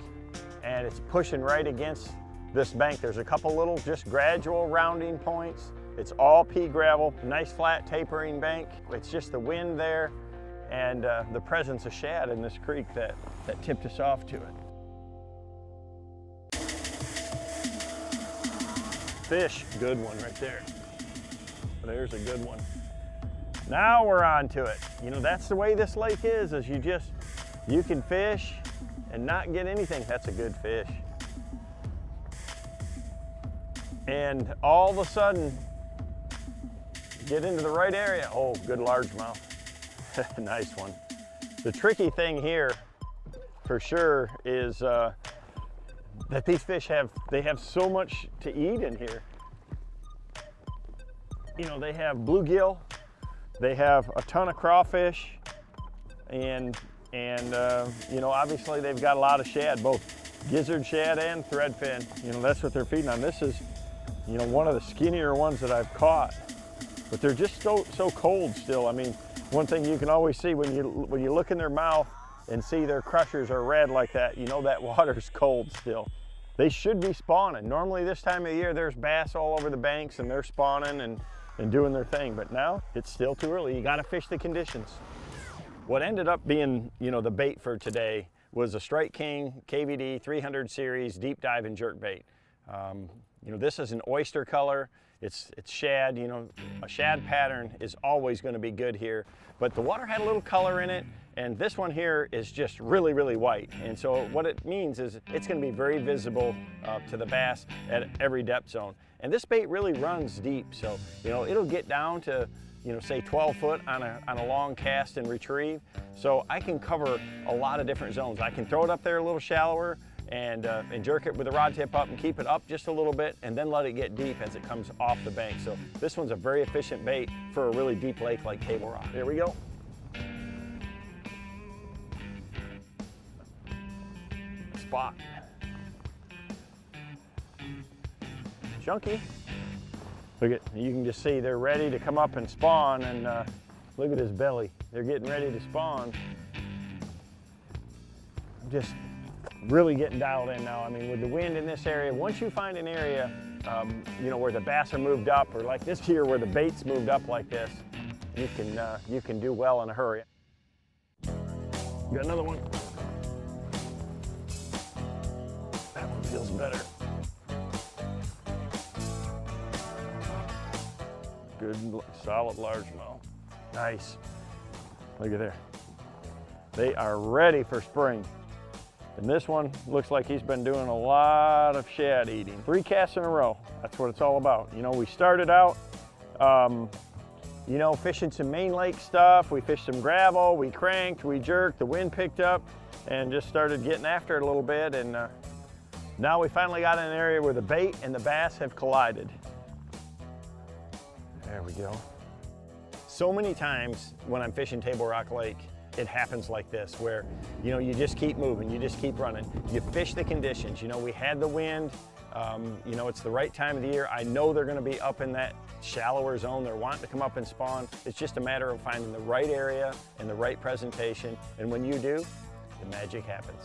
S3: and it's pushing right against this bank. There's a couple little just gradual rounding points. It's all pea gravel, nice flat tapering bank. It's just the wind there and the presence of shad in this creek that tipped us off to it. Fish, good one right there. There's a good one. Now we're on to it. You know, that's the way this lake is you can fish and not get anything. That's a good fish. And all of a sudden, get into the right area. Oh, good largemouth. Nice one. The tricky thing here, for sure, is that these fish have so much to eat in here. You know, they have bluegill, they have a ton of crawfish, and you know, obviously they've got a lot of shad, both gizzard shad and threadfin. You know, that's what they're feeding on. This is, you know, one of the skinnier ones that I've caught, but they're just so cold still. I mean, one thing you can always see when you look in their mouth and see their crushers are red like that, you know that water's cold still. They should be spawning. Normally this time of year there's bass all over the banks and they're spawning and doing their thing, but now it's still too early. You gotta fish the conditions. What ended up being, you know, the bait for today was a Strike King KVD 300 series deep dive and jerkbait. You know, this is an oyster color. It's shad, you know, a shad pattern is always going to be good here. But the water had a little color in it, and this one here is just really, really white. And so what it means is it's going to be very visible to the bass at every depth zone. And this bait really runs deep, so you know it'll get down to, you know, say 12 foot on a long cast and retrieve. So I can cover a lot of different zones. I can throw it up there a little shallower and jerk it with the rod tip up and keep it up just a little bit, and then let it get deep as it comes off the bank. So this one's a very efficient bait for a really deep lake like Table Rock. Here we go. Spot. Chunky. Look at, you can just see they're ready to come up and spawn, and look at his belly. They're getting ready to spawn. Just really getting dialed in now. I mean, with the wind in this area, once you find an area, you know, where the bass are moved up, or like this here where the bait's moved up like this, you can do well in a hurry. Got another one. That one feels better. Good, solid largemouth. Nice. Look at there. They are ready for spring. And this one looks like he's been doing a lot of shad eating. 3 casts in a row. That's what it's all about. You know, we started out, you know, fishing some main lake stuff. We fished some gravel, we cranked, we jerked, the wind picked up, and just started getting after it a little bit. And now we finally got in an area where the bait and the bass have collided. There we go. So many times when I'm fishing Table Rock Lake, it happens like this, where, you know, you just keep moving, you just keep running. You fish the conditions. You know, we had the wind, you know, it's the right time of the year. I know they're gonna be up in that shallower zone. They're wanting to come up and spawn. It's just a matter of finding the right area and the right presentation. And when you do, the magic happens.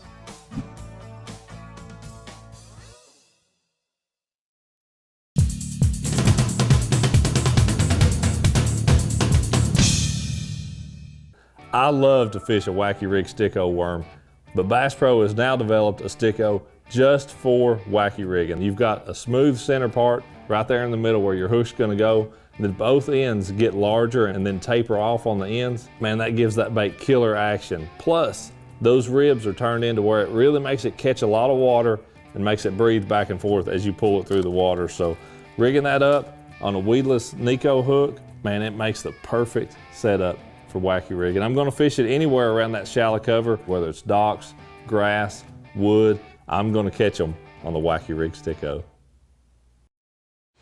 S2: I love to fish a wacky rig sticko worm, but Bass Pro has now developed a sticko just for wacky rigging. You've got a smooth center part right there in the middle where your hook's gonna go, and then both ends get larger and then taper off on the ends. Man, that gives that bait killer action. Plus, those ribs are turned into where it really makes it catch a lot of water and makes it breathe back and forth as you pull it through the water. So rigging that up on a weedless Nico hook, man, it makes the perfect setup for wacky rig. And I'm gonna fish it anywhere around that shallow cover, whether it's docks, grass, wood, I'm gonna catch them on the wacky rig sticko.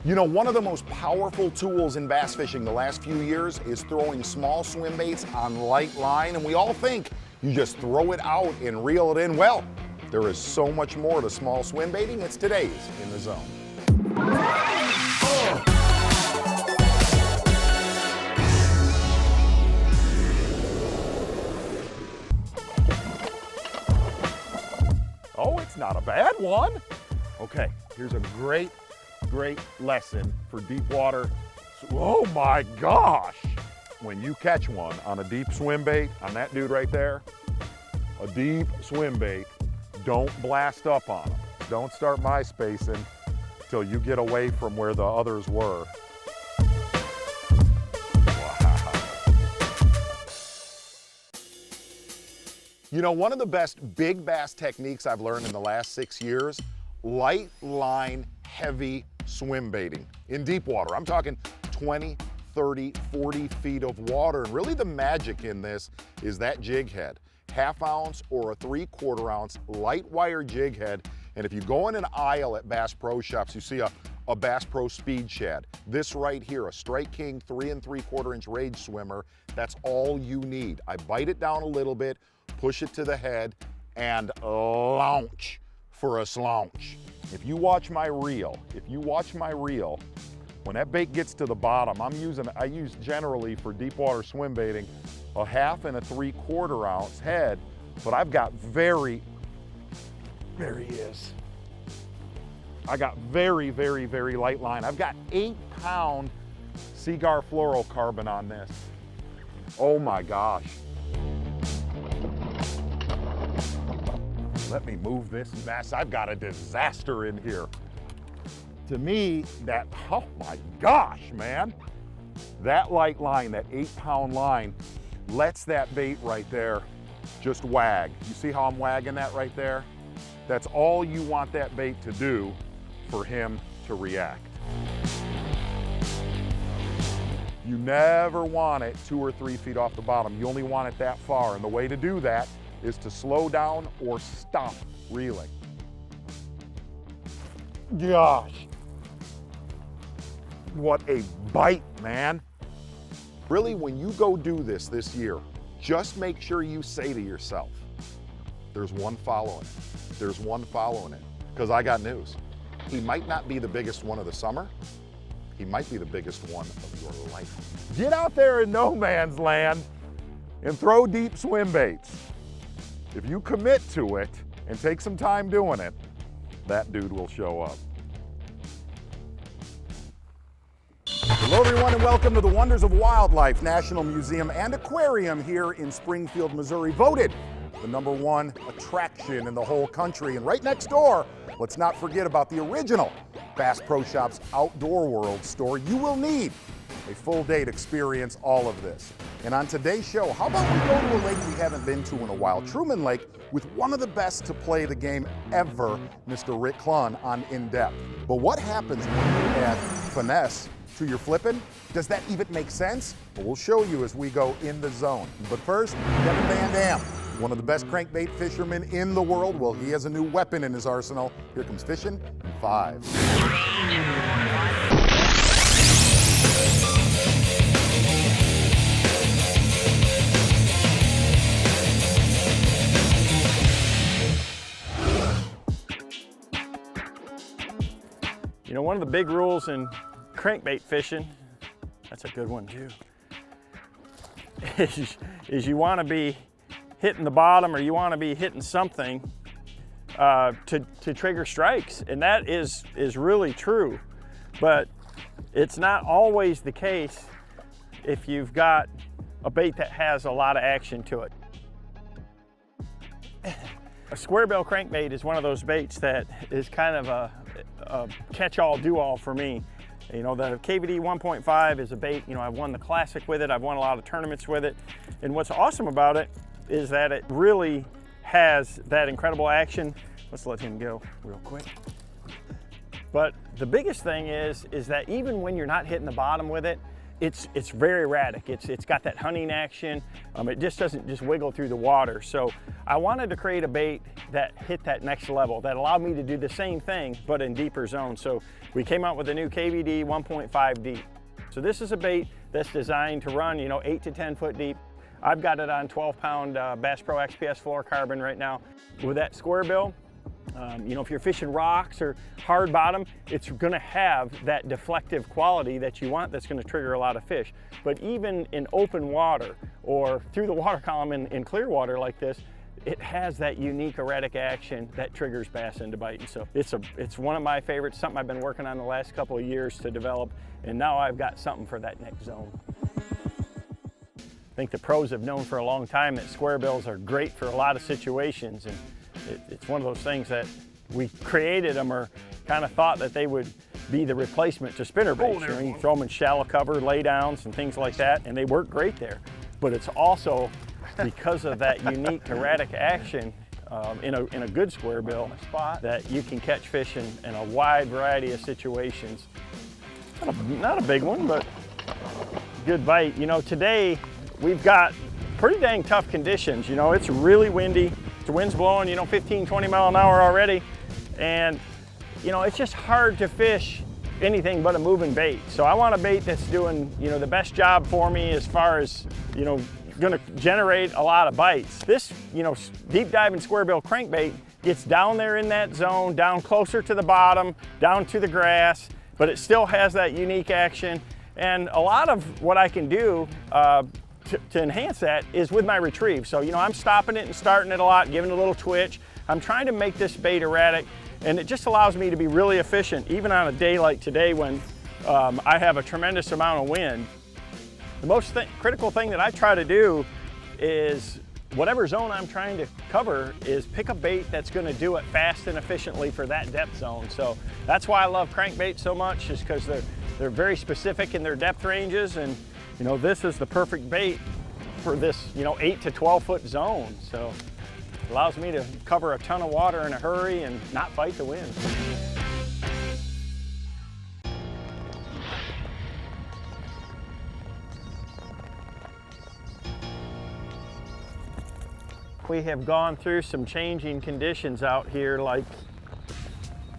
S1: You know, one of the most powerful tools in bass fishing the last few years is throwing small swim baits on light line, and we all think you just throw it out and reel it in. Well, there is so much more to small swim baiting. It's today's In the Zone. Oh, it's not a bad one. Okay, here's a great lesson for deep water. Oh my gosh. When you catch one on a deep swim bait, on that dude right there, a deep swim bait, don't blast up on them. Don't start MySpacing till you get away from where the others were. You know, one of the best big bass techniques I've learned in the last 6 years, light line, heavy swim baiting in deep water. I'm talking 20, 30, 40 feet of water. And really the magic in this is that jig head, 1/2 ounce or a 3/4 ounce light wire jig head. And if you go in an aisle at Bass Pro Shops, you see a Bass Pro Speed Shad. This right here, a Strike King 3 3/4 inch Rage Swimmer, that's all you need. I bite it down a little bit, push it to the head, and launch for a slouch. If you watch my reel, when that bait gets to the bottom, I use generally for deep water swim baiting, a 1/2 and a 3/4 ounce head, but I've got there he is. I got very light line. I've got 8-pound Seagar fluorocarbon on this. Oh my gosh. Let me move this mess. I've got a disaster in here. To me, that, oh my gosh, man. That light line, that 8-pound line, lets that bait right there just wag. You see how I'm wagging that right there? That's all you want that bait to do for him to react. You never want it 2 or 3 feet off the bottom. You only want it that far. And the way to do that is to slow down or stop reeling. Gosh. What a bite, man. Really, when you go do this year, just make sure you say to yourself, there's one following it. There's one following it. Because I got news. He might not be the biggest one of the summer. He might be the biggest one of your life. Get out there in no man's land and throw deep swim baits. If you commit to it and take some time doing it, that dude will show up. Hello everyone and welcome to the Wonders of Wildlife National Museum and Aquarium here in Springfield, Missouri. Voted the #1 attraction in the whole country. And right next door, let's not forget about the original Bass Pro Shops Outdoor World store. You will need a full day to experience all of this. And on today's show, how about we go to a lake we haven't been to in a while, Truman Lake, with one of the best to play the game ever, Mr. Rick Clunn on In Depth. But what happens when you add finesse to your flipping? Does that even make sense? Well, we'll show you as we go in the zone. But first, Kevin Van Dam, one of the best crankbait fishermen in the world. Well, he has a new weapon in his arsenal. Here comes fishing in 5.
S3: You know, one of the big rules in crankbait fishing, that's a good one too, is you want to be hitting the bottom, or you want to be hitting something to trigger strikes. And that is really true, but it's not always the case if you've got a bait that has a lot of action to it. A square bill crankbait is one of those baits that is kind of a catch-all, do-all for me. You know, the KVD 1.5 is a bait, you know, I've won the Classic with it, I've won a lot of tournaments with it, and what's awesome about it is that it really has that incredible action. Let's let him go real quick. But the biggest thing is that even when you're not hitting the bottom with it, it's very erratic. It's got that hunting action. It just doesn't just wiggle through the water. So I wanted to create a bait that hit that next level, that allowed me to do the same thing, but in deeper zones. So we came out with a new KVD 1.5 deep. So this is a bait that's designed to run, you know, 8 to 10 foot deep. I've got it on 12-pound Bass Pro XPS fluorocarbon right now. With that square bill, you know, if you're fishing rocks or hard bottom, it's gonna have that deflective quality that you want, that's gonna trigger a lot of fish. But even in open water or through the water column in clear water like this, it has that unique erratic action that triggers bass into biting. So it's one of my favorites, something I've been working on the last couple of years to develop, and now I've got something for that next zone. I think the pros have known for a long time that square bills are great for a lot of situations, and it's one of those things that we created them, or kind of thought that they would be the replacement to spinner baits. You know, you throw them in shallow cover laydowns and things like that, and they work great there. But it's also because of that unique erratic action in a good square bill that you can catch fish in a wide variety of situations. Not a big one, but good bite. You know, today we've got pretty dang tough conditions. You know, it's really windy. The wind's blowing, you know, 15, 20 mile an hour already. And, you know, it's just hard to fish anything but a moving bait. So I want a bait that's doing, you know, the best job for me as far as, you know, gonna generate a lot of bites. This, you know, deep diving square bill crankbait gets down there in that zone, down closer to the bottom, down to the grass, but it still has that unique action. And a lot of what I can do to enhance that is with my retrieve. So, you know, I'm stopping it and starting it a lot, giving it a little twitch. I'm trying to make this bait erratic, and it just allows me to be really efficient, even on a day like today when I have a tremendous amount of wind. The most critical thing that I try to do is whatever zone I'm trying to cover is pick a bait that's going to do it fast and efficiently for that depth zone. So that's why I love crankbait so much, is because they're very specific in their depth ranges, and you know, this is the perfect bait for this, you know, 8 to 12 foot zone. So it allows me to cover a ton of water in a hurry and not fight the wind. We have gone through some changing conditions out here, like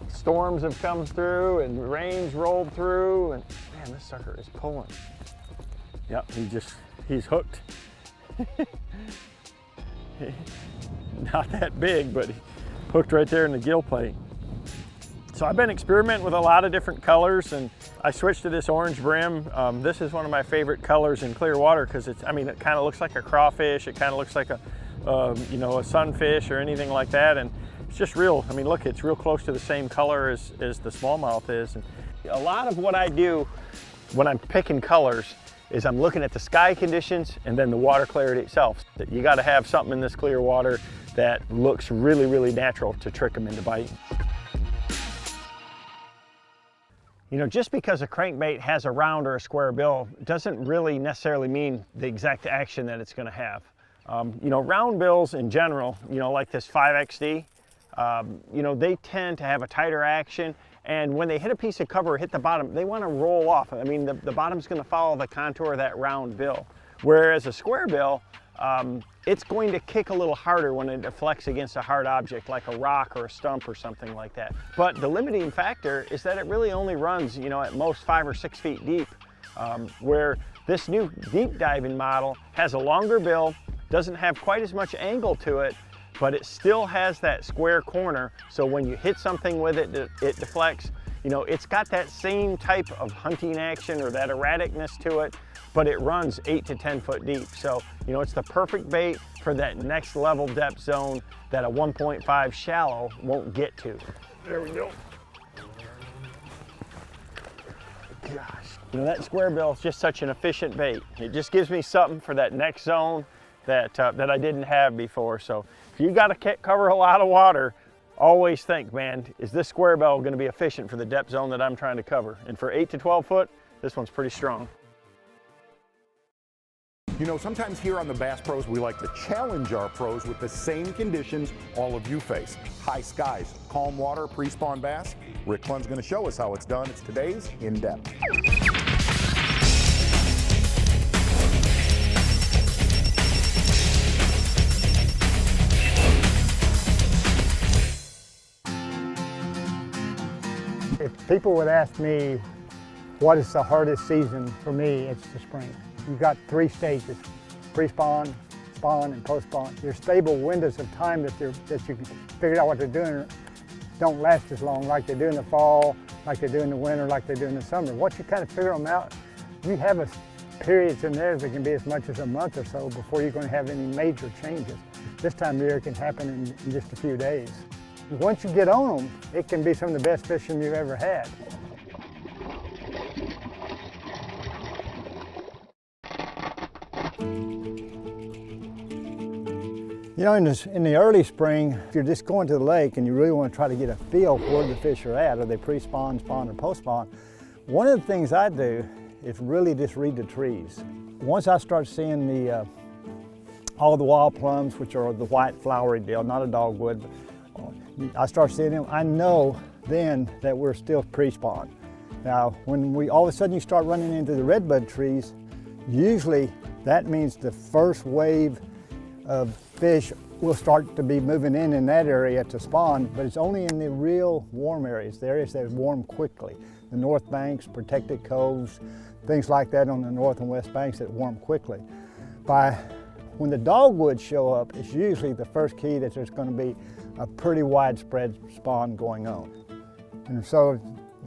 S3: storms have come through and rain's rolled through, and man, this sucker is pulling. Yep, he's hooked. Not that big, but he hooked right there in the gill plate. So I've been experimenting with a lot of different colors, and I switched to this orange brim. This is one of my favorite colors in clear water because it kind of looks like a crawfish. It kind of looks like a you know, a sunfish or anything like that, and it's just real. I mean, look, it's real close to the same color as the smallmouth is. And a lot of what I do when I'm picking colors is I'm looking at the sky conditions and then the water clarity itself. You got to have something in this clear water that looks really, really natural to trick them into biting. You know, just because a crankbait has a round or a square bill doesn't really necessarily mean the exact action that it's going to have. You know, round bills in general, you know, like this 5XD, you know, they tend to have a tighter action, and when they hit a piece of cover or hit the bottom, they want to roll off. I mean, the bottom's going to follow the contour of that round bill. Whereas a square bill, it's going to kick a little harder when it deflects against a hard object like a rock or a stump or something like that. But the limiting factor is that it really only runs, you know, at most 5 or 6 feet deep, where this new deep diving model has a longer bill, doesn't have quite as much angle to it, but it still has that square corner. So when you hit something with it, it deflects. You know, it's got that same type of hunting action or that erraticness to it, but it runs 8 to 10 foot deep. So, you know, it's the perfect bait for that next level depth zone that a 1.5 shallow won't get to. There we go. Gosh, you know, that square bill is just such an efficient bait. It just gives me something for that next zone that I didn't have before. So if you got to cover a lot of water, always think, man, is this square bill going to be efficient for the depth zone that I'm trying to cover? And for 8 to 12 foot, this one's pretty strong.
S1: You know, sometimes here on the Bass Pros, we like to challenge our pros with the same conditions all of you face. High skies, calm water, pre-spawn bass. Rick Clunn's going to show us how it's done. It's today's In Depth.
S10: If people would ask me what is the hardest season for me, it's the spring. You've got 3 stages: pre-spawn, spawn, and post-spawn. Your stable windows of time that you can figure out what they're doing don't last as long, like they do in the fall, like they do in the winter, like they do in the summer. Once you kind of figure them out, you have periods in there that can be as much as a month or so before you're going to have any major changes. This time of year can happen in just a few days. Once you get on them, it can be some of the best fishing you've ever had. You know, in the early spring, if you're just going to the lake and you really want to try to get a feel for where the fish are at, are they pre-spawn, spawn, or post-spawn, one of the things I do is really just read the trees. Once I start seeing all the wild plums, which are the white flowery deal, not a dogwood, but I start seeing them, I know then that we're still pre-spawn. Now, when all of a sudden you start running into the redbud trees, usually that means the first wave of fish will start to be moving in that area to spawn, but it's only in the real warm areas, the areas that warm quickly. The north banks, protected coves, things like that on the north and west banks that warm quickly. When the dogwoods show up, it's usually the first key that there's going to be a pretty widespread spawn going on. And so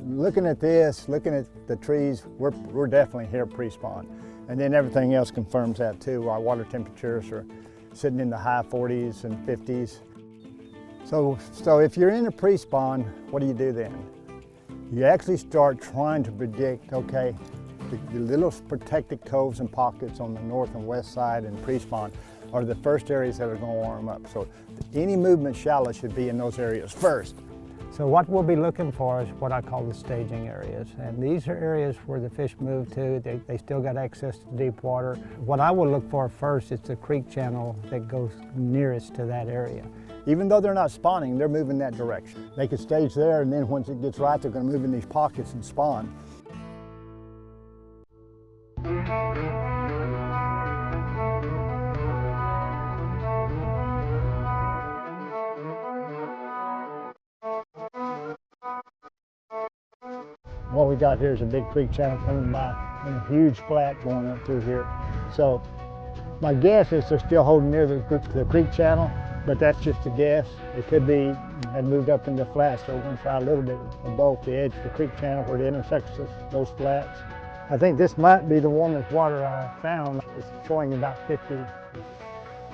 S10: looking at this, looking at the trees, we're definitely here pre-spawn. And then everything else confirms that too. Our water temperatures are sitting in the high 40s and 50s. So if you're in a pre-spawn, what do you do then? You actually start trying to predict, okay, the little protected coves and pockets on the north and west side and pre-spawn, are the first areas that are going to warm up. So any movement shallow should be in those areas first. So what we'll be looking for is what I call the staging areas. And these are areas where the fish move to. They still got access to deep water. What I will look for first is the creek channel that goes nearest to that area. Even though they're not spawning, they're moving that direction. They can stage there, and then once it gets right, they're going to move in these pockets and spawn. What we got here is a big creek channel coming by and a huge flat going up through here. So my guess is they're still holding near the creek channel, but that's just a guess. It could be had moved up into flats, so we're inside a little bit above the edge of the creek channel where it intersects those flats. I think this might be the warmest water I found. It's showing about 50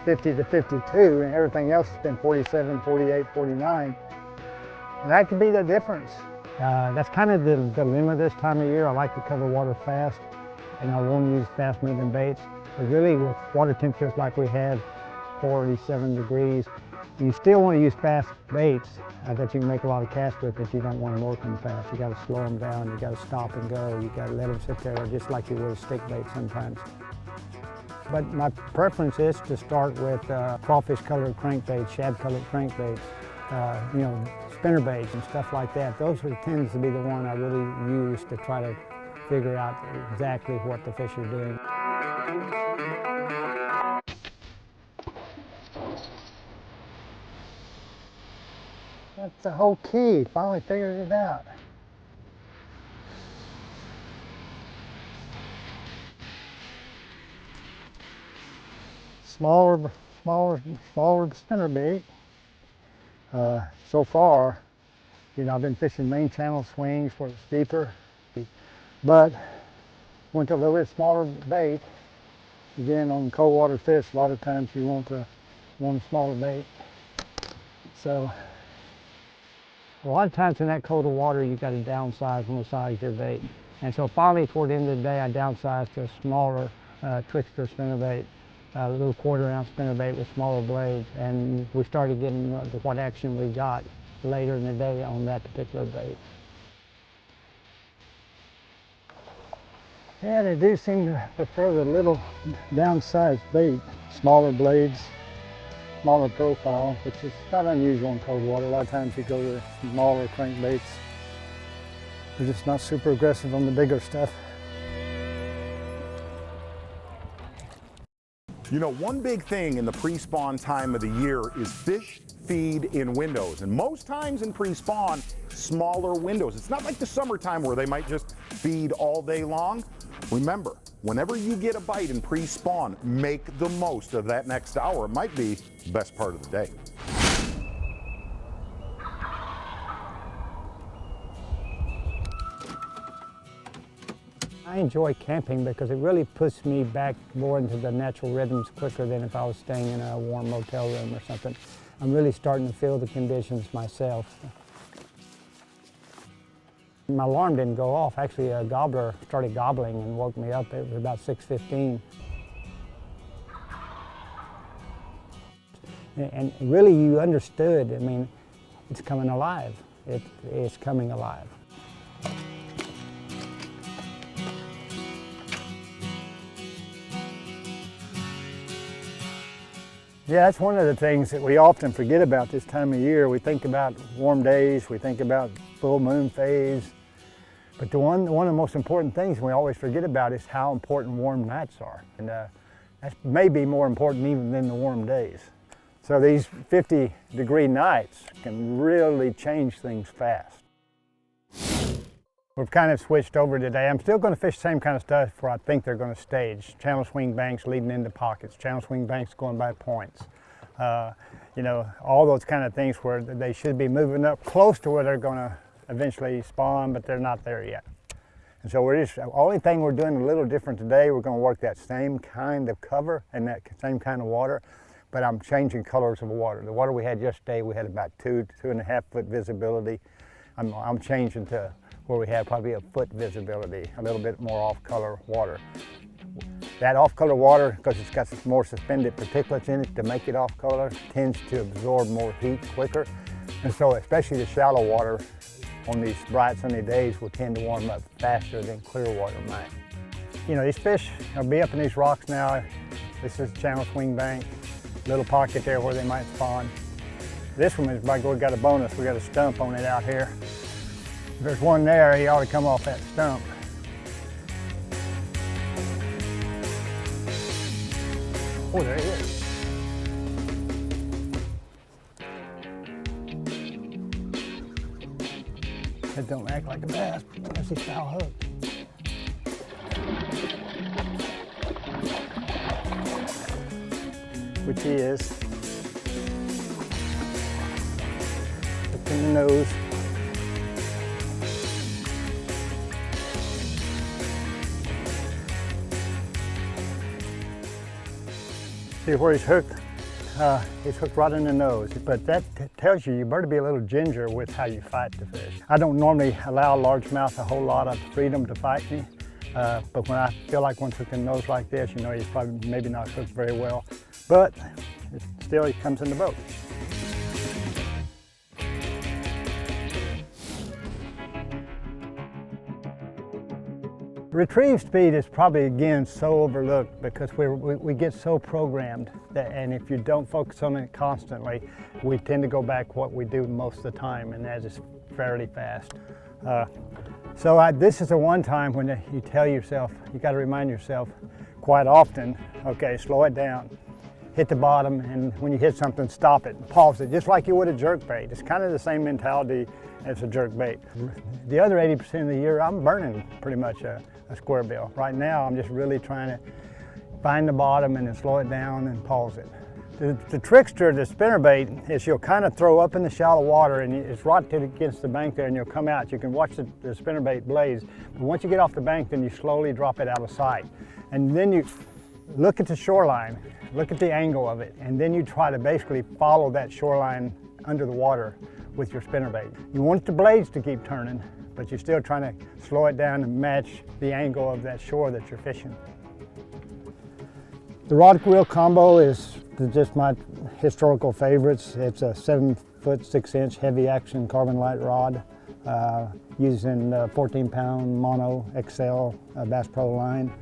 S10: to 52, and everything else has been 47, 48, 49. And that could be the difference. That's kind of the dilemma this time of year. I like to cover water fast, and I won't use fast moving baits. But really, with water temperatures like we had, 47 degrees, you still want to use fast baits that you can make a lot of casts with, but you don't want them working fast. You got to slow them down, you got to stop and go, you got to let them sit there just like you would a stick bait sometimes. But my preference is to start with crawfish colored crankbaits, shad colored crankbaits, you know, spinner baits and stuff like that. Those tends to be the one I really use to try to figure out exactly what the fish are doing. That's the whole key. Finally figured it out. Smaller spinnerbait. So far, you know, I've been fishing main channel swings where it's deeper, but went to a little bit smaller bait. Again, on cold water fish, a lot of times you want a smaller bait. So a lot of times in that colder water, you got to downsize on the size of your bait. And so finally, toward the end of the day, I downsized to a smaller Twixter spinnerbait, a little 1/4 ounce spinnerbait with smaller blades, and we started getting what action we got later in the day on that particular bait. Yeah, they do seem to prefer the little downsized bait, smaller blades, smaller profile, which is not unusual in cold water. A lot of times you go to smaller crankbaits. They're just not super aggressive on the bigger stuff.
S1: You know, one big thing in the pre-spawn time of the year is fish feed in windows. And most times in pre-spawn, smaller windows. It's not like the summertime where they might just feed all day long. Remember, whenever you get a bite in pre-spawn, make the most of that next hour. It might be the best part of the day.
S10: I enjoy camping because it really puts me back more into the natural rhythms quicker than if I was staying in a warm motel room or something. I'm really starting to feel the conditions myself. My alarm didn't go off. Actually, a gobbler started gobbling and woke me up. It was about 6:15. And really you understood, I mean, it's coming alive. It's coming alive. Yeah, that's one of the things that we often forget about this time of year. We think about warm days, we think about full moon phase, but one of the most important things we always forget about is how important warm nights are. And that may be more important even than the warm days. So these 50-degree nights can really change things fast. We've kind of switched over today. I'm still going to fish the same kind of stuff where I think they're going to stage. Channel swing banks leading into pockets, channel swing banks going by points. You know, all those kind of things where they should be moving up close to where they're going to eventually spawn, but they're not there yet. And so the only thing we're doing a little different today, we're going to work that same kind of cover and that same kind of water, but I'm changing colors of the water. The water we had yesterday, we had about 2.5 foot visibility. I'm changing to where we have probably a foot visibility, a little bit more off-color water. That off-color water, because it's got some more suspended particulates in it to make it off-color, tends to absorb more heat quicker. And so especially the shallow water on these bright sunny days will tend to warm up faster than clear water might. You know, these fish will be up in these rocks now. This is channel swing bank, little pocket there where they might spawn. This one is by God got a bonus. We got a stump on it out here. If there's one there, he ought to come off that stump. Oh, there he is. That don't act like a bass unless he's foul hooked. Which he is. Look in the nose. See where he's hooked? He's hooked right in the nose, but that tells you better be a little ginger with how you fight the fish. I don't normally allow largemouth a whole lot of freedom to fight me, but when I feel like one's hooked in the nose like this, you know he's probably maybe not hooked very well, but still he comes in the boat. Retrieve speed is probably, again, so overlooked because we get so programmed that, and if you don't focus on it constantly, we tend to go back what we do most of the time, and that is fairly fast. This is the one time when you tell yourself, you got to remind yourself quite often, okay, slow it down, hit the bottom, and when you hit something, stop it, pause it, just like you would a jerkbait. It's kind of the same mentality as a jerkbait. The other 80% of the year, I'm burning pretty much a square bill. Right now, I'm just really trying to find the bottom and then slow it down and pause it. The trickster of the spinnerbait is you'll kind of throw up in the shallow water and it's right against the bank there and you'll come out. You can watch the spinnerbait blaze, but once you get off the bank, then you slowly drop it out of sight. And then you look at the shoreline, look at the angle of it, and then you try to basically follow that shoreline under the water with your spinnerbait. You want the blades to keep turning, but you're still trying to slow it down and match the angle of that shore that you're fishing. The rod reel combo is just my historical favorites. It's a 7-foot 6-inch heavy action carbon light rod using 14-pound mono XL Bass Pro line,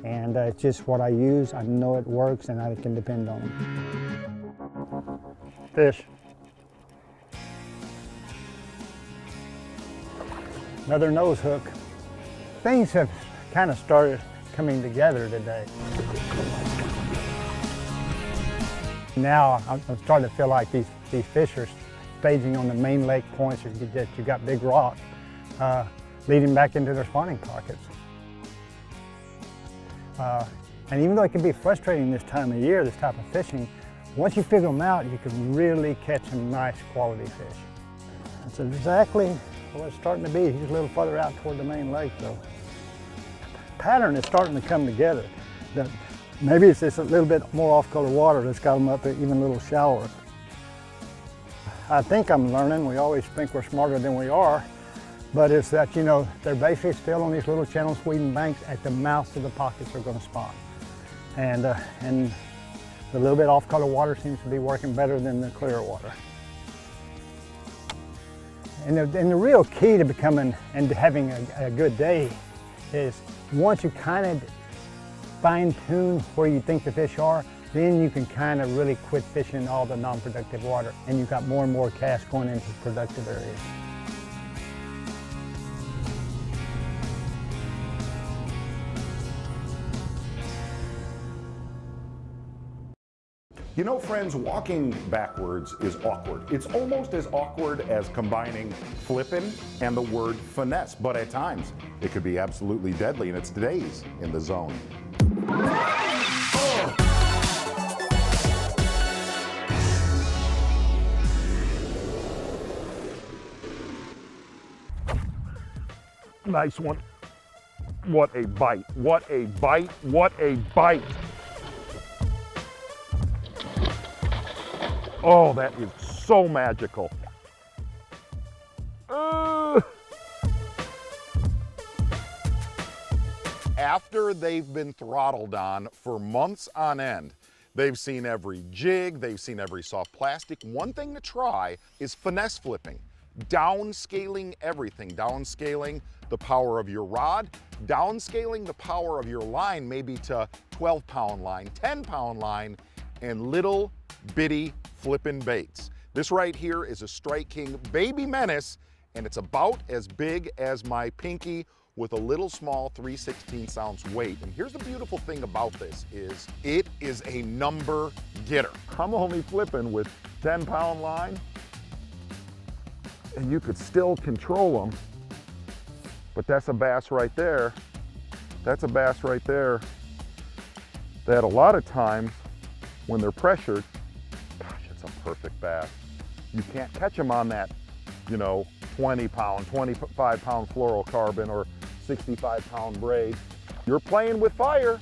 S10: and it's just what I use. I know it works and I can depend on it. Fish. Another nose hook. Things have kind of started coming together today. Now I'm starting to feel like these fish are staging on the main lake points that you got big rock leading back into their spawning pockets. And even though it can be frustrating this time of year, this type of fishing, once you figure them out, you can really catch some nice quality fish. That's exactly what it's starting to be. He's a little further out toward the main lake though. Pattern is starting to come together. Maybe it's just a little bit more off-color water that's got them up even a little shallower. I think I'm learning. We always think we're smarter than we are, but it's that, you know, they're basically still on these little channel sweeping banks at the mouths of the pockets they're going to spawn. And the little bit off-color water seems to be working better than the clear water. And the real key to becoming and to having a good day is once you kind of fine-tune where you think the fish are, then you can kind of really quit fishing all the non-productive water and you've got more and more casts going into productive areas.
S1: You know, friends, walking backwards is awkward. It's almost as awkward as combining flippin' and the word finesse, but at times it could be absolutely deadly, and it's today's In the Zone. Nice one. What a bite, what a bite, what a bite. Oh, that is so magical. after they've been throttled on for months on end, they've seen every jig, they've seen every soft plastic. One thing to try is finesse flipping, downscaling everything, downscaling the power of your rod, downscaling the power of your line, maybe to 12-pound line, 10-pound line, and little bitty flipping baits. This right here is a Strike King Baby Menace, and it's about as big as my pinky with a little small 3/16 ounce weight. And here's the beautiful thing about this is it is a number getter. I'm only flipping with 10-pound line, and you could still control them, but that's a bass right there. That's a bass right there that a lot of times when they're pressured, gosh, it's a perfect bass. You can't catch them on that, you know, 20-pound, 25-pound fluorocarbon or 65-pound braid. You're playing with fire.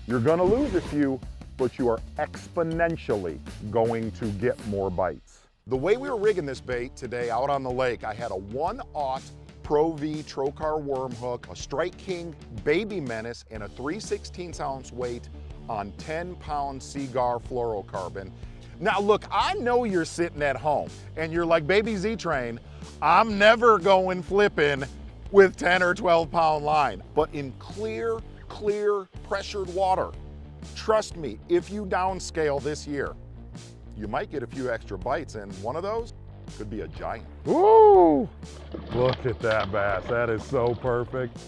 S1: You're gonna lose a few, but you are exponentially going to get more bites. The way we were rigging this bait today out on the lake, I had a 1/0 Pro V Trocar worm hook, a Strike King Baby Menace, and a 3/16 ounce weight on 10-pound Seagar fluorocarbon. Now look, I know you're sitting at home and you're like, Baby Z-Train, I'm never going flipping with 10 or 12-pound line. But in clear pressured water, trust me, if you downscale this year, you might get a few extra bites, and one of those could be a giant. Woo! Look at that bass, that is so perfect.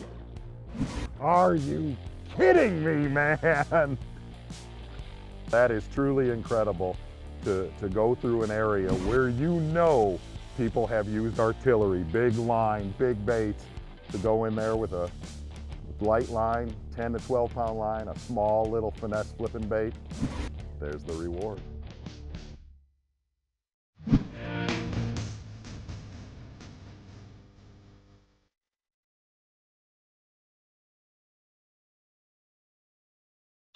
S1: Are you kidding me, man? That is truly incredible to go through an area where you know people have used artillery, big line, big baits, to go in there with a light line, 10 to 12-pound line, a small little finesse flipping bait. There's the reward.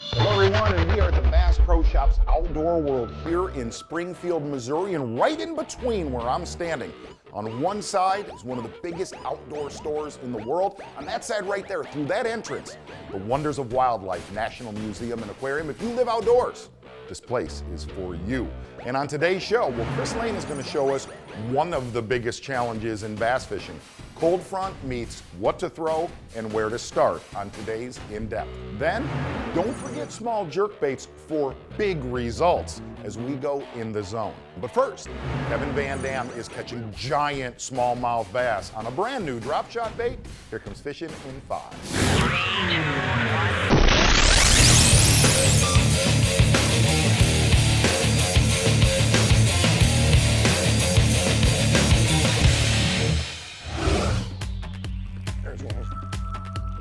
S1: Hello everyone, and we are at the Bass Pro Shops Outdoor World here in Springfield, Missouri, and right in between where I'm standing, on one side is one of the biggest outdoor stores in the world. On that side right there, through that entrance, the Wonders of Wildlife National Museum and Aquarium. If you live outdoors, this place is for you. And on today's show, well, Chris Lane is going to show us one of the biggest challenges in bass fishing. Cold front meets what to throw and where to start on today's In-Depth. Then, don't forget small jerkbaits for big results as we go in the zone. But first, Kevin Van Dam is catching giant smallmouth bass on a brand new drop shot bait. Here comes fishing in 5.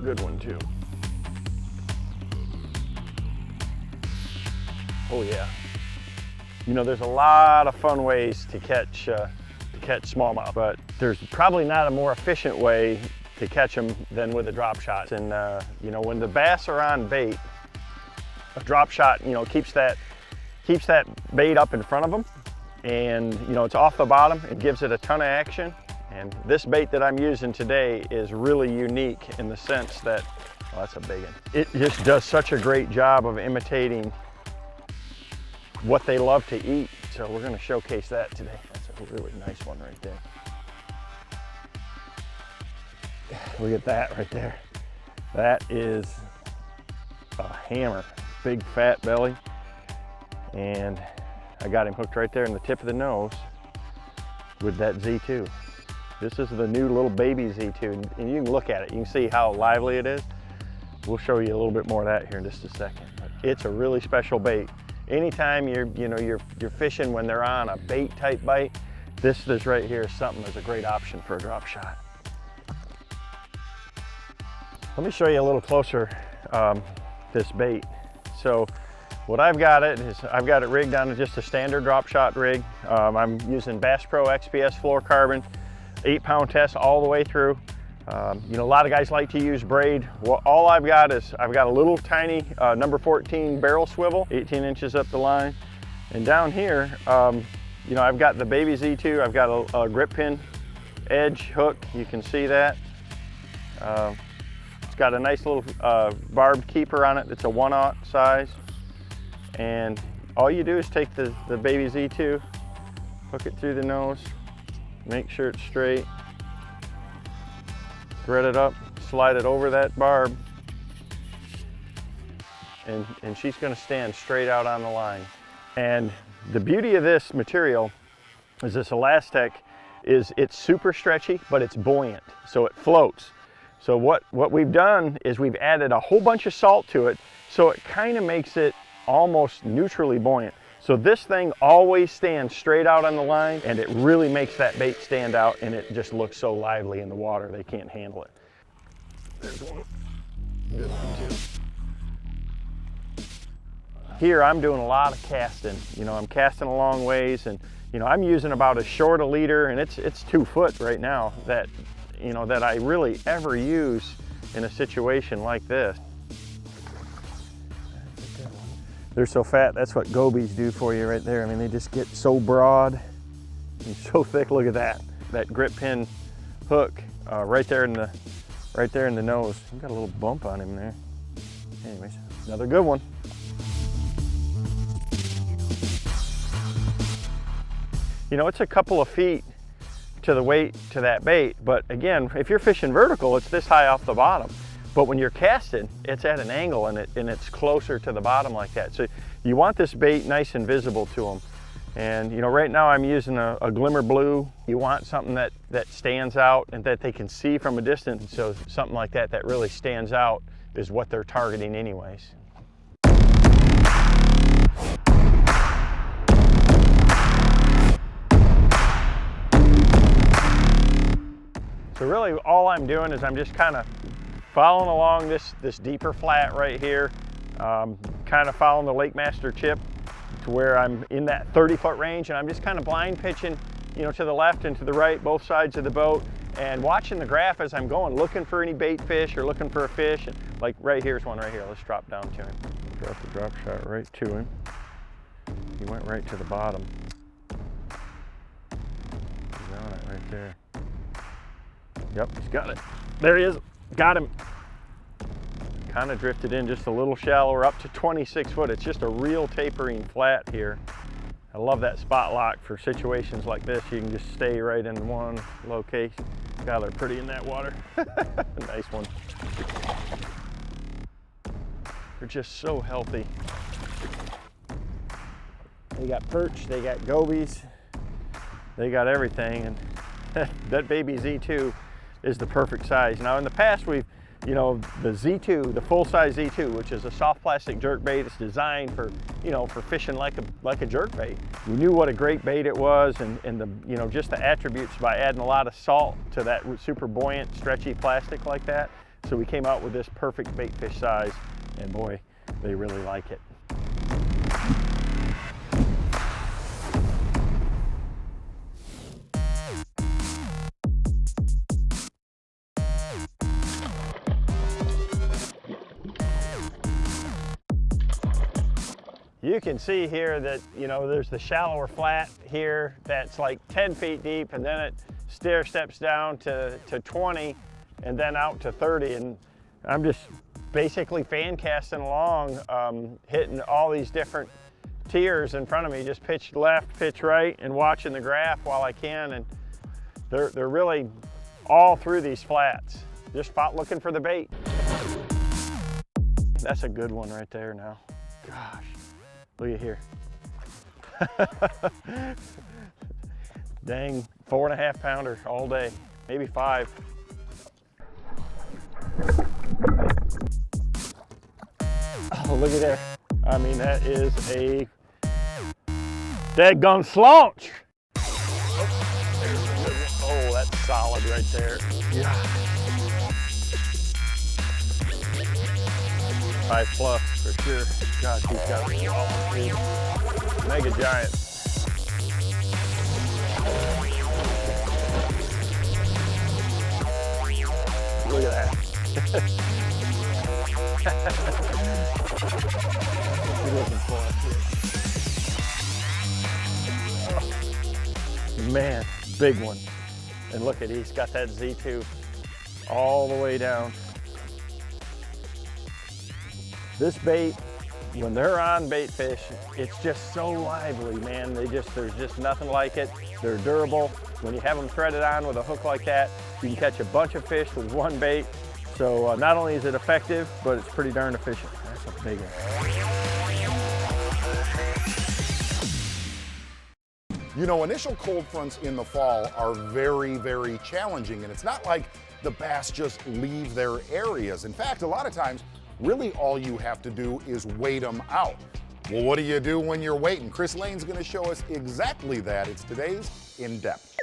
S3: Good one too. Oh yeah. You know, there's a lot of fun ways to catch smallmouth, but there's probably not a more efficient way to catch them than with a drop shot. And you know, when the bass are on bait, a drop shot, you know, keeps that bait up in front of them, and you know, it's off the bottom. It gives it a ton of action. And this bait that I'm using today is really unique in the sense that, well, that's a big one. It just does such a great job of imitating what they love to eat. So we're gonna showcase that today. That's a really nice one right there. Look at that right there. That is a hammer, big fat belly. And I got him hooked right there in the tip of the nose with that Z2. This is the new little baby Z2, and you can look at it. You can see how lively it is. We'll show you a little bit more of that here in just a second. But it's a really special bait. Anytime you're fishing when they're on a bait type bite, this right here is something that's a great option for a drop shot. Let me show you a little closer this bait. So what I've got it rigged on just a standard drop shot rig. I'm using Bass Pro XPS fluorocarbon. 8-pound test all the way through. You know, a lot of guys like to use braid. Well, all I've got is a little tiny number 14 barrel swivel, 18 inches up the line. And down here, you know, I've got the baby Z2. I've got a grip pin edge hook. You can see that. It's got a nice little barbed keeper on it. It's a 1/0 size. And all you do is take the baby Z2, hook it through the nose, make sure it's straight, thread it up, slide it over that barb, and she's gonna stand straight out on the line. And the beauty of this material is this Elastec is it's super stretchy, but it's buoyant, so it floats. So what we've done is we've added a whole bunch of salt to it, so it kind of makes it almost neutrally buoyant. So this thing always stands straight out on the line, and it really makes that bait stand out, and it just looks so lively in the water, they can't handle it.
S1: There's one. Good one too.
S3: Here I'm doing a lot of casting. You know, I'm casting a long ways, and you know, I'm using about as short a leader, and it's 2 foot right now that, you know, that I really ever use in a situation like this. They're so fat, that's what gobies do for you right there. I mean, they just get so broad and so thick. Look at that. That grip pin hook right there in the nose. He got a little bump on him there. Anyways, another good one. You know, it's a couple of feet to the weight to that bait, but again, if you're fishing vertical, it's this high off the bottom. But when you're casting, it's at an angle and it's closer to the bottom like that. So you want this bait nice and visible to them. And you know, right now I'm using a glimmer blue. You want something that stands out and that they can see from a distance. So something like that that really stands out is what they're targeting anyways. So really all I'm doing is I'm just kind of following along this deeper flat right here, kind of following the Lake Master chip to where I'm in that 30-foot range, and I'm just kind of blind pitching, you know, to the left and to the right, both sides of the boat, and watching the graph as I'm going, looking for any bait fish or looking for a fish. And like right here's one right here. Let's drop down to him. Drop the drop shot right to him. He went right to the bottom. He's on it right there. Yep, he's got it. There he is. Got him. Kind of drifted in just a little shallower, up to 26 foot. It's just a real tapering flat here. I love that spot lock for situations like this. You can just stay right in one location. God, they're pretty in that water. Nice one. They're just so healthy. They got perch, they got gobies, they got everything. And that baby Z2 is the perfect size. Now in the past we've, you know, the Z2, the full-size Z2, which is a soft plastic jerkbait. It's designed for, you know, for fishing like a jerkbait. We knew what a great bait it was, and the, you know, just the attributes by adding a lot of salt to that super buoyant, stretchy plastic like that. So we came out with this perfect bait fish size, and boy, they really like it. You can see here that, you know, there's the shallower flat here that's like 10 feet deep, and then it stair steps down to 20 and then out to 30. And I'm just basically fan casting along, hitting all these different tiers in front of me, just pitch left, pitch right, and watching the graph while I can. And they're really all through these flats, just looking for the bait. That's a good one right there now. Gosh. Look at here. Dang, 4.5 pounder all day, maybe 5. Oh, look at there. I mean, that is a dead-gum slaunch. Oh, that's solid right there. Yeah. 5+ for sure. God, he's got a awesome mega giant. Look at that. He's looking for it. Oh, man, big one. And look at, he's got that Z2 all the way down. This bait, when they're on bait fish, it's just so lively, man. There's just nothing like it. They're durable. When you have them threaded on with a hook like that, you can catch a bunch of fish with one bait. So not only is it effective, but it's pretty darn efficient. That's a big one.
S1: You know, initial cold fronts in the fall are very, very challenging, and it's not like the bass just leave their areas. In fact, a lot of times, really all you have to do is wait them out. Well, what do you do when you're waiting? Chris Lane's gonna show us exactly that. It's today's In Depth.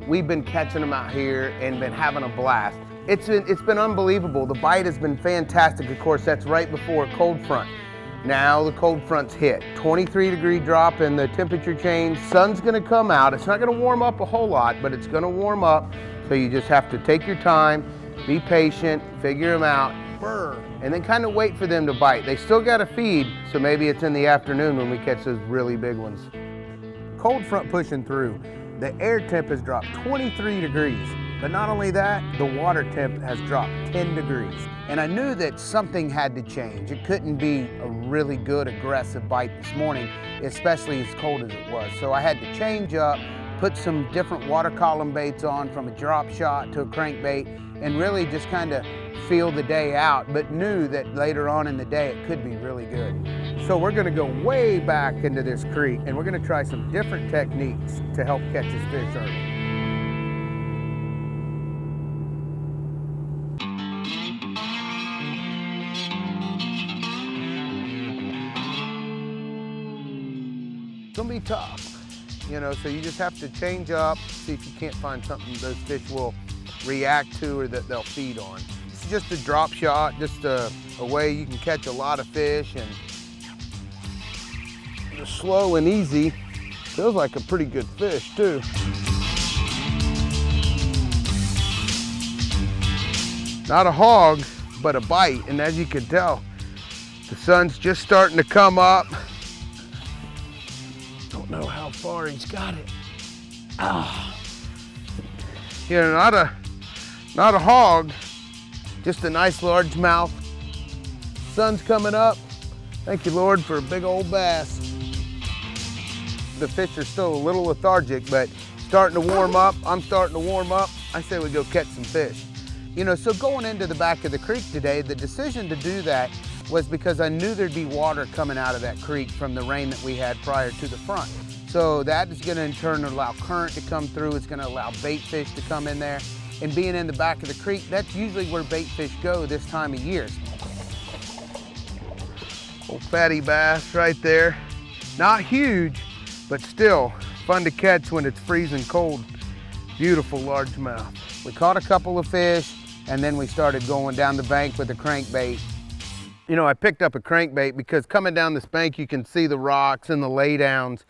S6: We've been catching them out here and been having a blast. It's been unbelievable. The bite has been fantastic. Of course, that's right before a cold front. Now the cold front's hit. 23-degree drop in the temperature change. Sun's gonna come out. It's not gonna warm up a whole lot, but it's gonna warm up. So you just have to take your time, be patient, figure them out, and then kind of wait for them to bite. They still gotta feed, so maybe it's in the afternoon when we catch those really big ones. Cold front pushing through. The air temp has dropped 23 degrees, but not only that, the water temp has dropped 10 degrees. And I knew that something had to change. It couldn't be a really good aggressive bite this morning, especially as cold as it was. So I had to change up, put some different water column baits on, from a drop shot to a crankbait, and really just kind of feel the day out, but knew that later on in the day it could be really good. So we're gonna go way back into this creek and we're gonna try some different techniques to help catch this fish early. It's gonna be tough, you know, so you just have to change up, see if you can't find something those fish will react to or that they'll feed on. It's just a drop shot, just a way you can catch a lot of fish, and just slow and easy. Feels like a pretty good fish too. Not a hog, but a bite, and as you can tell, the sun's just starting to come up. Don't know how far he's got it. Ah. You know, not a hog, just a nice largemouth. Sun's coming up. Thank you, Lord, for a big old bass. The fish are still a little lethargic, but starting to warm up. I'm starting to warm up. I say we go catch some fish. You know, so going into the back of the creek today, the decision to do that was because I knew there'd be water coming out of that creek from the rain that we had prior to the front. So that is gonna in turn allow current to come through. It's gonna allow bait fish to come in there. And being in the back of the creek, that's usually where bait fish go this time of year. Old fatty bass right there. Not huge, but still fun to catch when it's freezing cold. Beautiful largemouth. We caught a couple of fish, and then we started going down the bank with a crankbait. You know, I picked up a crankbait because coming down this bank, you can see the rocks and the laydowns,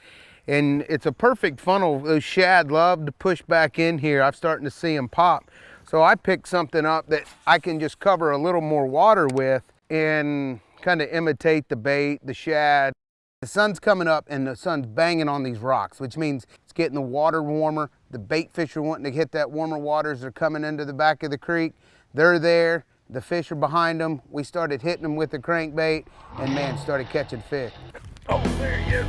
S6: and it's a perfect funnel. Those shad love to push back in here. I'm starting to see them pop. So I picked something up that I can just cover a little more water with and kind of imitate the bait, the shad. The sun's coming up and the sun's banging on these rocks, which means it's getting the water warmer. The bait fish are wanting to hit that warmer water as they're coming into the back of the creek. They're there, the fish are behind them. We started hitting them with the crankbait and man, started catching fish. Oh, there he is.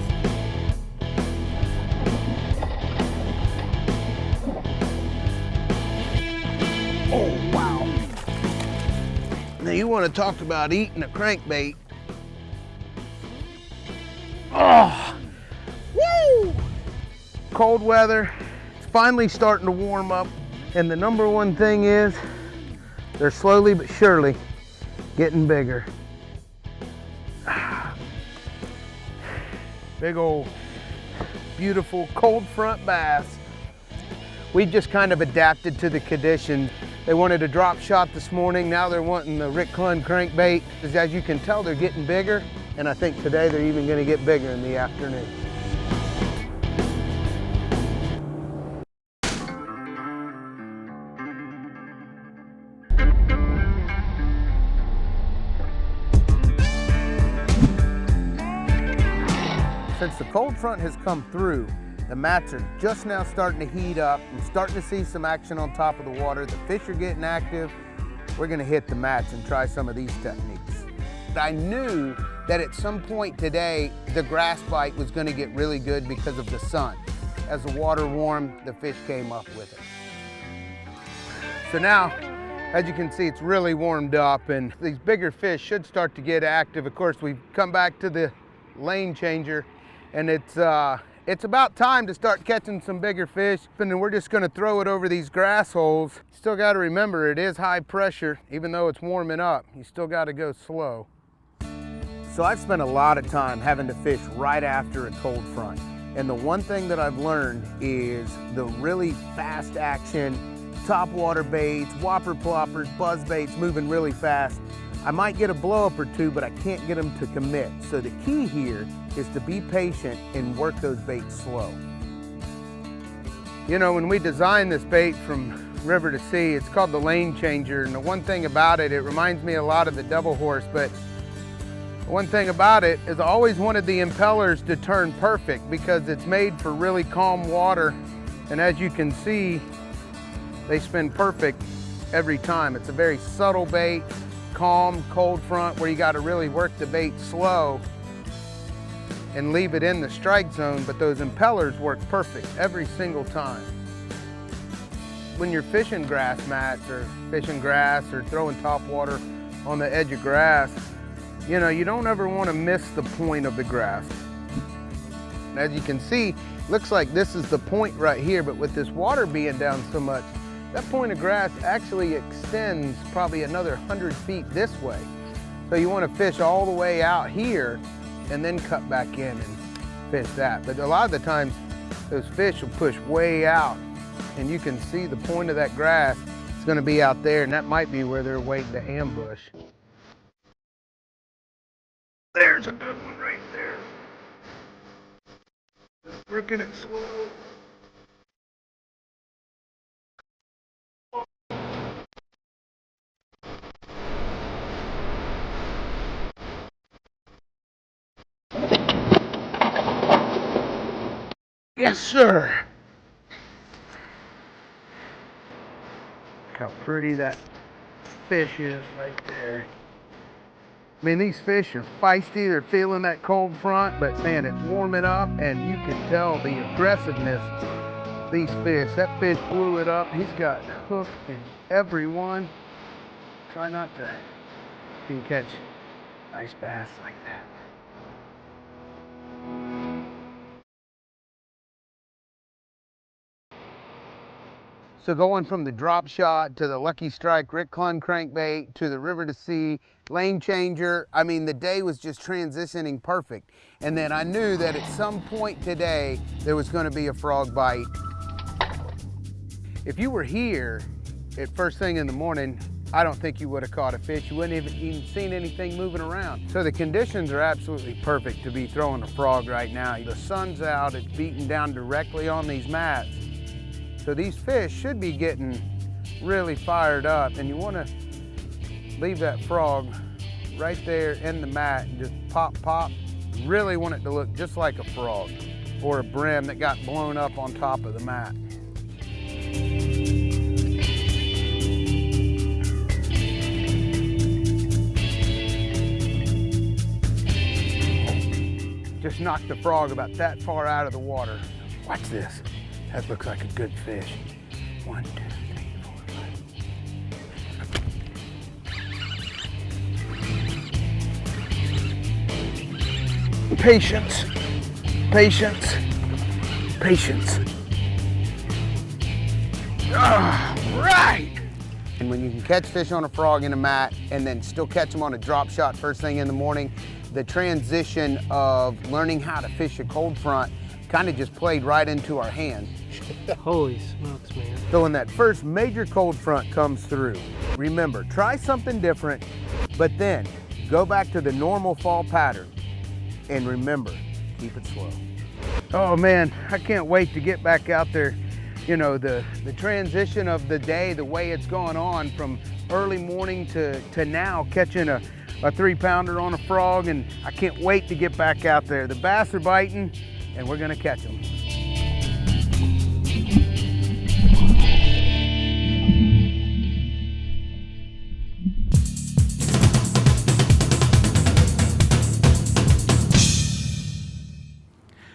S6: Oh, wow. Now you want to talk about eating a crankbait. Oh, woo! Cold weather, it's finally starting to warm up. And the number one thing is, they're slowly but surely getting bigger. Big old, beautiful cold front bass. We just kind of adapted to the conditions. They wanted a drop shot this morning. Now they're wanting the Rick Clunn crankbait. As you can tell, they're getting bigger. And I think today they're even gonna get bigger in the afternoon. Since the cold front has come through, the mats are just now starting to heat up. I'm starting to see some action on top of the water. The fish are getting active. We're gonna hit the mats and try some of these techniques. I knew that at some point today, the grass bite was gonna get really good because of the sun. As the water warmed, the fish came up with it. So now, as you can see, it's really warmed up and these bigger fish should start to get active. Of course, we've come back to the lane changer and it's about time to start catching some bigger fish. And then we're just gonna throw it over these grass holes. Still gotta remember, it is high pressure. Even though it's warming up, you still gotta go slow. So I've spent a lot of time having to fish right after a cold front. And the one thing that I've learned is the really fast action, topwater baits, Whopper Ploppers, buzz baits moving really fast. I might get a blow up or two, but I can't get them to commit. So the key here is to be patient and work those baits slow. You know, when we designed this bait from river to sea, it's called the lane changer. And the one thing about it, it reminds me a lot of the double horse, but one thing about it is I always wanted the impellers to turn perfect because it's made for really calm water. And as you can see, they spin perfect every time. It's a very subtle bait, calm, cold front where you got to really work the bait slow and leave it in the strike zone, but those impellers work perfect every single time. When you're fishing grass mats or fishing grass or throwing topwater on the edge of grass, you know, you don't ever want to miss the point of the grass. As you can see, looks like this is the point right here, but with this water being down so much, that point of grass actually extends probably another 100 feet this way. So you want to fish all the way out here and then cut back in and fish that. But a lot of the times, those fish will push way out and you can see the point of that grass is going to be out there, and that might be where they're waiting to ambush. There's a good one right there. Just working it slow. Yes, sir. Look how pretty that fish is right there. I mean, these fish are feisty, they're feeling that cold front, but man, it's warming up and you can tell the aggressiveness of these fish. That fish blew it up. He's got hook in every one. Try not to, you can catch nice bass like that. So going from the drop shot to the Lucky Strike Rick Clun crankbait to the river to sea lane changer, I mean, the day was just transitioning perfect. And then I knew that at some point today, there was going to be a frog bite. If you were here at first thing in the morning, I don't think you would have caught a fish. You wouldn't have even seen anything moving around. So the conditions are absolutely perfect to be throwing a frog right now. The sun's out, it's beating down directly on these mats. So these fish should be getting really fired up, and you want to leave that frog right there in the mat and just pop, pop. You really want it to look just like a frog or a brim that got blown up on top of the mat. Just knocked the frog about that far out of the water. Watch this. That looks like a good fish. 1, 2, 3, 4, 5. Patience, patience, patience. All right. And when you can catch fish on a frog in a mat and then still catch them on a drop shot first thing in the morning, the transition of learning how to fish a cold front kind of just played right into our hands.
S8: Holy smokes, man.
S6: So when that first major cold front comes through, remember, try something different, but then go back to the normal fall pattern. And remember, keep it slow. Oh man, I can't wait to get back out there. You know, the transition of the day, the way it's gone on from early morning to now, catching a a 3-pounder on a frog, and I can't wait to get back out there. The bass are biting, and we're gonna catch them.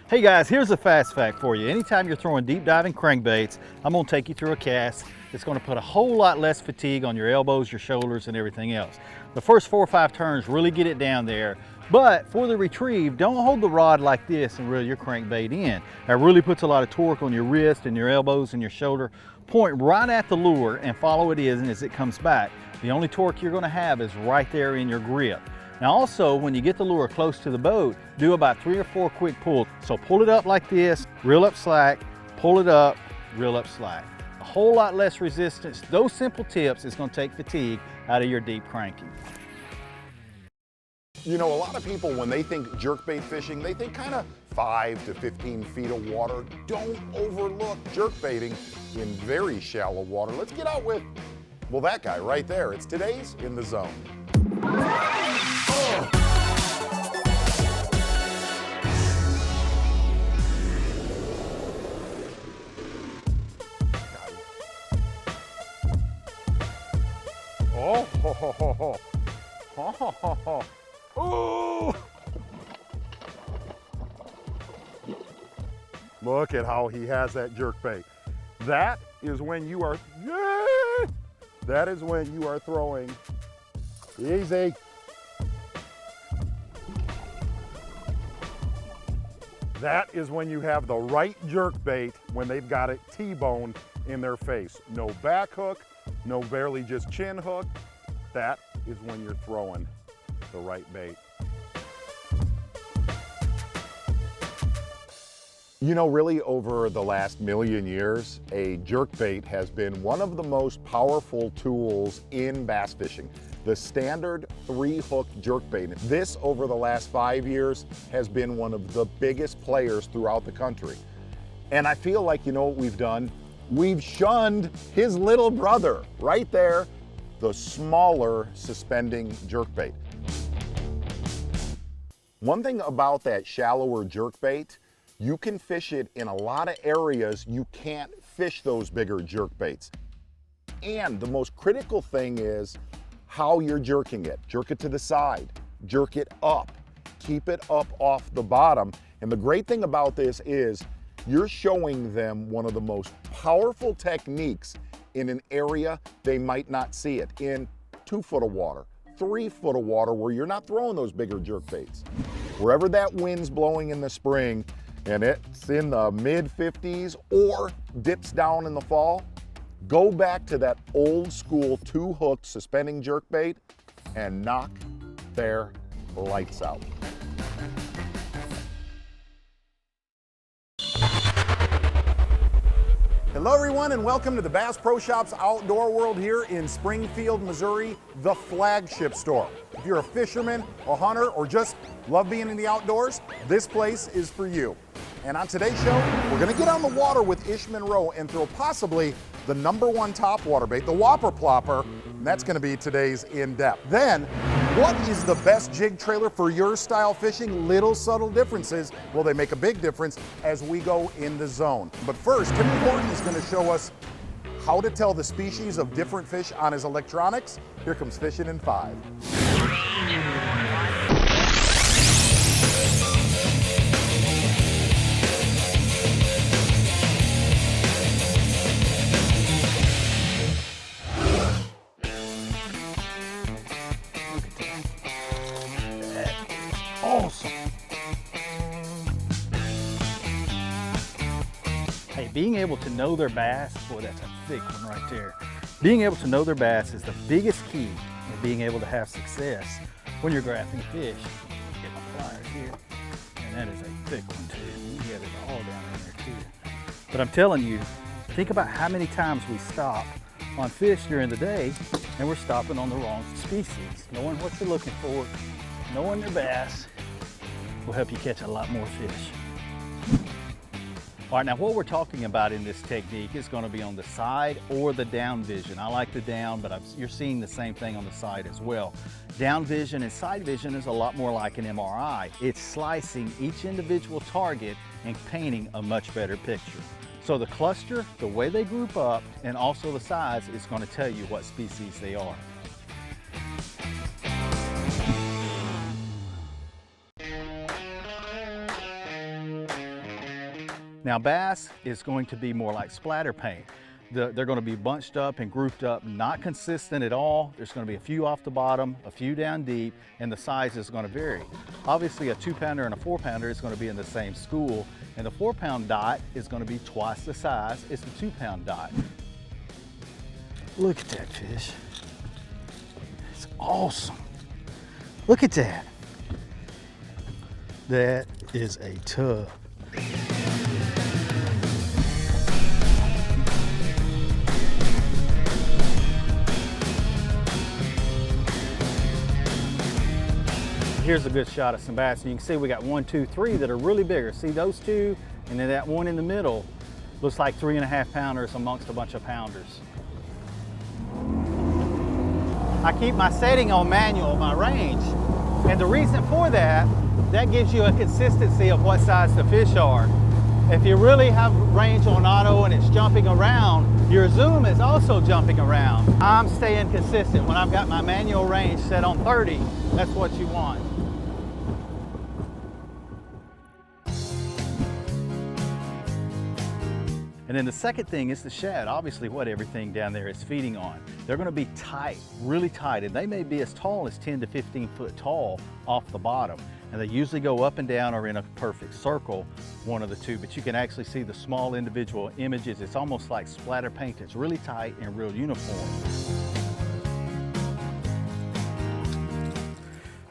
S5: Hey guys, here's a fast fact for you. Anytime you're throwing deep diving crankbaits, I'm gonna take you through a cast that's gonna put a whole lot less fatigue on your elbows, your shoulders, and everything else. The first 4 or 5 turns really get it down there, but for the retrieve, don't hold the rod like this and reel your crankbait in. That really puts a lot of torque on your wrist and your elbows and your shoulder. Point right at the lure and follow it in as it comes back. The only torque you're gonna have is right there in your grip. Now also, when you get the lure close to the boat, do about 3 or 4 quick pulls. So pull it up like this, reel up slack, pull it up, reel up slack. A whole lot less resistance. Those simple tips is gonna take fatigue out of your deep cranking.
S1: You know, a lot of people, when they think jerkbait fishing, they think kind of 5 to 15 feet of water. Don't overlook jerkbaiting in very shallow water. Let's get out with, well, that guy right there. It's today's In the Zone. Oh, ho, ho, ho, ho. Ho, ho, ho, ho. Ooh. Look at how he has that jerkbait. That is when you are, yeah, that is when you are throwing easy. That is when you have the right jerkbait, when they've got it T-boned in their face. No back hook, no barely just chin hook. That is when you're throwing the right bait. You know, really over the last million years, a jerkbait has been one of the most powerful tools in bass fishing. The standard 3-hook jerkbait. This, over the last 5 years, has been one of the biggest players throughout the country. And I feel like, you know what we've done? We've shunned his little brother right there, the smaller suspending jerkbait. One thing about that shallower jerkbait, you can fish it in a lot of areas you can't fish those bigger jerkbaits. And the most critical thing is how you're jerking it. Jerk it to the side, jerk it up, keep it up off the bottom. And the great thing about this is you're showing them one of the most powerful techniques in an area they might not see it, in 2 foot of water, 3 foot of water where you're not throwing those bigger jerkbaits. Wherever that wind's blowing in the spring and it's in the mid-50s or dips down in the fall, go back to that old school 2-hook suspending jerkbait and knock their lights out. Hello everyone and welcome to the Bass Pro Shops Outdoor World here in Springfield, Missouri, the flagship store. If you're a fisherman, a hunter, or just love being in the outdoors, this place is for you. And on today's show, we're gonna get on the water with Ish Monroe and throw possibly the #1 topwater bait, the Whopper Plopper, and that's gonna be today's in-depth. Then, what is the best jig trailer for your style fishing? Little subtle differences, well, they make a big difference as we go in the zone. But first, Tim Horton is gonna show us how to tell the species of different fish on his electronics. Here comes Fishing in 5.
S5: Awesome. Hey, being able to know their bass, boy, that's a thick one right there. Being able to know their bass is the biggest key in being able to have success when you're graphing fish. Get my pliers here, and that is a thick one too. You get it all down in there too. But I'm telling you, think about how many times we stop on fish during the day and we're stopping on the wrong species. Knowing what you're looking for, knowing your bass will help you catch a lot more fish. All right, now what we're talking about in this technique is going to be on the side or the down vision. I like the down, but you're seeing the same thing on the side as well. Down vision and side vision is a lot more like an MRI. It's slicing each individual target and painting a much better picture. So the cluster, the way they group up, and also the size is going to tell you what species they are. Now bass is going to be more like splatter paint. They're going to be bunched up and grouped up, not consistent at all. There's going to be a few off the bottom, a few down deep, and the size is going to vary. Obviously a 2-pounder and a 4-pounder is going to be in the same school, and the 4-pound dot is going to be twice the size as the 2-pound dot. Look at that fish. It's awesome. Look at that. That is a tub. Here's a good shot of some bass. And you can see we got 1, 2, 3 that are really bigger. See those two? And then that one in the middle looks like 3.5 pounders amongst a bunch of pounders. I keep my setting on manual, my range. And the reason for that gives you a consistency of what size the fish are. If you really have range on auto and it's jumping around, your zoom is also jumping around. I'm staying consistent. When I've got my manual range set on 30, that's what you want. And then the second thing is the shad, obviously what everything down there is feeding on. They're gonna be tight, really tight, and they may be as tall as 10 to 15 foot tall off the bottom. And they usually go up and down or in a perfect circle, one of the two, but you can actually see the small individual images. It's almost like splatter paint. It's really tight and real uniform.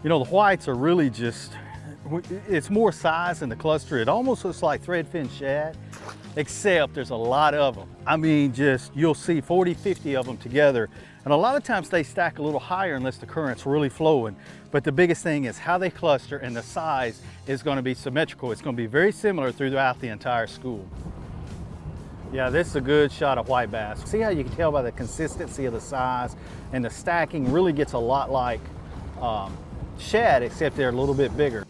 S5: You know, the whites are really just, it's more size in the cluster. It almost looks like threadfin shad, except there's a lot of them. I mean, just, you'll see 40, 50 of them together. And a lot of times they stack a little higher unless the current's really flowing. But the biggest thing is how they cluster, and the size is going to be symmetrical. It's going to be very similar throughout the entire school. Yeah, this is a good shot of white bass. See how you can tell by the consistency of the size, and the stacking really gets a lot like shad, except they're a little bit bigger.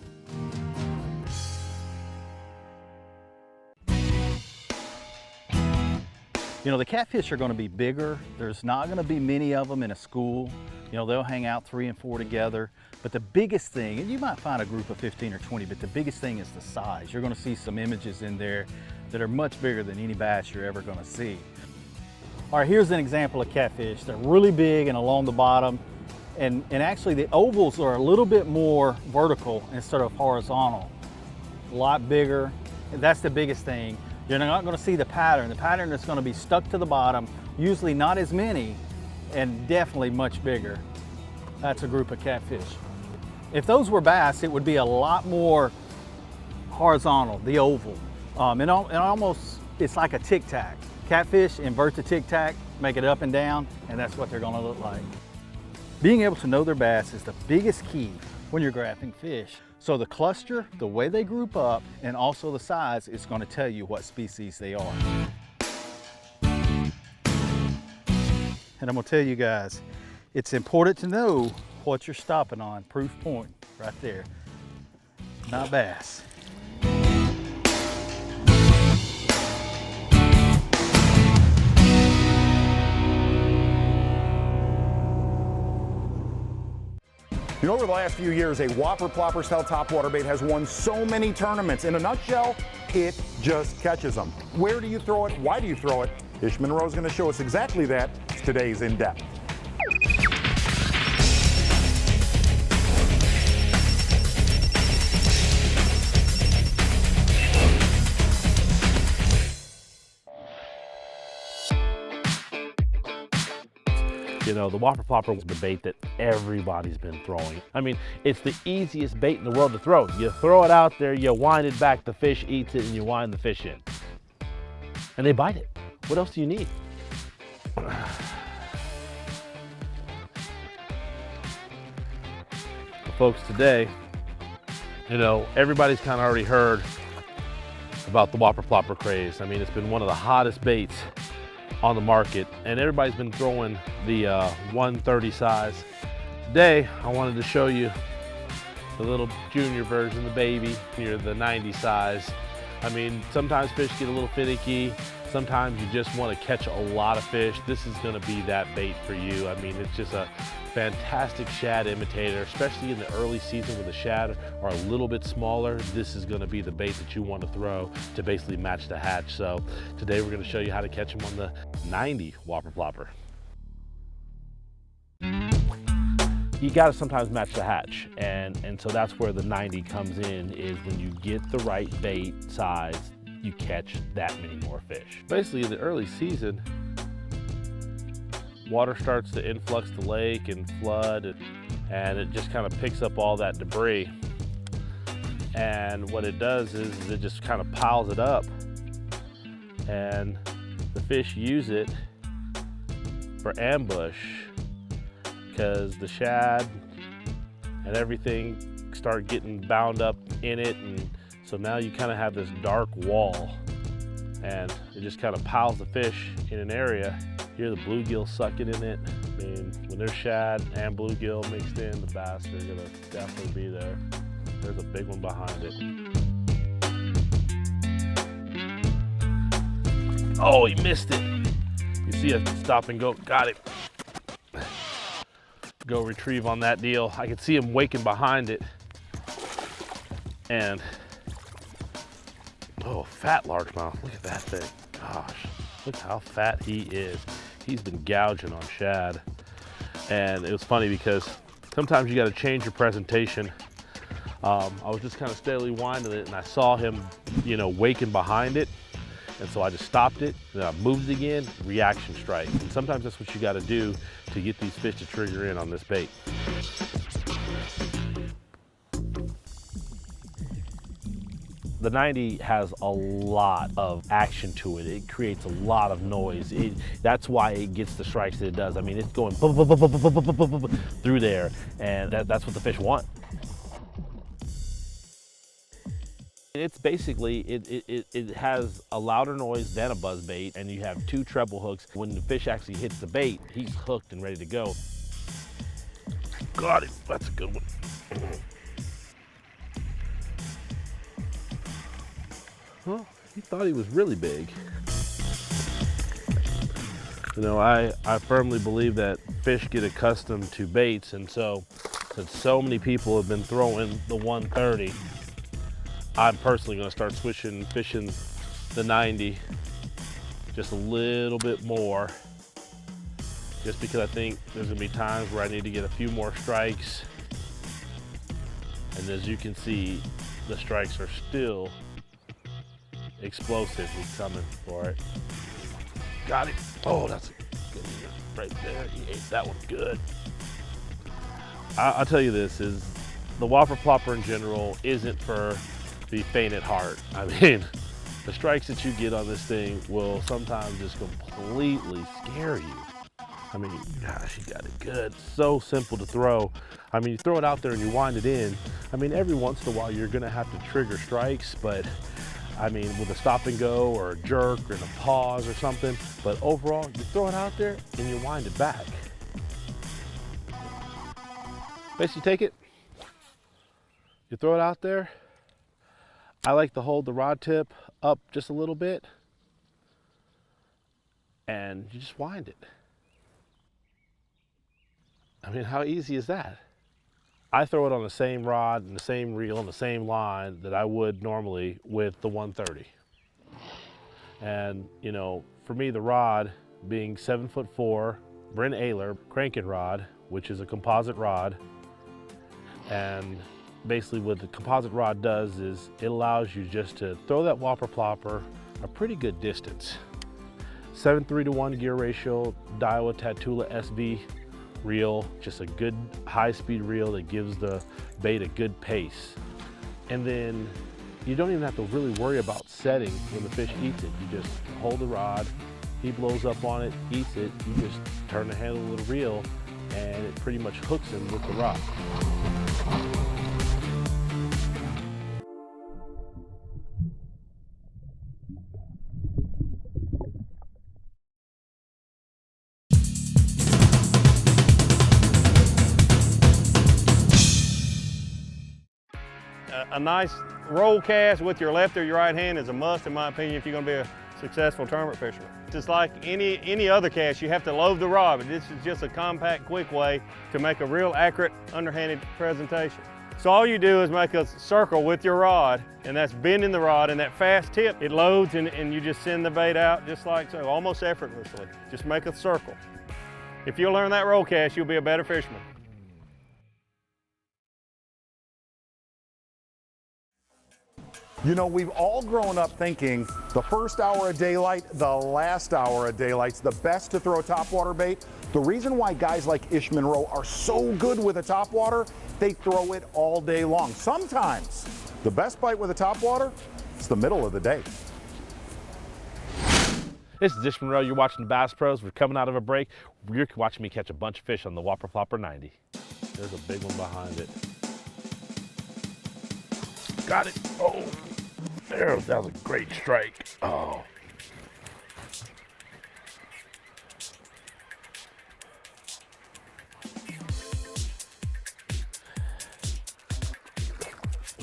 S5: You know, the catfish are going to be bigger. There's not going to be many of them in a school. You know, they'll hang out 3 and 4 together. But the biggest thing, and you might find a group of 15 or 20, but the biggest thing is the size. You're going to see some images in there that are much bigger than any bass you're ever going to see. All right, here's an example of catfish. They're really big and along the bottom. And actually the ovals are a little bit more vertical instead of horizontal. A lot bigger. And that's the biggest thing. You're not going to see the pattern. The pattern is going to be stuck to the bottom, usually not as many, and definitely much bigger. That's a group of catfish. If those were bass, it would be a lot more horizontal, the oval. And almost, it's like a tic-tac. Catfish invert the tic-tac, make it up and down, and that's what they're going to look like. Being able to know their bass is the biggest key when you're graphing fish. So the cluster, the way they group up, and also the size is going to tell you what species they are. And I'm going to tell you guys, it's important to know what you're stopping on. Proof point right there. Not bass.
S1: You know, over the last few years, a Whopper Plopper style topwater bait has won so many tournaments. In a nutshell, it just catches them. Where do you throw it? Why do you throw it? Ish Monroe is going to show us exactly that. Today's In Depth.
S4: You know, the Whopper Plopper was the bait that everybody's been throwing. I mean, it's the easiest bait in the world to throw. You throw it out there, you wind it back, the fish eats it, and you wind the fish in. And they bite it. What else do you need? But folks, today, you know, everybody's kind of already heard about the Whopper Plopper craze. I mean, it's been one of the hottest baits on the market, and everybody's been throwing the 130 size. Today, I wanted to show you the little junior version, the baby, here, the 90 size. I mean, sometimes fish get a little finicky. Sometimes you just want to catch a lot of fish. This is going to be that bait for you. I mean, it's just a fantastic shad imitator, especially in the early season when the shad are a little bit smaller. This is going to be the bait that you want to throw to basically match the hatch. So today we're going to show you how to catch them on the 90 Whopper Plopper. You got to sometimes match the hatch, and so that's where the 90 comes in, is when you get the right bait size, you catch that many more fish. Basically, in the early season, water starts to influx the lake and flood, and it just kind of picks up all that debris. And what it does is it just kind of piles it up, and the fish use it for ambush, because the shad and everything start getting bound up in it, and so now you kind of have this dark wall, and it just kind of piles the fish in an area. You hear the bluegill sucking in it. I mean, when there's shad and bluegill mixed in, the bass are gonna definitely be there. There's a big one behind it. Oh, he missed it. You see a stop and go, got it. Go retrieve on that deal. I can see him waking behind it. And, oh, fat largemouth. Look at that thing. Gosh, look how fat he is. He's been gouging on shad. And it was funny because sometimes you got to change your presentation. I was just kind of steadily winding it, and I saw him, you know, waking behind it. And so I just stopped it, and I moved it again, reaction strike. And sometimes that's what you gotta do to get these fish to trigger in on this bait. The 90 has a lot of action to it. It creates a lot of noise. That's why it gets the strikes that it does. I mean, it's going through there, and that's what the fish want. It's basically, it has a louder noise than a buzz bait, and you have two treble hooks. When the fish actually hits the bait, he's hooked and ready to go. Got it, that's a good one. Well, he thought he was really big. You know, I firmly believe that fish get accustomed to baits, and so since so many people have been throwing the 130, I'm personally going to start fishing the 90 just a little bit more, just because I think there's going to be times where I need to get a few more strikes. And as you can see, the strikes are still explosive. He's coming for it. Got it. Oh, that's a good one right there. He ate that one good. I'll tell you this, is the Whopper Plopper in general isn't for the faint at heart. I mean, the strikes that you get on this thing will sometimes just completely scare you. I mean, gosh, you got it good. So simple to throw. I mean, you throw it out there and you wind it in. I mean, every once in a while you're gonna have to trigger strikes, but I mean, with a stop and go or a jerk or a pause or something, but overall, you throw it out there and you wind it back. Basically, take it, you throw it out there. I like to hold the rod tip up just a little bit, and you just wind it. I mean, how easy is that? I throw it on the same rod and the same reel and the same line that I would normally with the 130. And, you know, for me, the rod being 7'4", Bryn Ayler cranking rod, which is a composite rod, and basically what the composite rod does is it allows you just to throw that Whopper Plopper a pretty good distance. 7:3-to-1 gear ratio, Daiwa Tatula SV reel, just a good high-speed reel that gives the bait a good pace. And then you don't even have to really worry about setting when the fish eats it. You just hold the rod, he blows up on it, eats it, you just turn the handle of the reel, and it pretty much hooks him with the rod.
S3: a nice roll cast with your left or your right hand is a must, in my opinion, if you're going to be a successful tournament fisherman. Just like any other cast, you have to load the rod, but this is just a compact, quick way to make a real accurate, underhanded presentation. So all you do is make a circle with your rod, and that's bending the rod, and that fast tip, it loads and you just send the bait out just like so, almost effortlessly. Just make a circle. If you learn that roll cast, you'll be a better fisherman.
S1: You know, we've all grown up thinking the first hour of daylight, the last hour of daylight's the best to throw topwater bait. The reason why guys like Ish Monroe are so good with a topwater, they throw it all day long. Sometimes the best bite with a topwater, it's the middle of the day.
S4: This is Ish Monroe. You're watching the Bass Pros. We're coming out of a break. You're watching me catch a bunch of fish on the Whopper Plopper 90. There's a big one behind it. Got it. Oh, there. That was a great strike. Oh.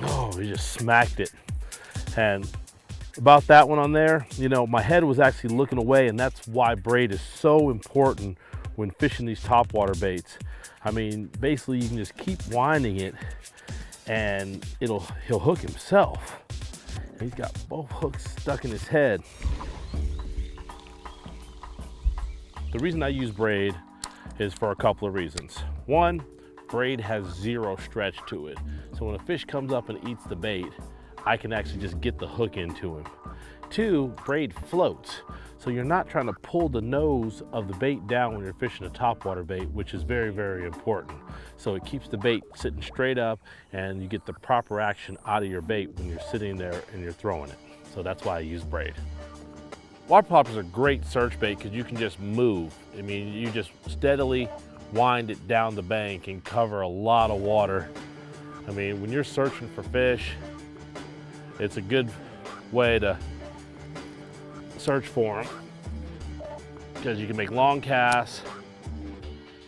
S4: Oh, he just smacked it. And about that one on there, you know, my head was actually looking away, and that's why braid is so important when fishing these topwater baits. I mean, basically you can just keep winding it and he'll hook himself. And he's got both hooks stuck in his head. The reason I use braid is for a couple of reasons. One, braid has zero stretch to it. So when a fish comes up and eats the bait, I can actually just get the hook into him. Two, braid floats. So you're not trying to pull the nose of the bait down when you're fishing a topwater bait, which is very, very important. So it keeps the bait sitting straight up and you get the proper action out of your bait when you're sitting there and you're throwing it. So that's why I use braid. Whopper Plopper is a great search bait because you can just move. I mean, you just steadily wind it down the bank and cover a lot of water. I mean, when you're searching for fish, it's a good way to search for them because you can make long casts,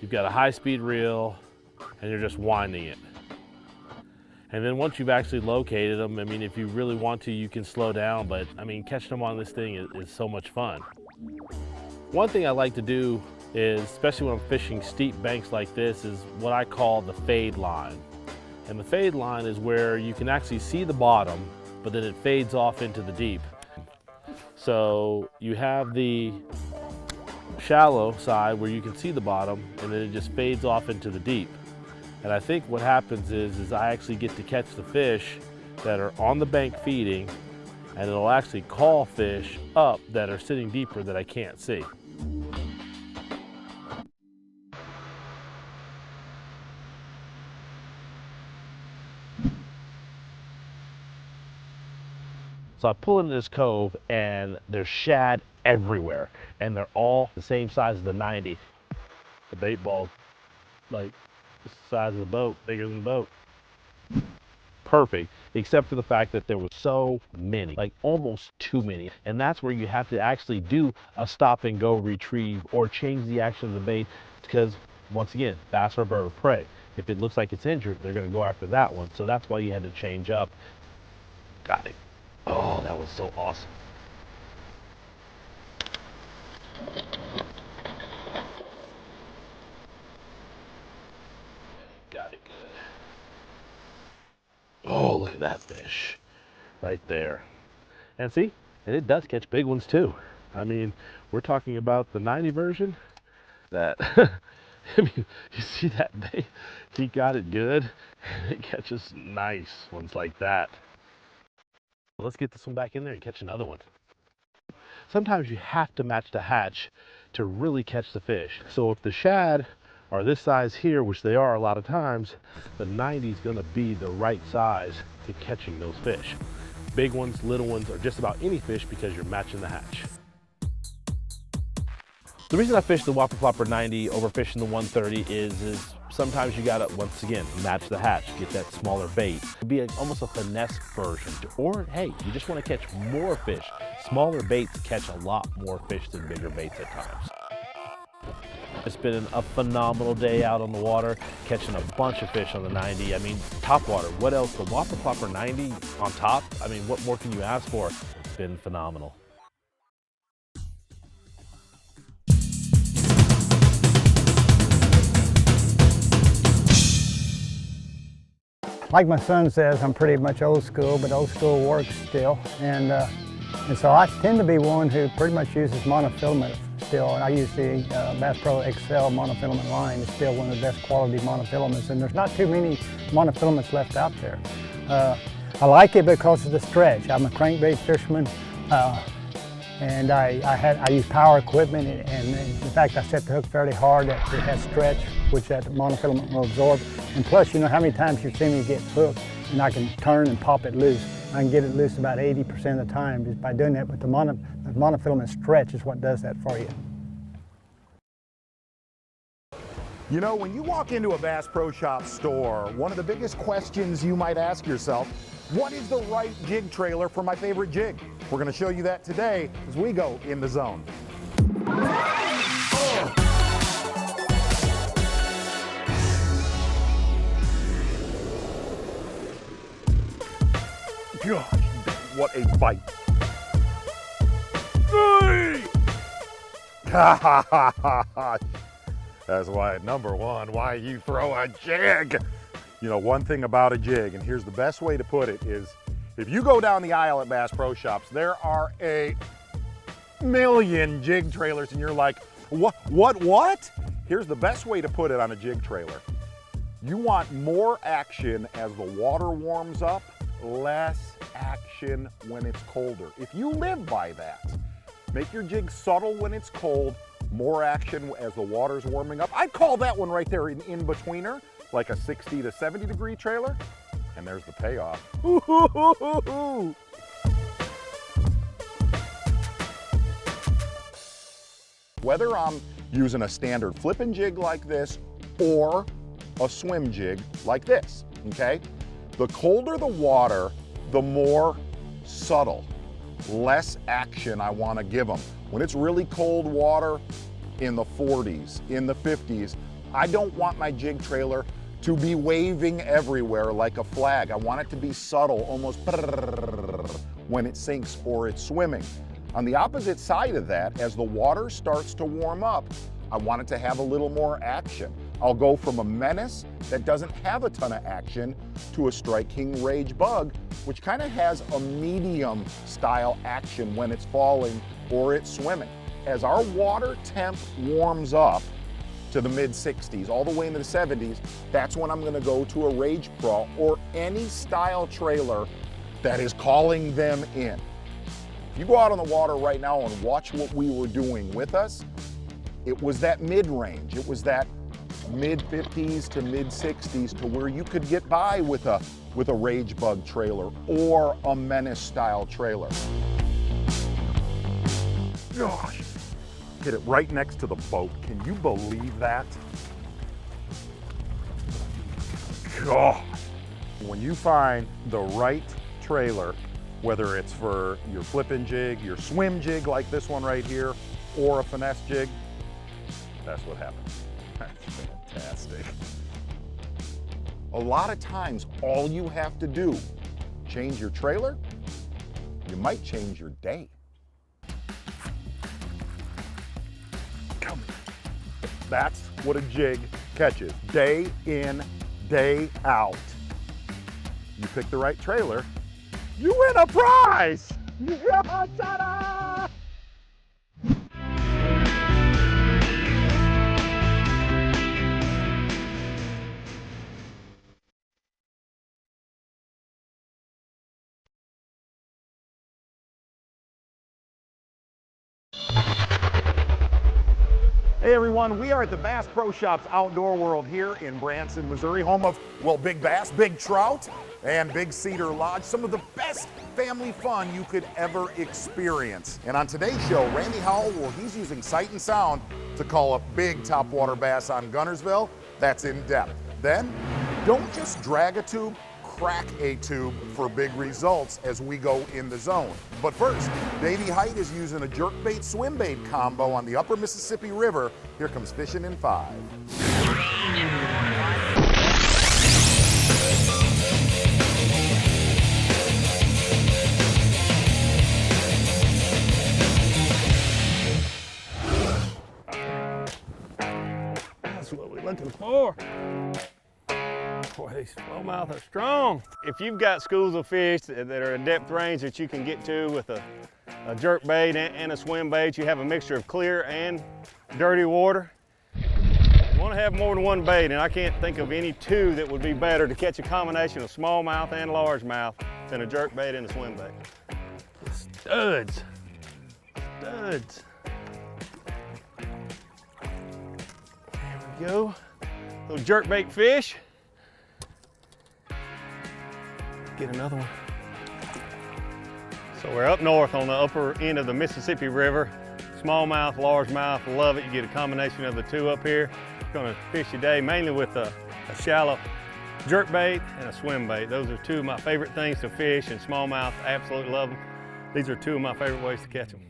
S4: you've got a high-speed reel, and you're just winding it. And then once you've actually located them, I mean, if you really want to, you can slow down, but I mean, catching them on this thing is so much fun. One thing I like to do is, especially when I'm fishing steep banks like this, is what I call the fade line. And the fade line is where you can actually see the bottom, but then it fades off into the deep. So you have the shallow side where you can see the bottom, and then it just fades off into the deep. And I think what happens is I actually get to catch the fish that are on the bank feeding, and it'll actually call fish up that are sitting deeper that I can't see. So I pull into this cove and there's shad everywhere, and they're all the same size as the 90. The bait ball's like the size of the boat, bigger than the boat. Perfect, except for the fact that there was so many, like almost too many. And that's where you have to actually do a stop and go retrieve or change the action of the bait, because once again, bass are a bird of prey. If it looks like it's injured, they're gonna go after that one. So that's why you had to change up. Got it. Oh, that was so awesome. Got it good. Oh, look at that fish right there. And see, and it does catch big ones too. I mean, we're talking about the 90 version that, I mean, you see that bait? He got it good. It catches nice ones like that. Let's get this one back in there and catch another one. Sometimes you have to match the hatch to really catch the fish. So if the shad are this size here, which they are a lot of times, the 90 is gonna be the right size to catching those fish. Big ones, little ones, or just about any fish because you're matching the hatch. The reason I fish the Whopper Plopper 90 over fishing the 130 is sometimes you gotta, once again, match the hatch, get that smaller bait. It'd be almost a finesse version. Or, hey, you just wanna catch more fish. Smaller baits catch a lot more fish than bigger baits at times. It's been a phenomenal day out on the water, catching a bunch of fish on the 90. I mean, Topwater, what else? The Whopper Plopper 90 on top? I mean, what more can you ask for? It's been phenomenal.
S10: Like my son says, I'm pretty much old school, but old school works still. And so I tend to be one who pretty much uses monofilament still. And I use the Bass Pro XL monofilament line. It's still one of the best quality monofilaments, and there's not too many monofilaments left out there. I like it because of the stretch. I'm a crankbait fisherman, and I use power equipment, and in fact I set the hook fairly hard. It has stretch, which that monofilament will absorb. And plus, you know how many times you've seen me get hooked and I can turn and pop it loose. I can get it loose about 80% of the time just by doing that, but the monofilament stretch is what does that for you.
S1: You know, when you walk into a Bass Pro Shop store, one of the biggest questions you might ask yourself, what is the right jig trailer for my favorite jig? We're going to show you that today as we go in the zone. Gosh, what a bite. That's why, number one, why you throw a jig. You know, one thing about a jig, and here's the best way to put it, is if you go down the aisle at Bass Pro Shops, there are a million jig trailers, and you're like, what? Here's the best way to put it on a jig trailer. You want more action as the water warms up, less action when it's colder. If you live by that, make your jig subtle when it's cold, more action as the water's warming up. I'd call that one right there an in-betweener, like a 60 to 70 degree trailer. And there's the payoff. Whether I'm using a standard flipping jig like this or a swim jig like this, okay? The colder the water, the more subtle, less action I want to give them. When it's really cold water in the 40s, in the 50s, I don't want my jig trailer to be waving everywhere like a flag. I want it to be subtle, almost when it sinks or it's swimming. On the opposite side of that, as the water starts to warm up, I want it to have a little more action. I'll go from a menace that doesn't have a ton of action to a Strike King Rage Bug, which kind of has a medium style action when it's falling or it's swimming. As our water temp warms up to the mid 60s, all the way into the 70s, that's when I'm gonna go to a Rage Pro or any style trailer that is calling them in. If you go out on the water right now and watch what we were doing with us, it was that mid-range. It was that mid 50s to mid 60s to where you could get by with a Rage Bug trailer or a Menace style trailer. Gosh, hit it right next to the boat. Can you believe that? God. When you find the right trailer, whether it's for your flipping jig, your swim jig like this one right here, or a finesse jig, that's what happens. That's fantastic. A lot of times, all you have to do, change your trailer, you might change your day. Come here. That's what a jig catches, day in, day out. You pick the right trailer, you win a prize! Ta-da! Hey everyone, we are at the Bass Pro Shops Outdoor World here in Branson, Missouri, home of, well, big bass, big trout, and big cedar lodge, some of the best family fun you could ever experience. And on today's show, Randy Howell, well, he's using sight and sound to call up big topwater bass on Guntersville. That's in depth. Then, don't just drag a tube, crack a tube for big results as we go in the zone. But first, Davey Height is using a jerkbait swimbait combo on the upper Mississippi River. Here comes fishing in 5.
S3: That's what we're looking for. Boy, these smallmouth are strong. If you've got schools of fish that are a depth range that you can get to with a jerkbait and a swim bait, you have a mixture of clear and dirty water. You want to have more than one bait, and I can't think of any two that would be better to catch a combination of smallmouth and largemouth than a jerkbait and a swim bait. Studs. Studs. There we go. Little jerkbait fish. Get another one. So we're up north on the upper end of the Mississippi River. Smallmouth, largemouth, love it. You get a combination of the two up here. Gonna fish today mainly with a shallow jerkbait and a swim bait. Those are two of my favorite things to fish, and smallmouth, absolutely love them. These are two of my favorite ways to catch them.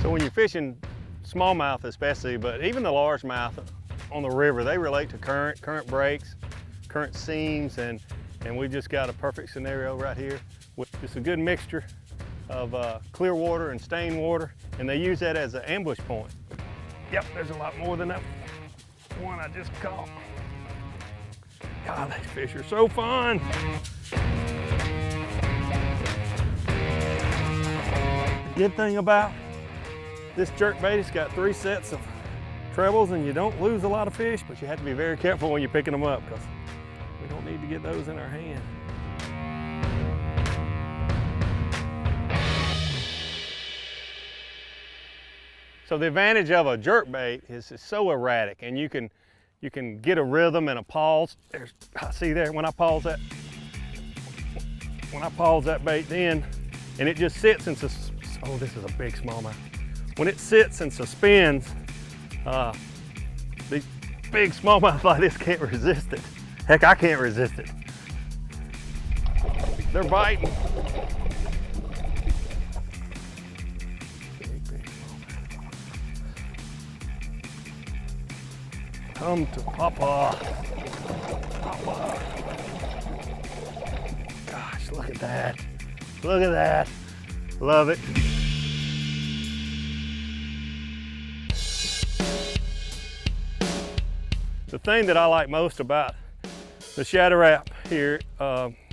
S3: So when you're fishing smallmouth especially, but even the largemouth on the river, they relate to current breaks, current seams, and we just got a perfect scenario right here with just a good mixture of clear water and stained water, and they use that as an ambush point. Yep, there's a lot more than that one I just caught. God, these fish are so fun. The good thing about this jerkbait, it's got 3 sets of trebles, and you don't lose a lot of fish, but you have to be very careful when you're picking them up, because we don't need to get those in our hand. So the advantage of a jerkbait is it's so erratic, and you can get a rhythm and a pause. See there, when I pause that bait in, and it just sits and oh, this is a big smallmouth. When it sits and suspends, these big smallmouth like this can't resist it. Heck, I can't resist it. They're biting. Come to Papa. Papa. Gosh, look at that. Look at that. Love it. The thing that I like most about the Shadow Rap here,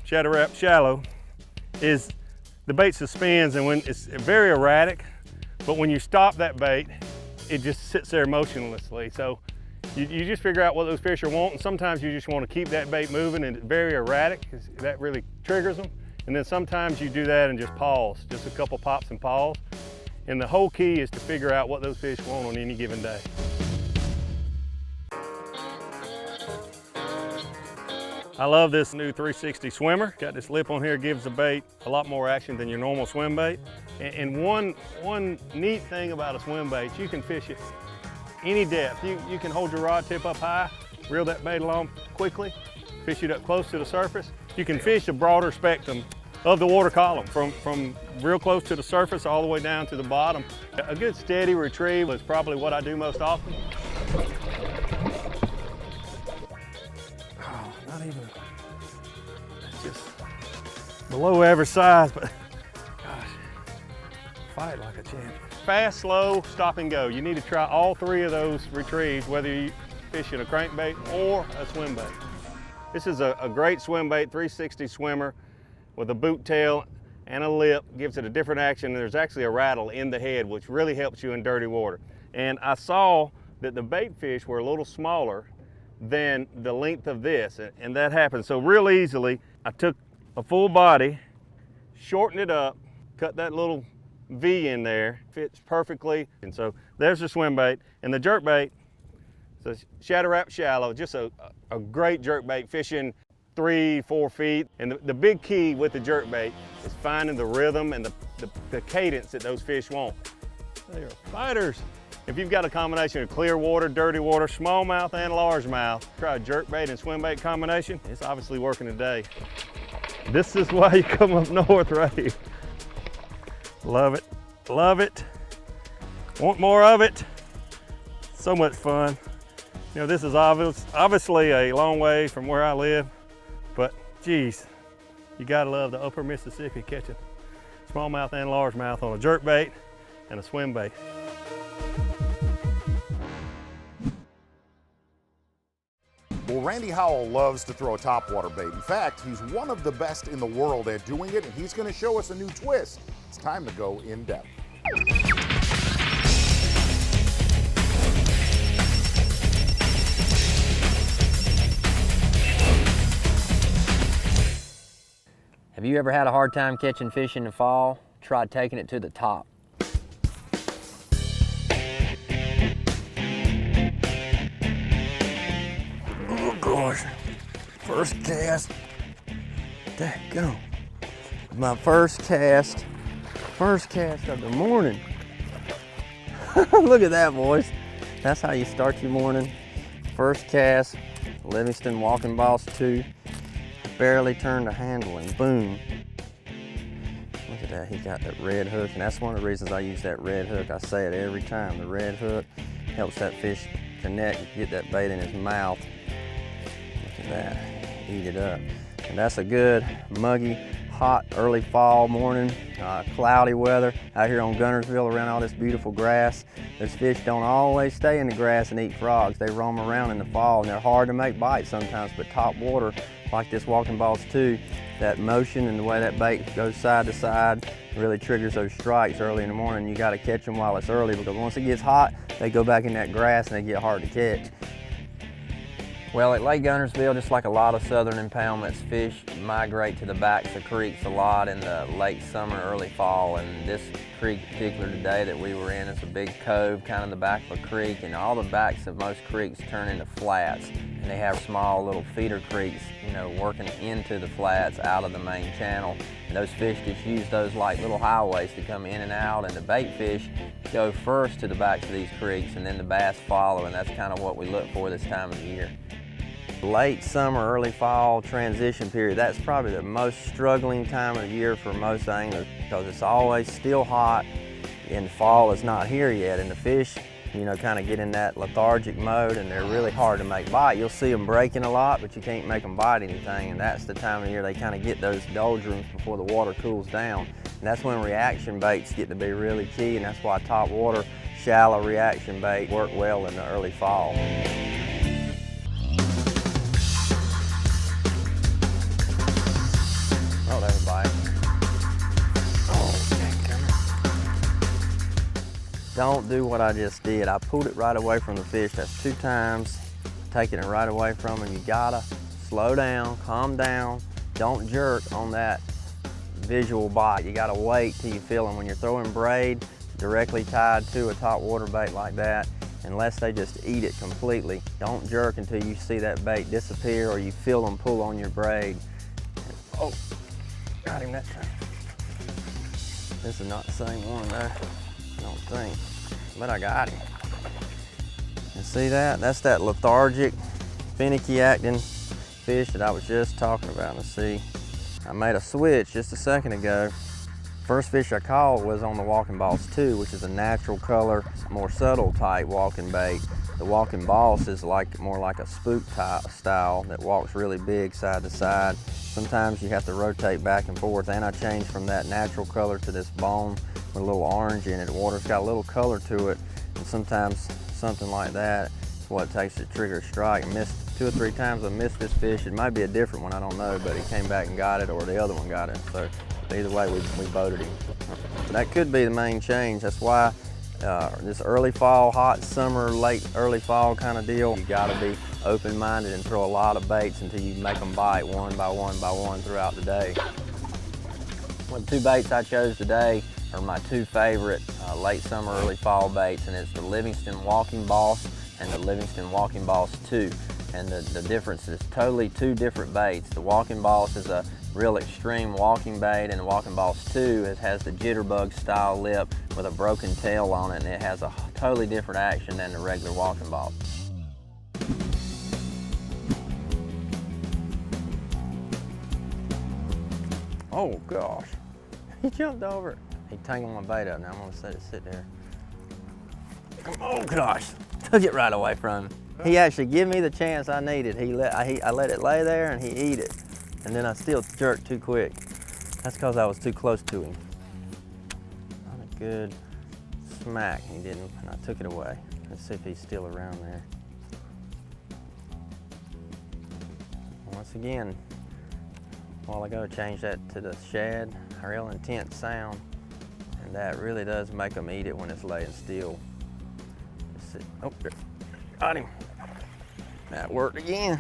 S3: Shadow Rap Shallow, is the bait suspends, and when it's very erratic, but when you stop that bait, it just sits there motionlessly. So you just figure out what those fish are wanting. Sometimes you just want to keep that bait moving, and it's very erratic, because that really triggers them. And then sometimes you do that and just pause, just a couple pops and pause. And the whole key is to figure out what those fish want on any given day. I love this new 360 swimmer. Got this lip on here, gives the bait a lot more action than your normal swim bait. And one neat thing about a swim bait, you can fish it any depth. You can hold your rod tip up high, reel that bait along quickly, fish it up close to the surface. You can fish a broader spectrum of the water column, from real close to the surface all the way down to the bottom. A good steady retrieve is probably what I do most often. Oh, not even, it's just below average size, but gosh, fight like a champion. Fast, slow, stop and go. You need to try all 3 of those retrieves, whether you fish in a crankbait or a swim bait. This is a great swim bait, 360 swimmer with a boot tail and a lip. Gives it a different action. There's actually a rattle in the head, which really helps you in dirty water. And I saw that the bait fish were a little smaller than the length of this, and that happened so real easily. I took a full body, shortened it up, cut that little V in there, fits perfectly. And so there's the swim bait, and the jerk bait, so Shadow Rap Shallow, just a great jerk bait, fishing 3-4 feet. And the big key with the jerk bait is finding the rhythm and the cadence that those fish want. They are fighters. If you've got a combination of clear water, dirty water, smallmouth, and largemouth, try a jerkbait and swimbait combination. It's obviously working today. This is why you come up north, right here. Love it, love it. Want more of it? So much fun. You know, this is obviously a long way from where I live, but geez, you gotta love the upper Mississippi catching smallmouth and largemouth on a jerkbait and a swimbait.
S1: Well, Randy Howell loves to throw a topwater bait. In fact, he's one of the best in the world at doing it, and he's going to show us a new twist. It's time to go in depth.
S7: Have you ever had a hard time catching fish in the fall? Try taking it to the top. Oh gosh, first cast. Daggone. My first cast of the morning. Look at that, boys. That's how you start your morning. First cast, Livingston Walking Boss 2. Barely turned the handle and boom. Look at that, he got that red hook, and that's one of the reasons I use that red hook. I say it every time. The red hook helps that fish connect, get that bait in his mouth. Look at that, eat it up. And that's a good muggy, hot, early fall morning, cloudy weather out here on Gunnersville around all this beautiful grass. Those fish don't always stay in the grass and eat frogs. They roam around in the fall, and they're hard to make bites sometimes, but top water, like this Walking Boss 2, that motion and the way that bait goes side to side really triggers those strikes early in the morning. You got to catch them while it's early, because once it gets hot, they go back in that grass and they get hard to catch. Well, at Lake Gunnersville, just like a lot of southern impoundments, fish migrate to the backs of creeks a lot in the late summer, early fall. And this creek particular today that we were in is a big cove kind of in the back of a creek, and all the backs of most creeks turn into flats. And they have small little feeder creeks, you know, working into the flats out of the main channel. And those fish just use those like little highways to come in and out, and the bait fish go first to the backs of these creeks, and then the bass follow, and that's kind of what we look for this time of the year. Late summer, early fall transition period, that's probably the most struggling time of the year for most anglers, because it's always still hot and fall is not here yet, and the fish, you know, kind of get in that lethargic mode, and they're really hard to make bite. You'll see them breaking a lot, but you can't make them bite anything, and that's the time of year they kind of get those doldrums before the water cools down. And that's when reaction baits get to be really key, and that's why top water, shallow reaction bait work well in the early fall. Oh, there's a bite. Oh, dang. Don't do what I just did. I pulled it right away from the fish. That's 2 times, taking it right away from him. You gotta slow down, calm down. Don't jerk on that visual bite. You gotta wait till you feel them. When you're throwing braid directly tied to a top water bait like that, unless they just eat it completely, don't jerk until you see that bait disappear or you feel them pull on your braid. Oh. Got him that time. This is not the same one though, I don't think, but I got him. And see that? That's that lethargic, finicky acting fish that I was just talking about. Let's see, I made a switch just a second ago. First fish I caught was on the Walking Boss 2, which is a natural color, more subtle type walking bait. The Walking Boss is more like a spook type style that walks really big side to side. Sometimes you have to rotate back and forth, and I changed from that natural color to this bone with a little orange in it. The water's got a little color to it, and sometimes something like that is what it takes to trigger a strike. I missed 2 or 3 times. I missed this fish. It might be a different one, I don't know, but he came back and got it, or the other one got it. So either way, we boated him. So that could be the main change. That's why this early fall, hot summer, late early fall kind of deal, you gotta be open-minded and throw a lot of baits until you make them bite one by one by one throughout the day. Well, the 2 baits I chose today are my 2 favorite late summer, early fall baits, and it's the Livingston Walking Boss and the Livingston Walking Boss 2. And the difference is totally 2 different baits. The Walking Boss is a real extreme walking bait, and the Walking Boss 2 has the jitterbug style lip with a broken tail on it, and it has a totally different action than the regular walking ball. Oh gosh, he jumped over it. He tangled my bait up. Now I'm gonna let it sit there. Oh gosh, took it right away from him. He actually gave me the chance I needed. I let it lay there and he ate it. And then I still jerked too quick. That's because I was too close to him. Not a good smack, he didn't, and I took it away. Let's see if he's still around there. Once again, a while ago, changed that to the shad, real intense sound, and that really does make them eat it when it's laying still. Let's see. Oh, there. Got him. That worked again.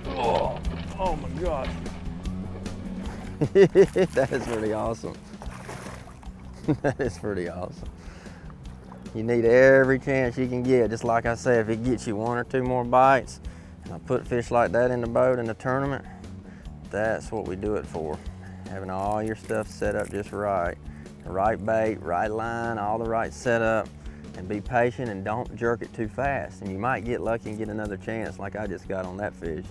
S7: Oh, oh my gosh. That is pretty awesome. That is pretty awesome. You need every chance you can get. Just like I said, if it gets you 1 or 2 more bites, and I put fish like that in the boat in the tournament, that's what we do it for. Having all your stuff set up just right. The right bait, right line, all the right setup, and be patient and don't jerk it too fast. And you might get lucky and get another chance like I just got on that fish.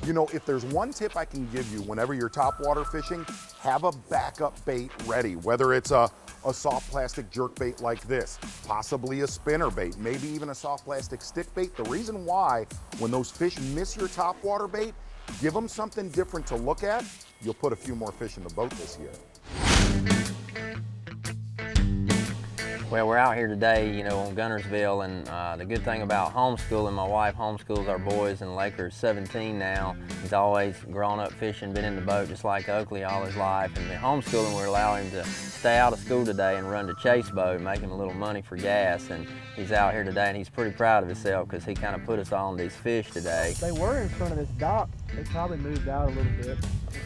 S1: You know, if there's one tip I can give you whenever you're topwater fishing, have a backup bait ready, whether it's a soft plastic jerk bait like this, possibly a spinner bait, maybe even a soft plastic stick bait. The reason why, when those fish miss your topwater bait, give them something different to look at, you'll put a few more fish in the boat this year.
S7: Well, we're out here today, you know, on Gunnersville, and the good thing about homeschooling, my wife homeschools our boys, and Laker's 17 now. He's always grown up fishing, been in the boat just like Oakley all his life. And the homeschooling, we're allowing him to stay out of school today and run the chase boat, make him a little money for gas. And he's out here today, and he's pretty proud of himself because he kind of put us on these fish today.
S11: They were in front of this dock. They probably moved out a little bit.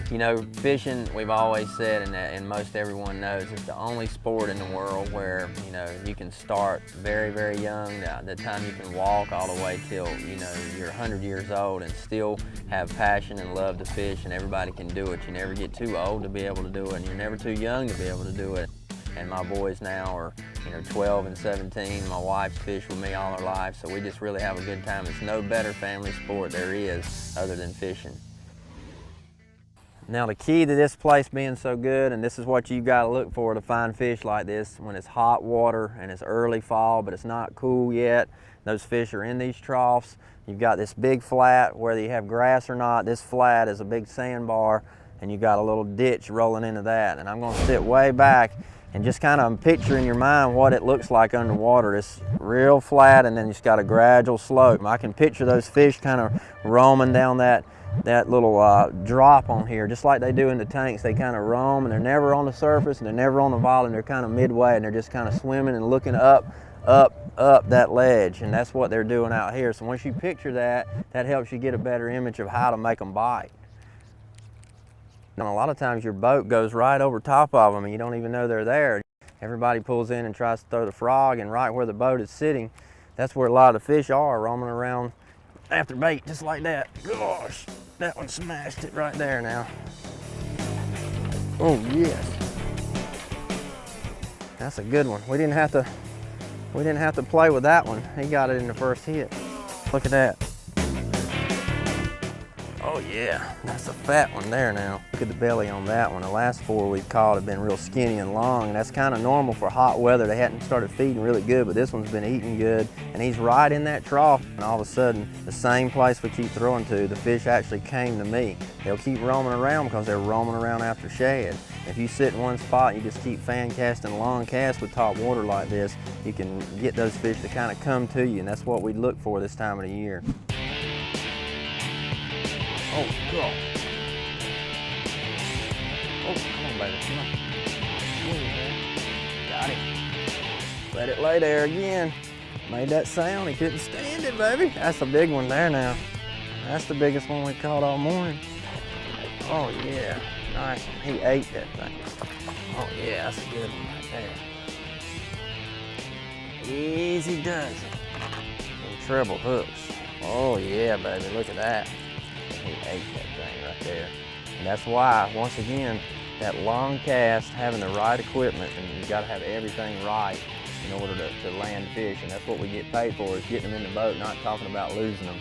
S7: You know, fishing, we've always said, and most everyone knows, it's the only sport in the world where, you know, you can start very, very young, the time you can walk all the way till, you know, you're 100 years old and still have passion and love to fish, and everybody can do it. You never get too old to be able to do it, and you're never too young to be able to do it. And my boys now are, you know, 12 and 17. My wife's fished with me all her life, so we just really have a good time. It's no better family sport there is other than fishing. Now the key to this place being so good, and this is what you got to look for to find fish like this when it's hot water and it's early fall, but it's not cool yet. Those fish are in these troughs. You've got this big flat, whether you have grass or not, this flat is a big sandbar, and you got a little ditch rolling into that. And I'm going to sit way back and just kind of picture in your mind what it looks like underwater. It's real flat, and then it's got a gradual slope. I can picture those fish kind of roaming down that little drop on here, just like they do in the tanks. They kind of roam, and they're never on the surface, and they're never on the bottom. They're kind of midway, and they're just kind of swimming and looking up that ledge, and that's what they're doing out here. So once you picture that, that helps you get a better image of how to make them bite. And a lot of times your boat goes right over top of them, and you don't even know they're there. Everybody pulls in and tries to throw the frog, and right where the boat is sitting, that's where a lot of the fish are, roaming around after bait, just like that. Gosh, that one smashed it right there now. Oh yes, that's a good one. We didn't have to play with that one. He got it in the first hit. Look at that. Oh yeah, that's a fat one there now. Look at the belly on that one. The last 4 we've caught have been real skinny and long, and that's kind of normal for hot weather. They hadn't started feeding really good, but this one's been eating good, and he's right in that trough. And all of a sudden, the same place we keep throwing to, the fish actually came to me. They'll keep roaming around because they're roaming around after shad. If you sit in one spot and you just keep fan casting long casts with top water like this, you can get those fish to kind of come to you, and that's what we look for this time of the year. Oh, God. Oh, come on, baby, come on. Got him. Let it lay there again. Made that sound, he couldn't stand it, baby. That's a big one there now. That's the biggest one we caught all morning. Oh, yeah, nice one. He ate that thing. Oh, yeah, that's a good one right there. Easy does it. And treble hooks. Oh, yeah, baby, look at that. He ate that thing right there. And that's why, once again, that long cast, having the right equipment, and you got to have everything right in order to land fish, and that's what we get paid for, is getting them in the boat, not talking about losing them.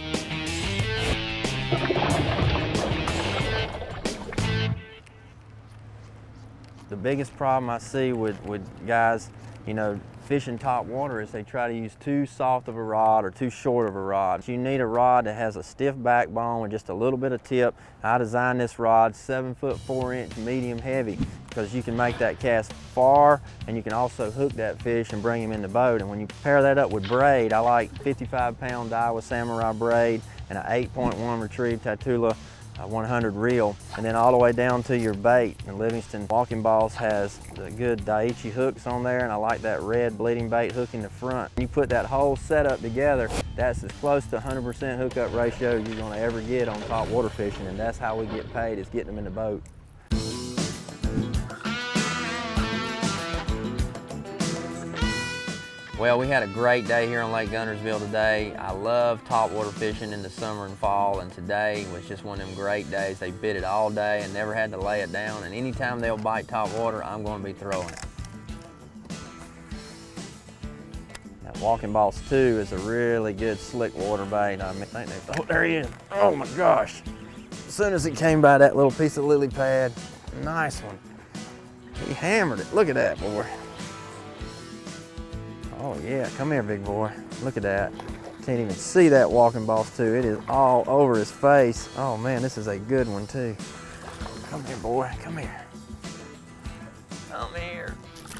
S7: The biggest problem I see with guys, you know, fishing top water is they try to use too soft of a rod or too short of a rod. You need a rod that has a stiff backbone with just a little bit of tip. I designed this rod 7 foot 4 inch medium heavy, because you can make that cast far and you can also hook that fish and bring him in the boat. And when you pair that up with braid, I like 55-pound Daiwa Samurai braid and an 8.1 retrieve Tatula 100 reel, and then all the way down to your bait. And Livingston Walking Balls has the good Daiichi hooks on there, and I like that red bleeding bait hook in the front. You put that whole setup together, that's as close to 100% hookup ratio you're going to ever get on top water fishing, and that's how we get paid, is getting them in the boat. Well, we had a great day here on Lake Guntersville today. I love topwater fishing in the summer and fall, and today was just one of them great days. They bit it all day and never had to lay it down, and anytime they'll bite topwater, I'm going to be throwing it. That Walking Balls 2 is a really good slick water bait. I think they, oh, there he is. Oh my gosh. As soon as it came by that little piece of lily pad, nice one. He hammered it. Look at that, boy. Oh yeah, come here, big boy. Look at that. Can't even see that Walking Balls 2. It is all over his face. Oh man, this is a good one too. Come here, boy, come here. Come here.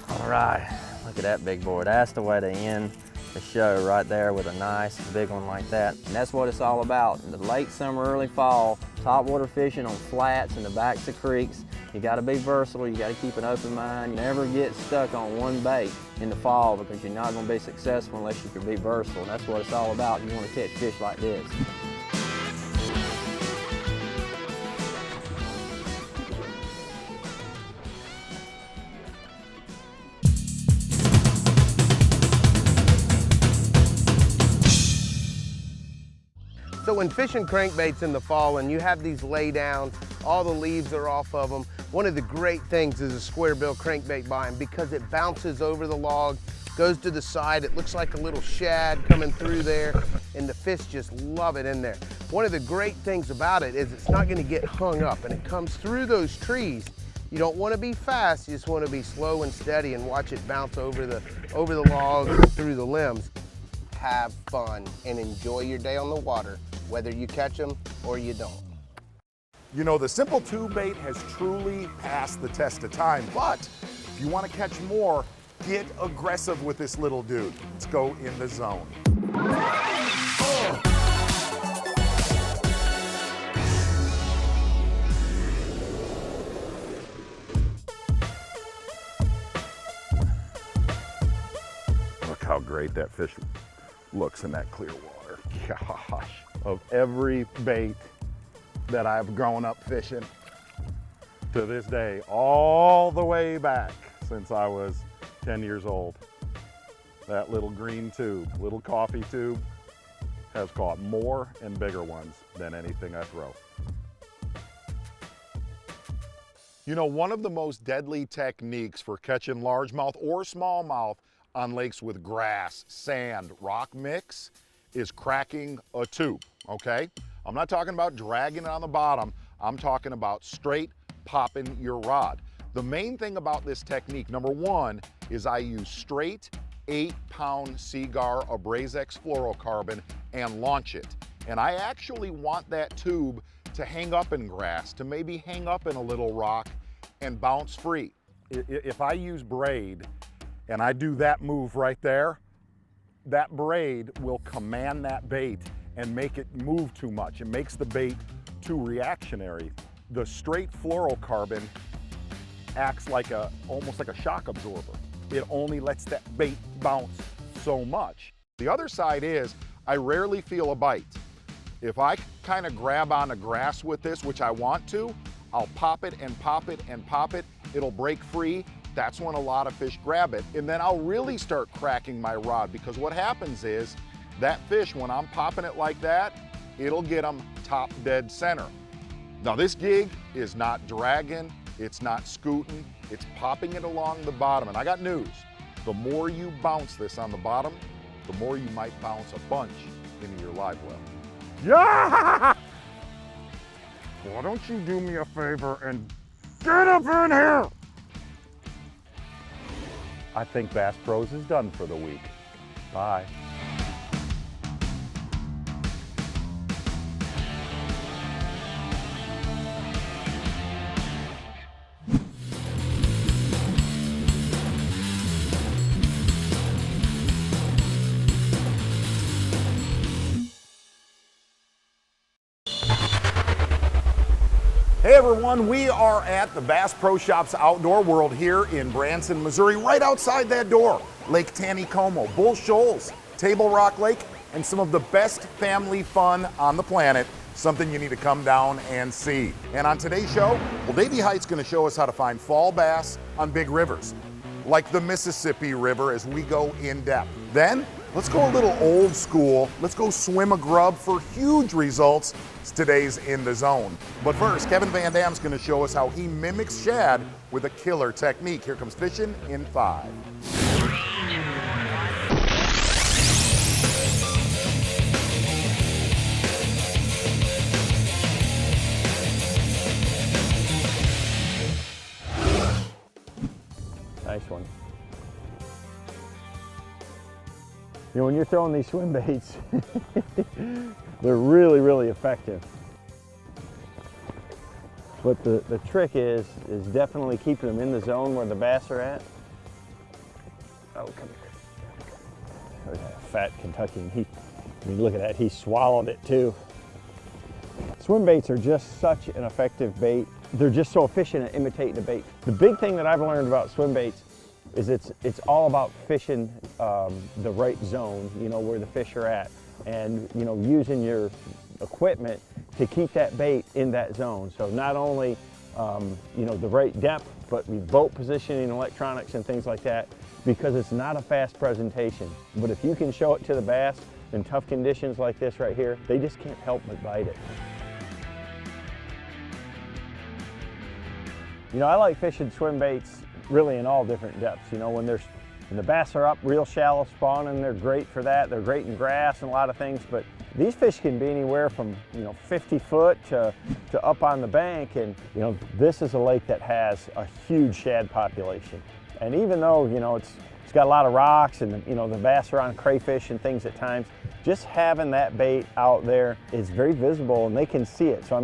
S7: All right, look at that big boy. That's the way to end the show right there, with a nice big one like that. And that's what it's all about. In the late summer, early fall, topwater fishing on flats and the backs of creeks. You gotta be versatile, you gotta keep an open mind. Never get stuck on one bait in the fall, because you're not gonna be successful unless you can be versatile. And that's what it's all about. You wanna catch fish like this.
S6: So when fishing crankbaits in the fall and you have these lay down, all the leaves are off of them, one of the great things is a square bill crankbait bind, because it bounces over the log, goes to the side, it looks like a little shad coming through there, and the fish just love it in there. One of the great things about it is it's not gonna get hung up, and it comes through those trees. You don't wanna be fast, you just wanna be slow and steady and watch it bounce over the logs and through the limbs. Have fun and enjoy your day on the water, whether you catch them or you don't.
S1: You know, the simple tube bait has truly passed the test of time, but if you want to catch more, get aggressive with this little dude. Let's go in the zone. Look how great that fish looks in that clear water. Gosh, of every bait that I've grown up fishing to this day, all the way back since I was 10 years old, that little green tube, little coffee tube, has caught more and bigger ones than anything I throw. You know, one of the most deadly techniques for catching largemouth or smallmouth on lakes with grass, sand, rock mix is cracking a tube, okay? I'm not talking about dragging it on the bottom. I'm talking about straight popping your rod. The main thing about this technique, number one, is I use straight 8-pound Seagar Abrazex fluorocarbon and launch it. And I actually want that tube to hang up in grass, to maybe hang up in a little rock and bounce free. If I use braid and I do that move right there, that braid will command that bait and make it move too much. It makes the bait too reactionary. The straight fluorocarbon acts like almost like a shock absorber. It only lets that bait bounce so much. The other side is I rarely feel a bite. If I kind of grab on the grass with this, which I want to, I'll pop it and pop it and pop it. It'll break free. That's when a lot of fish grab it. And then I'll really start cracking my rod, because what happens is that fish, when I'm popping it like that, it'll get them top dead center. Now this gig is not dragging, It's not scooting, it's popping it along the bottom. And I got news, the more you bounce this on the bottom, the more you might bounce a bunch into your live well. Yeah! Why don't you do me a favor and get up in here?
S12: I think Bass Pros is done for the week. Bye.
S1: Hey everyone, we are at the Bass Pro Shops Outdoor World here in Branson, Missouri. Right outside that door, Lake Taneycomo, Bull Shoals, Table Rock Lake, and some of the best family fun on the planet. Something you need to come down and see. And on today's show, well, Davey Height's gonna show us how to find fall bass on big rivers, like the Mississippi River, as we go in depth. Then, let's go a little old school. Let's go swim a grub for huge results. It's today's In the Zone. But first, Kevin Van Dam's gonna show us how he mimics shad with a killer technique. Here comes fishing in 5.
S3: Nice one. You know, when you're throwing these swim baits, they're really, really effective. But the trick is definitely keeping them in the zone where the bass are at. Oh, come here. There's that fat Kentuckian. I mean, look at that, he swallowed it too. Swim baits are just such an effective bait. They're just so efficient at imitating the bait. The big thing that I've learned about swim baits is it's all about fishing the right zone, you know, where the fish are at, and, you know, using your equipment to keep that bait in that zone. So not only, you know, the right depth, but boat positioning, electronics, and things like that, because it's not a fast presentation. But if you can show it to the bass in tough conditions like this right here, they just can't help but bite it. You know, I like fishing swim baits really in all different depths. You know, when the bass are up real shallow spawning, they're great for that. They're great in grass and a lot of things, but these fish can be anywhere from, you know, 50 foot to up on the bank. And, you know, this is a lake that has a huge shad population. And even though, you know, it's got a lot of rocks and, you know, the bass are on crayfish and things at times, just having that bait out there is very visible and they can see it. So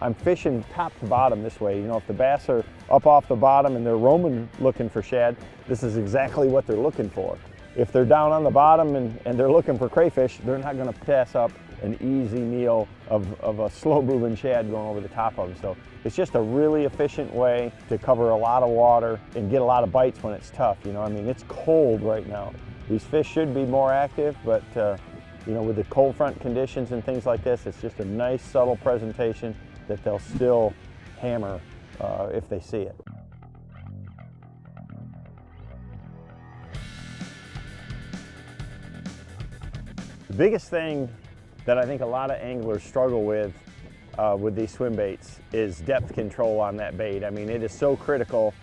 S3: I'm fishing top to bottom this way. You know, if the bass are up off the bottom and they're roaming looking for shad, this is exactly what they're looking for. If they're down on the bottom and they're looking for crayfish, they're not gonna pass up an easy meal of a slow moving shad going over the top of them. So it's just a really efficient way to cover a lot of water and get a lot of bites when it's tough. You know, I mean, it's cold right now. These fish should be more active, but you know, with the cold front conditions and things like this, it's just a nice subtle presentation that they'll still hammer if they see it. The biggest thing that I think a lot of anglers struggle with these swim baits is depth control on that bait. I mean, it is so critical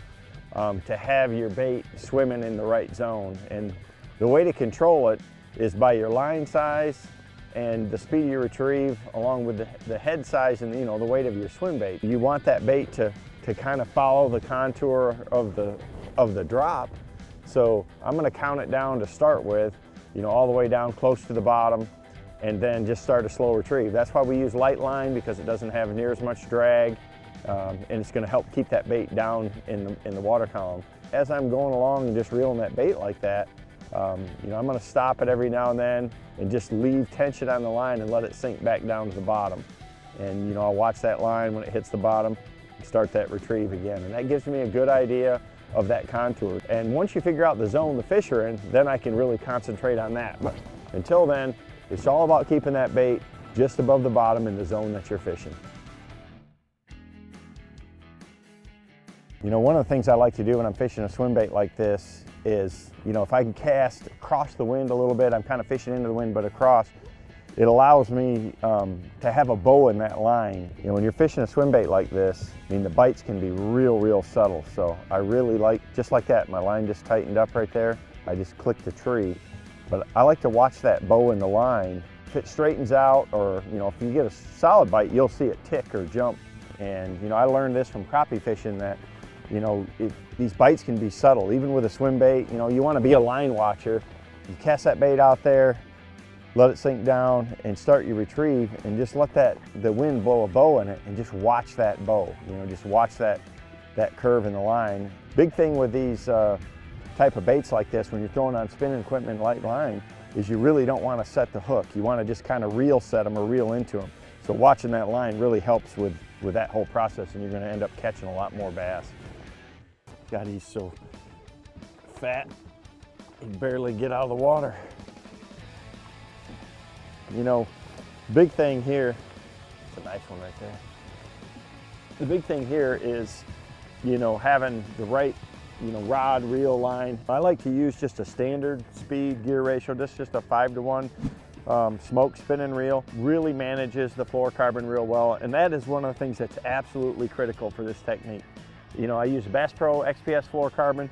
S3: to have your bait swimming in the right zone. And the way to control it is by your line size and the speed you retrieve, along with the head size and, you know, the weight of your swim bait. You want that bait to kind of follow the contour of the drop. So I'm gonna count it down to start with, you know, all the way down close to the bottom, and then just start a slow retrieve. That's why we use light line, because it doesn't have near as much drag, and it's gonna help keep that bait down in the water column. As I'm going along and just reeling that bait like that, you know, I'm gonna stop it every now and then and just leave tension on the line and let it sink back down to the bottom. And, you know, I'll watch that line when it hits the bottom and start that retrieve again. And that gives me a good idea of that contour. And once you figure out the zone the fish are in, then I can really concentrate on that. But until then, it's all about keeping that bait just above the bottom in the zone that you're fishing. You know, one of the things I like to do when I'm fishing a swim bait like this is, you know, if I can cast across the wind a little bit, I'm kind of fishing into the wind but across, it allows me to have a bow in that line. You know, when you're fishing a swim bait like this, I mean, the bites can be real subtle. So I really like, just like that, my line just tightened up right there. I just clicked the tree. But I like to watch that bow in the line. If it straightens out, or, you know, if you get a solid bite, you'll see it tick or jump. And, you know, I learned this from crappie fishing that, you know, these bites can be subtle. Even with a swim bait, you know, you want to be a line watcher. You cast that bait out there, let it sink down, and start your retrieve, and just let the wind blow a bow in it, and just watch that bow. You know, just watch that curve in the line. Big thing with these type of baits like this, when you're throwing on spinning equipment and light line, is you really don't want to set the hook. You want to just kind of reel set them or reel into them. So watching that line really helps with that whole process, and you're going to end up catching a lot more bass. God, he's so fat, he can barely get out of the water. You know, big thing here, it's a nice one right there. The big thing here is, you know, having the right, you know, rod, reel, line. I like to use just a standard speed gear ratio. This is just a 5-to-1 smoke spinning reel. Really manages the fluorocarbon real well, and that is one of the things that's absolutely critical for this technique. You know, I use Bass Pro XPS fluorocarbon,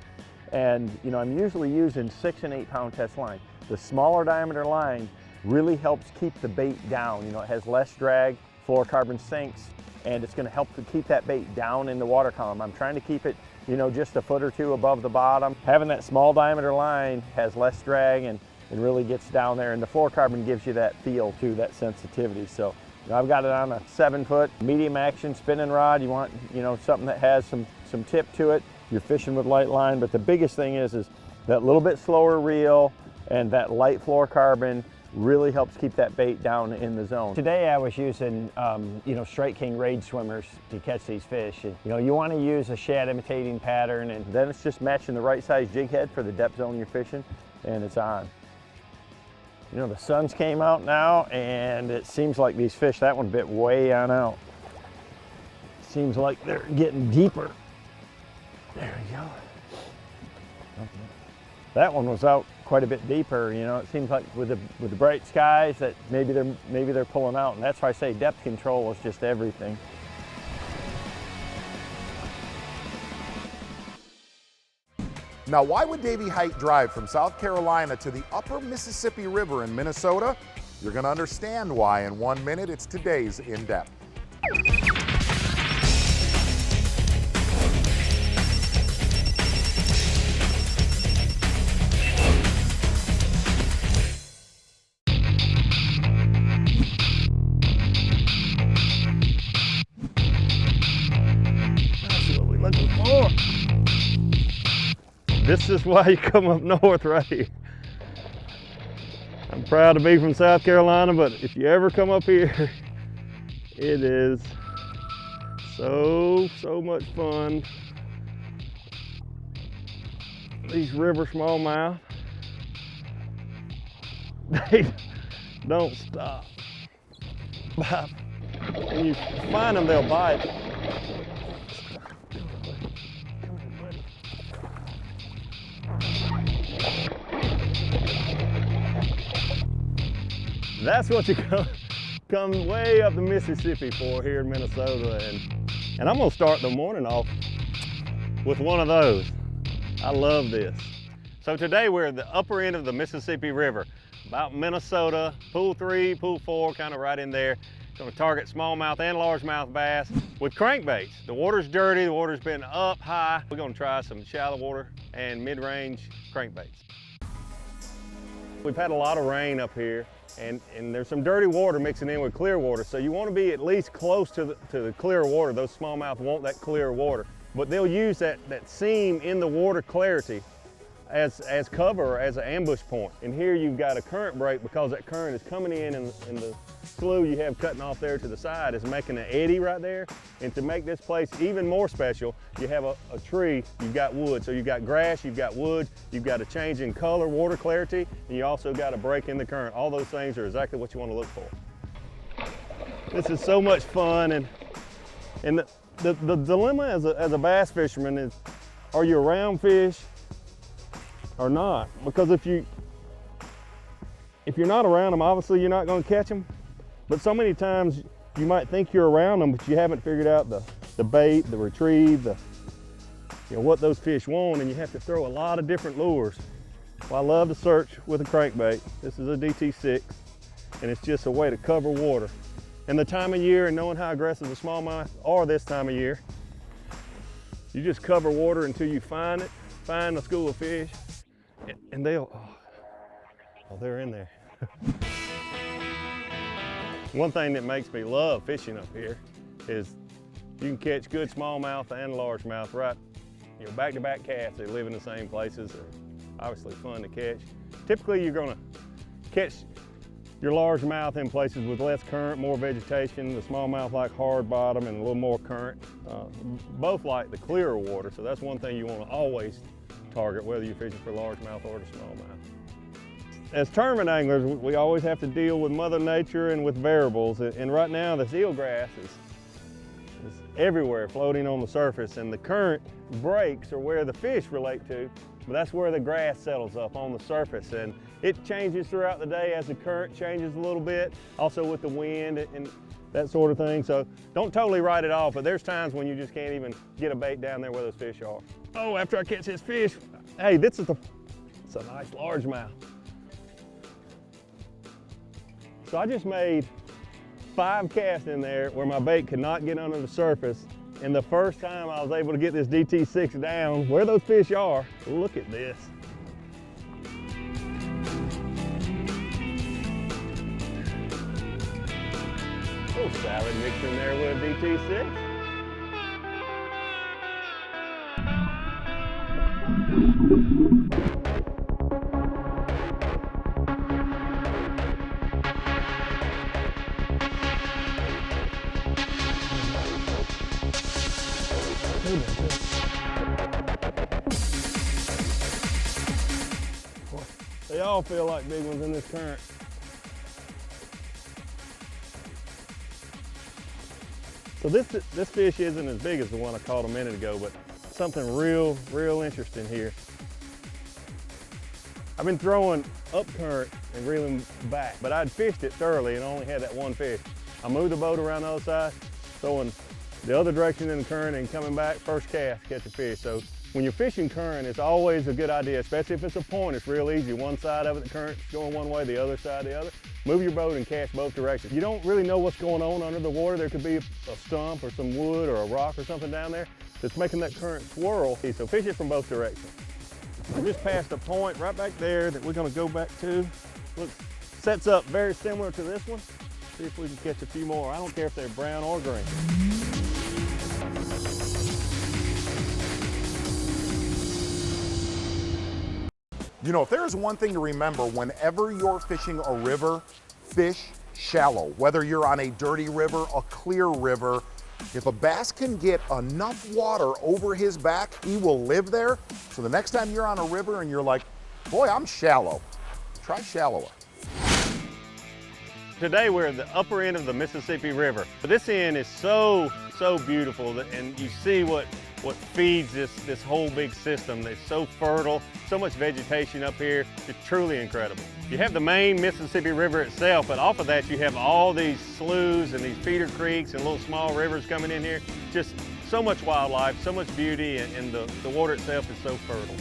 S3: and, you know, I'm usually using 6 and 8 pound test line. The smaller diameter line really helps keep the bait down. You know, it has less drag, fluorocarbon sinks, and it's going to help to keep that bait down in the water column. I'm trying to keep it, you know, just a foot or two above the bottom. Having that small diameter line has less drag and really gets down there, and the fluorocarbon gives you that feel too, that sensitivity. So, you know, I've got it on a 7-foot medium action spinning rod. You want, you know, something that has some tip to it. You're fishing with light line, but the biggest thing is that little bit slower reel and that light fluorocarbon really helps keep that bait down in the zone. Today I was using, you know, Straight King Raid swimmers to catch these fish. And, you know, you want to use a shad imitating pattern, and then it's just matching the right size jig head for the depth zone you're fishing, and it's on. You know, the sun's came out now, and it seems like these fish, that one bit way on out. Seems like they're getting deeper. There we go. That one was out quite a bit deeper. You know, it seems like with the bright skies that maybe they're pulling out, and that's why I say depth control is just everything.
S1: Now, why would Davey Height drive from South Carolina to the upper Mississippi River in Minnesota? You're going to understand why in 1 minute. It's today's In Depth.
S3: This is why you come up north right here. I'm proud to be from South Carolina, but if you ever come up here, it is so much fun. These river smallmouth, they don't stop. When you find them, they'll bite. That's what you come way up the Mississippi for here in Minnesota. And I'm gonna start the morning off with one of those. I love this. So today we're at the upper end of the Mississippi River, about Minnesota, pool 3, pool 4, kind of right in there. Gonna target smallmouth and largemouth bass with crankbaits. The water's dirty, the water's been up high. We're gonna try some shallow water and mid-range crankbaits. We've had a lot of rain up here, and there's some dirty water mixing in with clear water, so you want to be at least close to the clear water. Those smallmouth want that clear water, but they'll use that seam in the water clarity as cover, as an ambush point. And here you've got a current break because that current is coming in, and the slough you have cutting off there to the side is making an eddy right there. And to make this place even more special, you have a tree, you've got wood. So you've got grass, you've got wood, you've got a change in color, water clarity, and you also got a break in the current. All those things are exactly what you want to look for. This is so much fun, and the dilemma as a bass fisherman is, are you around fish or not? Because if If you're not around them, obviously you're not going to catch them. But so many times you might think you're around them, but you haven't figured out the bait, the retrieve, what those fish want, and you have to throw a lot of different lures. Well, I love to search with a crankbait. This is a DT6, and it's just a way to cover water. And the time of year and knowing how aggressive the smallmouth are this time of year, you just cover water until you find it, find a school of fish, and they'll, oh, they're in there. One thing that makes me love fishing up here is you can catch good smallmouth and largemouth right, back-to-back casts. They live in the same places. They're obviously fun to catch. Typically, you're gonna catch your largemouth in places with less current, more vegetation. The smallmouth like hard bottom and a little more current. Both like the clearer water, so that's one thing you want to always target, whether you're fishing for largemouth or the smallmouth. As tournament anglers, we always have to deal with Mother Nature and with variables, and right now the eelgrass is everywhere floating on the surface, and the current breaks are where the fish relate to, but that's where the grass settles up on the surface, and it changes throughout the day as the current changes a little bit, also with the wind and that sort of thing. So don't totally write it off, but there's times when you just can't even get a bait down there where those fish are. Oh, after I catch this fish, hey, it's a nice largemouth. So I just made 5 casts in there where my bait could not get under the surface. And the first time I was able to get this DT6 down where those fish are, look at this. A little salad mixed in there with a DT6. They all feel like big ones in this current. So this fish isn't as big as the one I caught a minute ago, but something real interesting here. I've been throwing up current and reeling back, but I'd fished it thoroughly and only had that one fish. I moved the boat around the other side, throwing the other direction in the current and coming back, first cast, catch a fish. So when you're fishing current, it's always a good idea, especially if it's a point, it's real easy. One side of it, the current's going one way, the other side the other. Move your boat and cast both directions. You don't really know what's going on under the water. There could be a stump or some wood or a rock or something down there that's making that current swirl. So fish it from both directions. I just passed a point right back there that we're gonna go back to. Looks, sets up very similar to this one. See if we can catch a few more. I don't care if they're brown or green.
S1: You know, if there is one thing to remember whenever you're fishing a river, fish shallow. Whether you're on a dirty river, a clear river, if a bass can get enough water over his back, he will live there. So the next time you're on a river and you're like, boy, I'm shallow, try shallower.
S3: Today we're at the upper end of the Mississippi River. This end is so beautiful, and you see what feeds this whole big system that's so fertile, so much vegetation up here. It's truly incredible. You have the main Mississippi River itself, but off of that you have all these sloughs and these feeder creeks and little small rivers coming in here. Just so much wildlife, so much beauty, and the water itself is so fertile.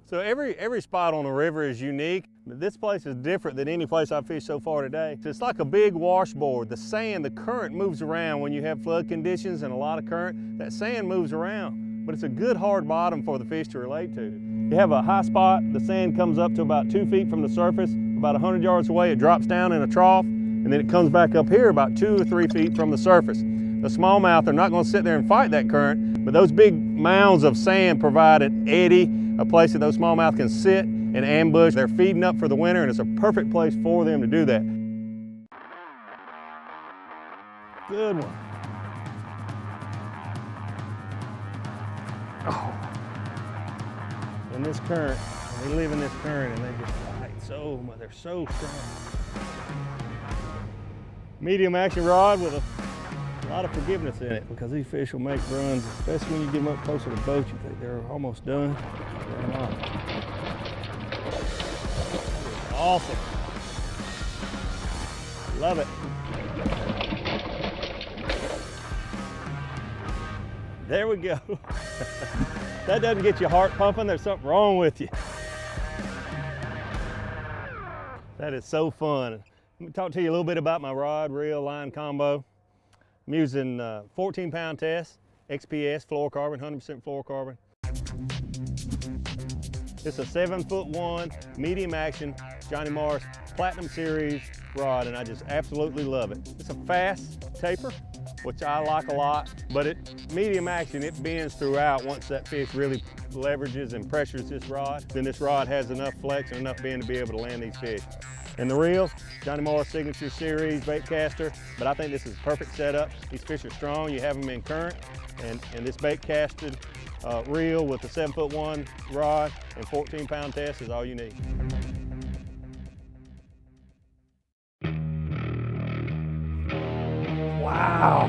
S3: So every spot on the river is unique. This place is different than any place I've fished so far today. It's like a big washboard. The sand, the current moves around when you have flood conditions and a lot of current. That sand moves around, but it's a good hard bottom for the fish to relate to. You have a high spot, the sand comes up to about 2 feet from the surface. About 100 yards away, it drops down in a trough, and then it comes back up here about 2 or 3 feet from the surface. The smallmouth are not going to sit there and fight that current, but those big mounds of sand provide an eddy, a place that those smallmouth can sit and ambush. They're feeding up for the winter, and it's a perfect place for them to do that. Good one. Oh. In this current, they live in this current and they just fight so much. They're so strong. Medium action rod with a lot of forgiveness in it, because these fish will make runs, especially when you get them up close to the boat. You think they're almost done. They're not. Awesome. Love it. There we go. That doesn't get your heart pumping, there's something wrong with you. That is so fun. Let me talk to you a little bit about my rod, reel, line combo. I'm using 14-pound test, XPS fluorocarbon, 100% fluorocarbon. It's a 7'1", medium action, Johnny Morris Platinum Series rod, and I just absolutely love it. It's a fast taper, which I like a lot, but medium action, it bends throughout once that fish really leverages and pressures this rod. Then this rod has enough flex and enough bend to be able to land these fish. And the reel, Johnny Morris Signature Series bait caster, but I think this is a perfect setup. These fish are strong, you have them in current, and this bait casted reel with a 7'1" rod and 14-pound test is all you need.
S4: Wow,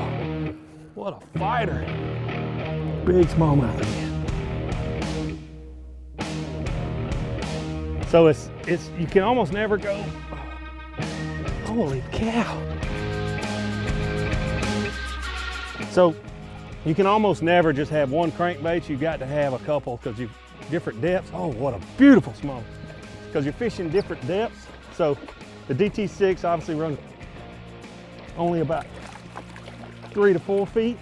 S4: what a fighter. Big smallmouth again.
S3: So it's you can almost never go,
S4: Holy cow.
S3: so you can almost never just have one crankbait. You've got to have a couple because you've different depths. Oh, what a beautiful smallmouth. Because you're fishing different depths. So the DT6 obviously runs only about 3 to 4 feet.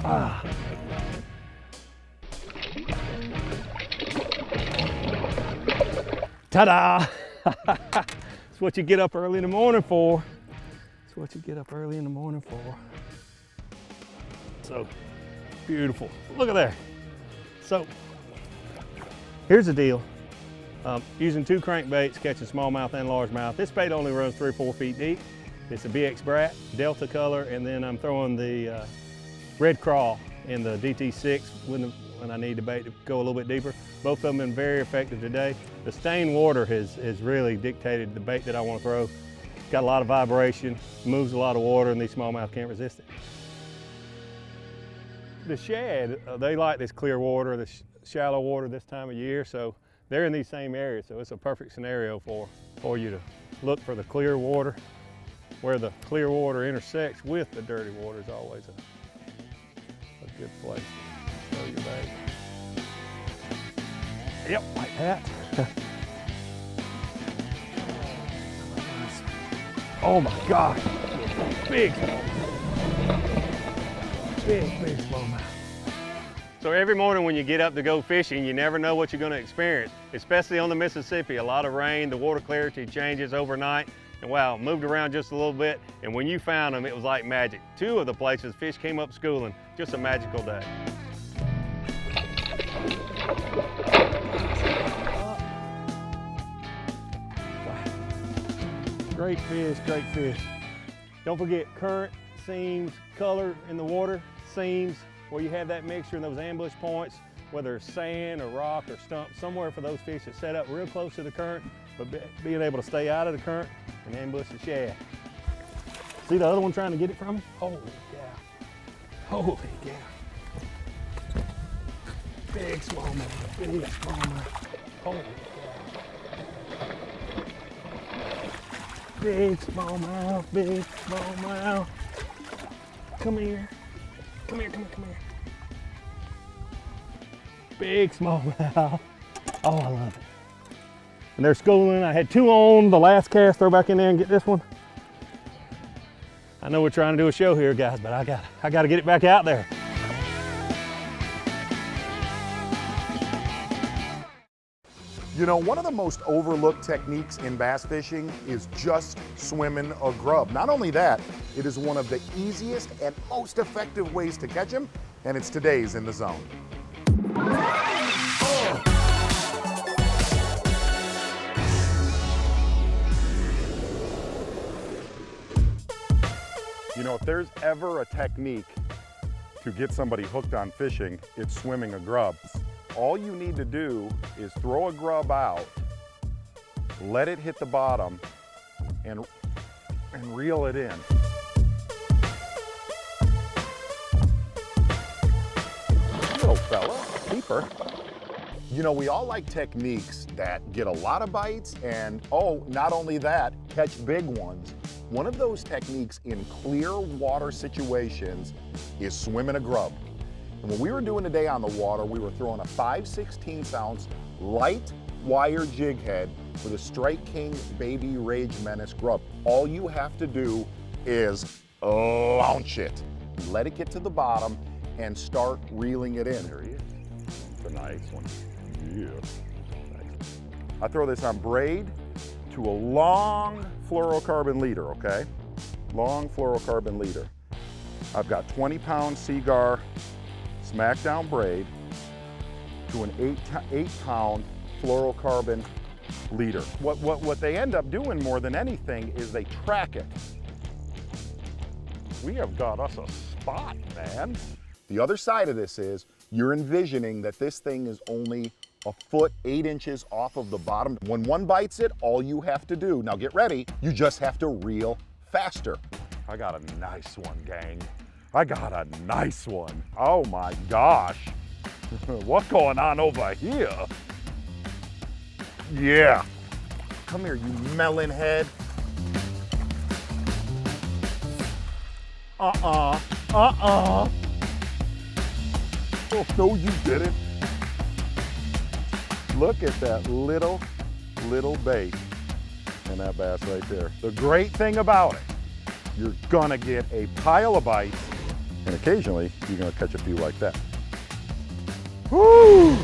S3: Ah. Ta-da! It's what you get up early in the morning for. It's what you get up early in the morning for. So beautiful. Look at there. So here's the deal. Using 2 crankbaits, catching smallmouth and largemouth. This bait only runs 3 or 4 feet deep. It's a BX Brat, Delta color, and then I'm throwing the red crawl in the DT6 when I need the bait to go a little bit deeper. Both of them have been very effective today. The stained water has really dictated the bait that I want to throw. It's got a lot of vibration, moves a lot of water, and these smallmouth can't resist it. The shad, they like this clear water, this shallow water this time of year, so they're in these same areas, so it's a perfect scenario for you to look for the clear water. Where the clear water intersects with the dirty water is always a good place to throw your bait. Yep, like that.
S4: Oh my gosh, big smallmouth.
S3: So every morning when you get up to go fishing, you never know what you're going to experience, especially on the Mississippi. A lot of rain, the water clarity changes overnight, and wow, moved around just a little bit, and when you found them, it was like magic. 2 of the places fish came up schooling, just a magical day. Great fish, great fish. Don't forget current, seams, color in the water, seams, where you have that mixture in those ambush points, whether it's sand or rock or stump, somewhere for those fish to set up real close to the current, but being able to stay out of the current and ambush the shad. See the other one trying to get it from me?
S4: Holy cow. Holy cow. Big smallmouth, big smallmouth. Holy cow. Big smallmouth, big smallmouth. Come here. Come here, come here, come here.
S3: Big smallmouth. Oh, I love it. And they're schooling. I had 2 on the last cast. Throw back in there and get this one. I know we're trying to do a show here, guys, but I got to get it back out there.
S1: You know, one of the most overlooked techniques in bass fishing is just swimming a grub. Not only that, it is one of the easiest and most effective ways to catch them, and it's today's In the Zone. You know, if there's ever a technique to get somebody hooked on fishing, it's swimming a grub. All you need to do is throw a grub out, let it hit the bottom, and reel it in. Little fella, keeper. You know, we all like techniques that get a lot of bites and, oh, not only that, catch big ones. One of those techniques in clear water situations is swimming a grub. And when we were doing today on the water, we were throwing a 5/16 ounce light wire jig head with a Strike King Baby Rage Menace grub. All you have to do is launch it. Let it get to the bottom and start reeling it in.
S12: There he is. It's a nice one. Yeah. Nice.
S1: I throw this on braid to a long fluorocarbon leader, okay? Long fluorocarbon leader. I've got 20-pound Seagar smackdown braid to an 8-pound fluorocarbon leader. What they end up doing more than anything is they track it.
S12: We have got us a spot, man.
S1: The other side of this is you're envisioning that this thing is only a foot, 8 inches off of the bottom. When one bites it, all you have to do, now get ready, you just have to reel faster.
S12: I got a nice one, gang. I got a nice one. Oh my gosh. What's going on over here? Yeah.
S1: Come here, you melon head.
S12: Oh, no, you didn't.
S1: Look at that little bait and that bass right there. The great thing about it, you're gonna get a pile of bites and occasionally you're gonna catch a few like that. Woo!